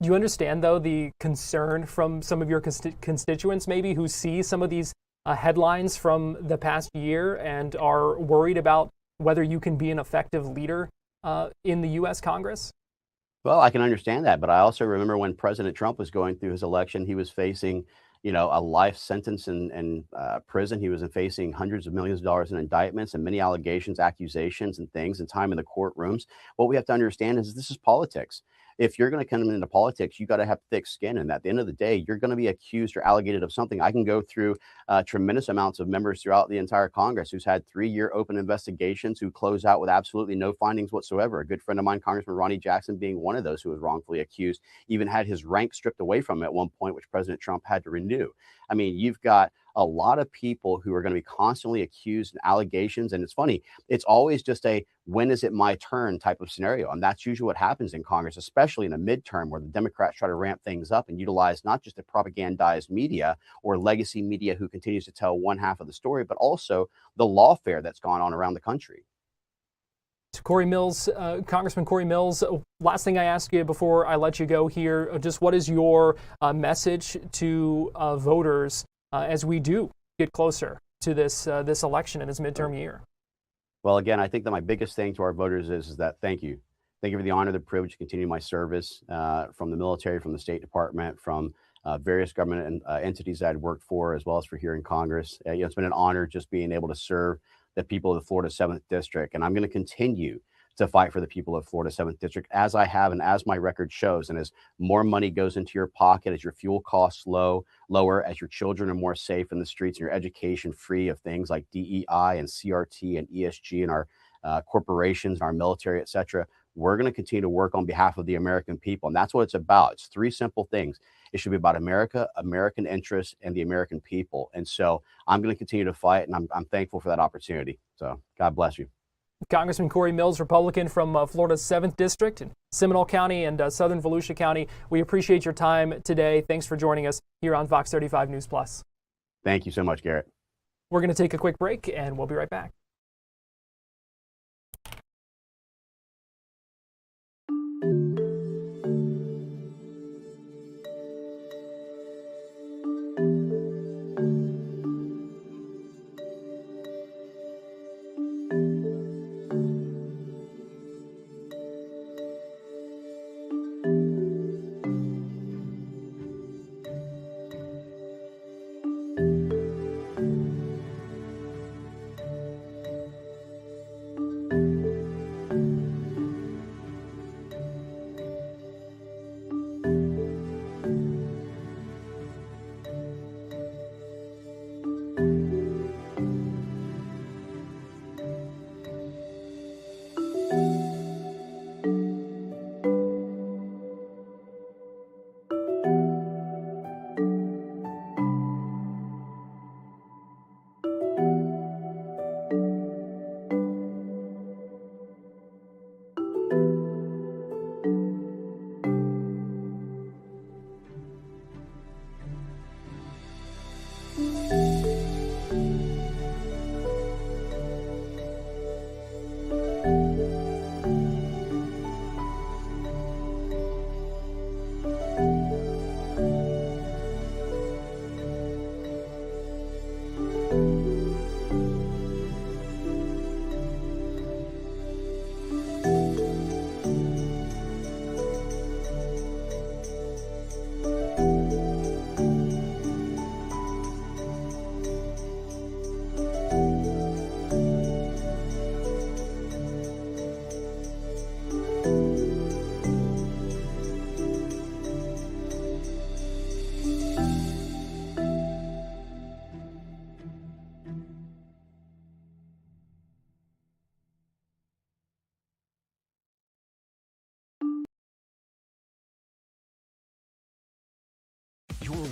Do you understand, though, the concern from some of your constituents maybe who see some of these headlines from the past year and are worried about whether you can be an effective leader in the U.S. Congress? Well, I can understand that, but I also remember when President Trump was going through his election, he was facing, you know, a life sentence in prison. He was facing hundreds of millions of dollars in indictments and many allegations, accusations, and things, and time in the courtrooms. What we have to understand is this is politics. If you're going to come into politics, you got to have thick skin. And at the end of the day, you're going to be accused or allegated of something. I can go through tremendous amounts of members throughout the entire Congress who's had 3-year open investigations who close out with absolutely no findings whatsoever. A good friend of mine, Congressman Ronnie Jackson, being one of those who was wrongfully accused, even had his rank stripped away from him at one point, which President Trump had to renew. I mean, you've got a lot of people who are going to be constantly accused and allegations. And it's funny, it's always just a when is it my turn type of scenario. And that's usually what happens in Congress, especially in a midterm where the Democrats try to ramp things up and utilize not just the propagandized media or legacy media who continues to tell one half of the story, but also the lawfare that's gone on around the country. Corey Mills, Congressman Corey Mills, last thing I ask you before I let you go here, just what is your message to voters as we do get closer to this election and this midterm year? Well, again, I think that my biggest thing to our voters is that thank you. Thank you for the honor, the privilege to continue my service from the military, from the State Department, from various government entities that I'd worked for, as well as for here in Congress. You know, it's been an honor just being able to serve the people of the Florida 7th District. And I'm going to continue to fight for the people of Florida 7th District as I have and as my record shows. And as more money goes into your pocket, as your fuel costs lower, as your children are more safe in the streets and your education free of things like DEI and CRT and ESG and our corporations and our military, et cetera, we're going to continue to work on behalf of the American people. And that's what it's about. It's 3 simple things. It should be about America, American interests, and the American people. And so I'm going to continue to fight, and I'm thankful for that opportunity. So God bless you. Congressman Corey Mills, Republican from Florida's 7th District in Seminole County and Southern Volusia County. We appreciate your time today. Thanks for joining us here on Fox 35 News Plus. Thank you so much, Garrett. We're going to take a quick break, and we'll be right back.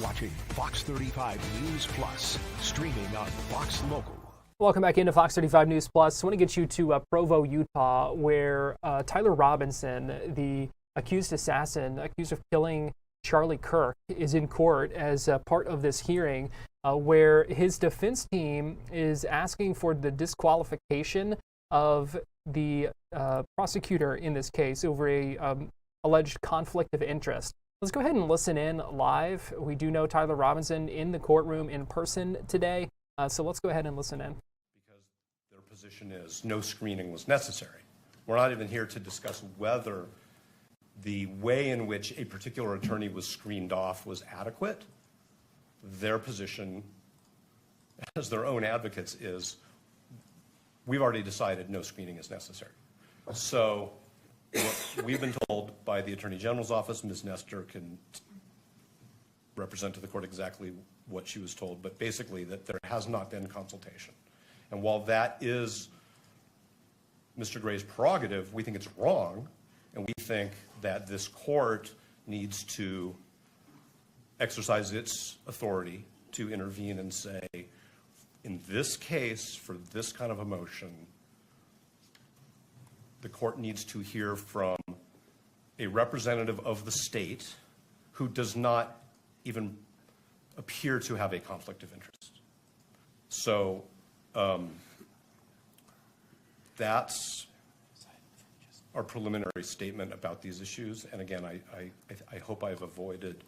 watching Fox 35 News Plus, streaming on Fox Local. Welcome back into Fox 35 News Plus. I want to get you to Provo, Utah, where Tyler Robinson, the accused assassin, accused of killing Charlie Kirk, is in court as part of this hearing where his defense team is asking for the disqualification of the prosecutor in this case over a alleged conflict of interest. Let's go ahead and listen in live. We do know Tyler Robinson in the courtroom in person today, so let's go ahead and listen in. Because their position is no screening was necessary. We're not even here to discuss whether the way in which a particular attorney was screened off was adequate. Their position, as their own advocates, is we've already decided no screening is necessary. So what we've been told by the Attorney General's office, Ms. Nestor can represent to the court exactly what she was told, but basically that there has not been consultation. And while that is Mr. Gray's prerogative, we think it's wrong, and we think that this court needs to exercise its authority to intervene and say, in this case, for this kind of a motion, the court needs to hear from a representative of the state who does not even appear to have a conflict of interest. So that's our preliminary statement about these issues. And again, I hope I've avoided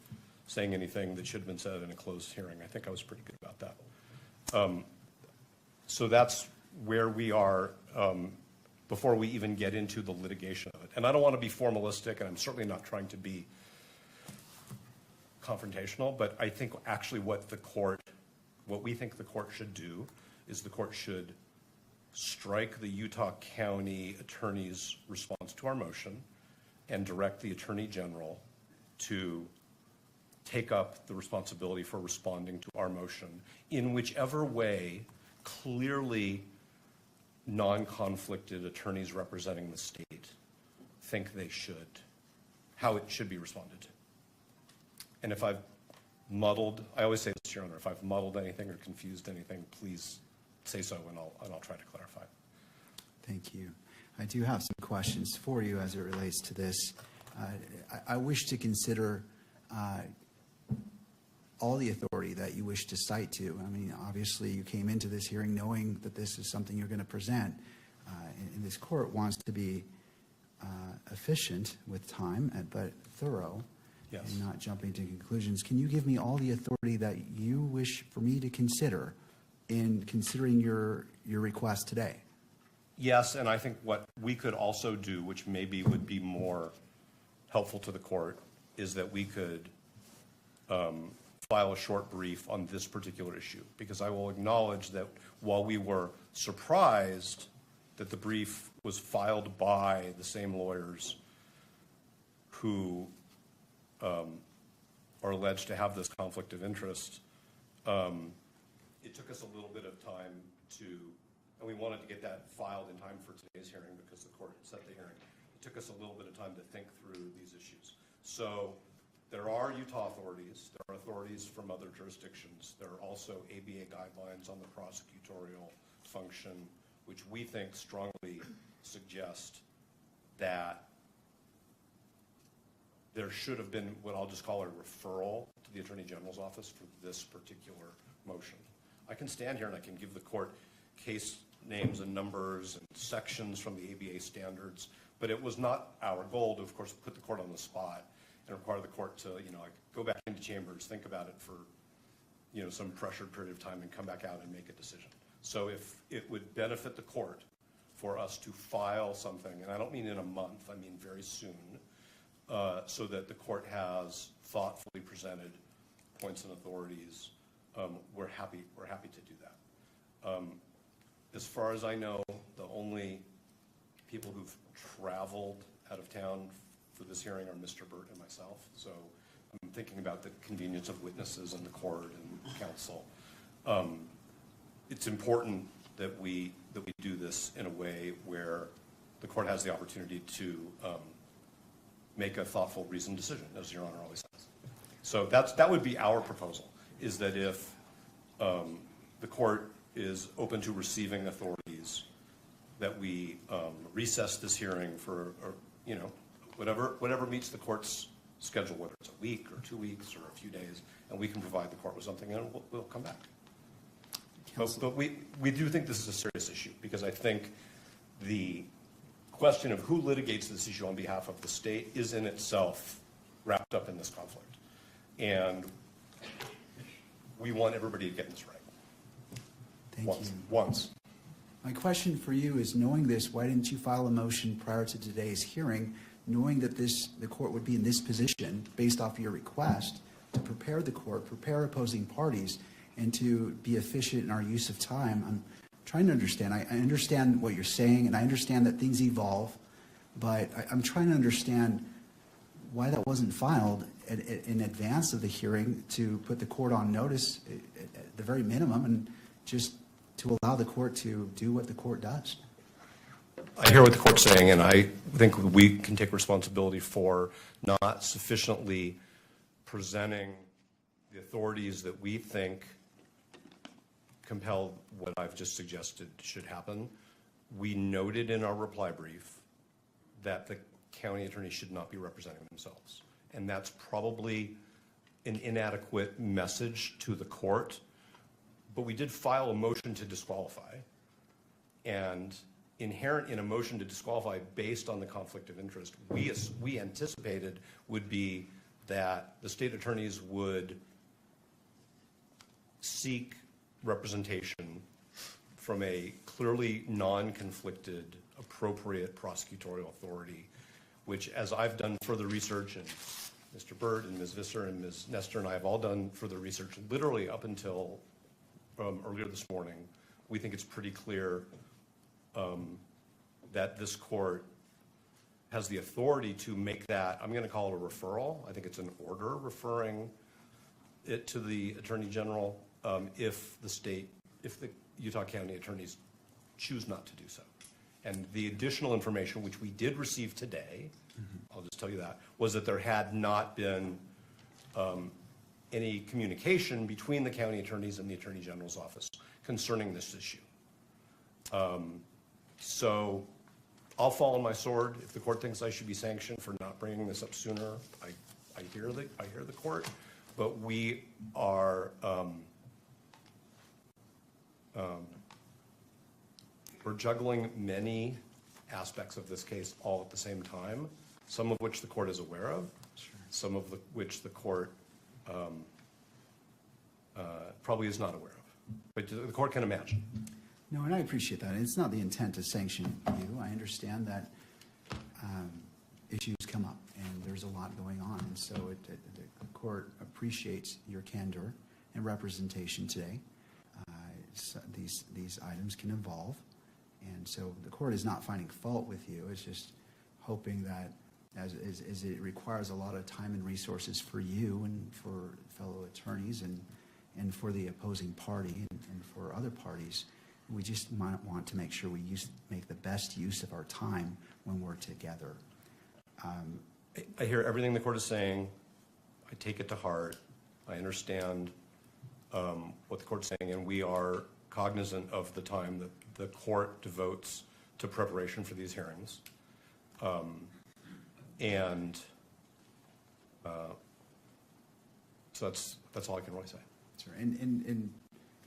saying anything that should have been said in a closed hearing. I think I was pretty good about that. So that's where we are before we even get into the litigation of it. And I don't want to be formalistic, and I'm certainly not trying to be confrontational, but I think actually what we think the court should do is the court should strike the Utah County Attorney's response to our motion and direct the Attorney General to take up the responsibility for responding to our motion in whichever way clearly non-conflicted attorneys representing the state think they should, how it should be responded to. And if I've muddled, I always say this, Your Honor, if I've muddled anything or confused anything, please say so, and I'll try to clarify. Thank you. I do have some questions for you as it relates to this. I wish to consider all the authority that you wish to cite to. I mean, obviously you came into this hearing knowing that this is something you're going to present, and this court wants to be efficient with time, but thorough. Yes. And not jumping to conclusions. Can you give me all the authority that you wish for me to consider in considering your request today? Yes, and I think what we could also do, which maybe would be more helpful to the court, is that we could file a short brief on this particular issue, because I will acknowledge that while we were surprised that the brief was filed by the same lawyers who are alleged to have this conflict of interest, it took us a little bit of time and we wanted to get that filed in time for today's hearing because the court set the hearing. It took us a little bit of time to think through these issues. So there are Utah authorities, there are authorities from other jurisdictions, there are also ABA guidelines on the prosecutorial function, which we think strongly suggest that there should have been what I'll just call a referral to the Attorney General's office for this particular motion. I can stand here and I can give the court case names and numbers and sections from the ABA standards, but it was not our goal to, of course, put the court on the spot and require the court to, like go back into chambers, think about it for, some pressured period of time and come back out and make a decision. So if it would benefit the court for us to file something, and I don't mean in a month, I mean very soon, so that the court has thoughtfully presented points and authorities, we're happy to do that. As far as I know, the only people who've traveled out of town for this hearing are Mr. Burt and myself. So I'm thinking about the convenience of witnesses and the court and counsel. It's important that we do this in a way where the court has the opportunity to make a thoughtful, reasoned decision, as Your Honor always says. So that would be our proposal, is that if the court is open to receiving authorities, that we recess this hearing for, whatever meets the court's schedule, whether it's a week or 2 weeks or a few days, and we can provide the court with something, and we'll come back. But we do think this is a serious issue, because I think the question of who litigates this issue on behalf of the state is in itself wrapped up in this conflict. And we want everybody to get this right. Thank you. Once. My question for you is, knowing this, why didn't you file a motion prior to today's hearing, knowing that the court would be in this position based off your request to prepare the court, prepare opposing parties, and to be efficient in our use of time? I'm trying to understand. I understand what you're saying, and I understand that things evolve, but I'm trying to understand why that wasn't filed in advance of the hearing to put the court on notice at the very minimum, and just to allow the court to do what the court does. I hear what the court's saying, and I think we can take responsibility for not sufficiently presenting the authorities that we think compel what I've just suggested should happen. We noted in our reply brief that the county attorney should not be representing themselves. And that's probably an inadequate message to the court. But we did file a motion to disqualify. And inherent in a motion to disqualify based on the conflict of interest, we anticipated would be that the state attorneys would seek representation from a clearly non-conflicted, appropriate prosecutorial authority, which, as I've done further research, and Mr. Byrd and Ms. Visser and Ms. Nestor and I have all done further research literally up until earlier this morning, we think it's pretty clear that this court has the authority to make that, I'm going to call it a referral. I think it's an order referring it to the Attorney General if the Utah County attorneys choose not to do so. And the additional information, which we did receive today, I'll just tell you that, was that there had not been any communication between the county attorneys and the Attorney General's office concerning this issue. So I'll fall on my sword if the court thinks I should be sanctioned for not bringing this up sooner. I hear the court, but we are we're juggling many aspects of this case all at the same time, some of which the court is aware of, some of which the court probably is not aware of, but the court can imagine. No, and I appreciate that. It's not the intent to sanction you. I understand that issues come up, and there's a lot going on, and so the court appreciates your candor and representation today. These items can evolve, and so the court is not finding fault with you. It's just hoping that as it requires a lot of time and resources for you and for fellow attorneys and for the opposing party and for other parties, we just might want to make sure we make the best use of our time when we're together. I hear everything the court is saying. I take it to heart. I understand what the court's saying, and we are cognizant of the time that the court devotes to preparation for these hearings. So that's all I can really say. Sure.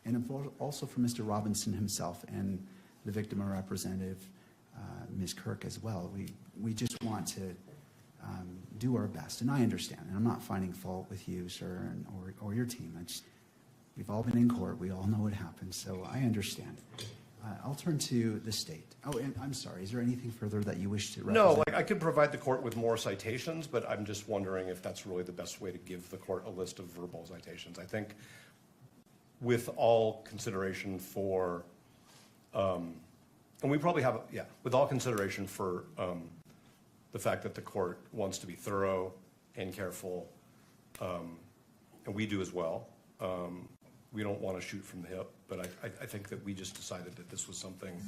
And also for Mr. Robinson himself and the victim representative, Ms. Kirk as well. We just want to do our best, and I understand, and I'm not finding fault with you, sir, or your team. We've all been in court. We all know what happens, so I understand. I'll turn to the state. Oh, and I'm sorry. Is there anything further that you wish to represent? No, I could provide the court with more citations, but I'm just wondering if that's really the best way to give the court a list of verbal citations. I think with all consideration for, and we probably have, with all consideration for the fact that the court wants to be thorough and careful, and we do as well. We don't want to shoot from the hip, but I think that we just decided that this was something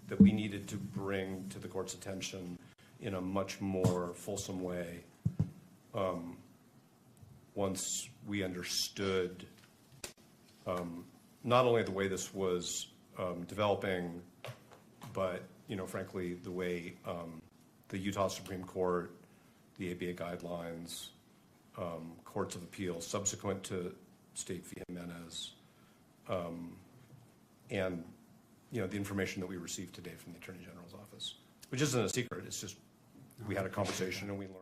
that we needed to bring to the court's attention in a much more fulsome way once we understood not only the way this was developing, but, frankly, the way the Utah Supreme Court, the ABA guidelines, courts of appeal subsequent to State v. Jimenez, and the information that we received today from the Attorney General's office, which isn't a secret. It's just we had a conversation and we learned.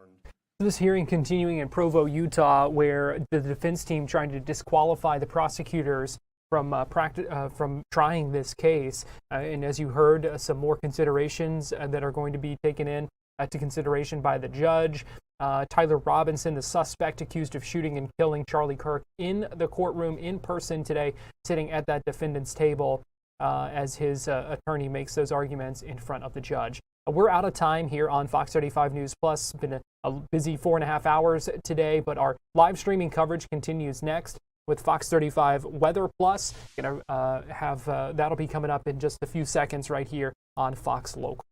This hearing continuing in Provo, Utah, where the defense team trying to disqualify the prosecutors from trying this case, and as you heard, some more considerations that are going to be taken in to consideration by the judge. Tyler Robinson, the suspect accused of shooting and killing Charlie Kirk, in the courtroom in person today, sitting at that defendant's table as his attorney makes those arguments in front of the judge. We're out of time here on Fox 35 News Plus. It's been a busy 4.5 hours today, but our live streaming coverage continues next with Fox 35 Weather Plus. Gonna have that'll be coming up in just a few seconds right here on Fox Local.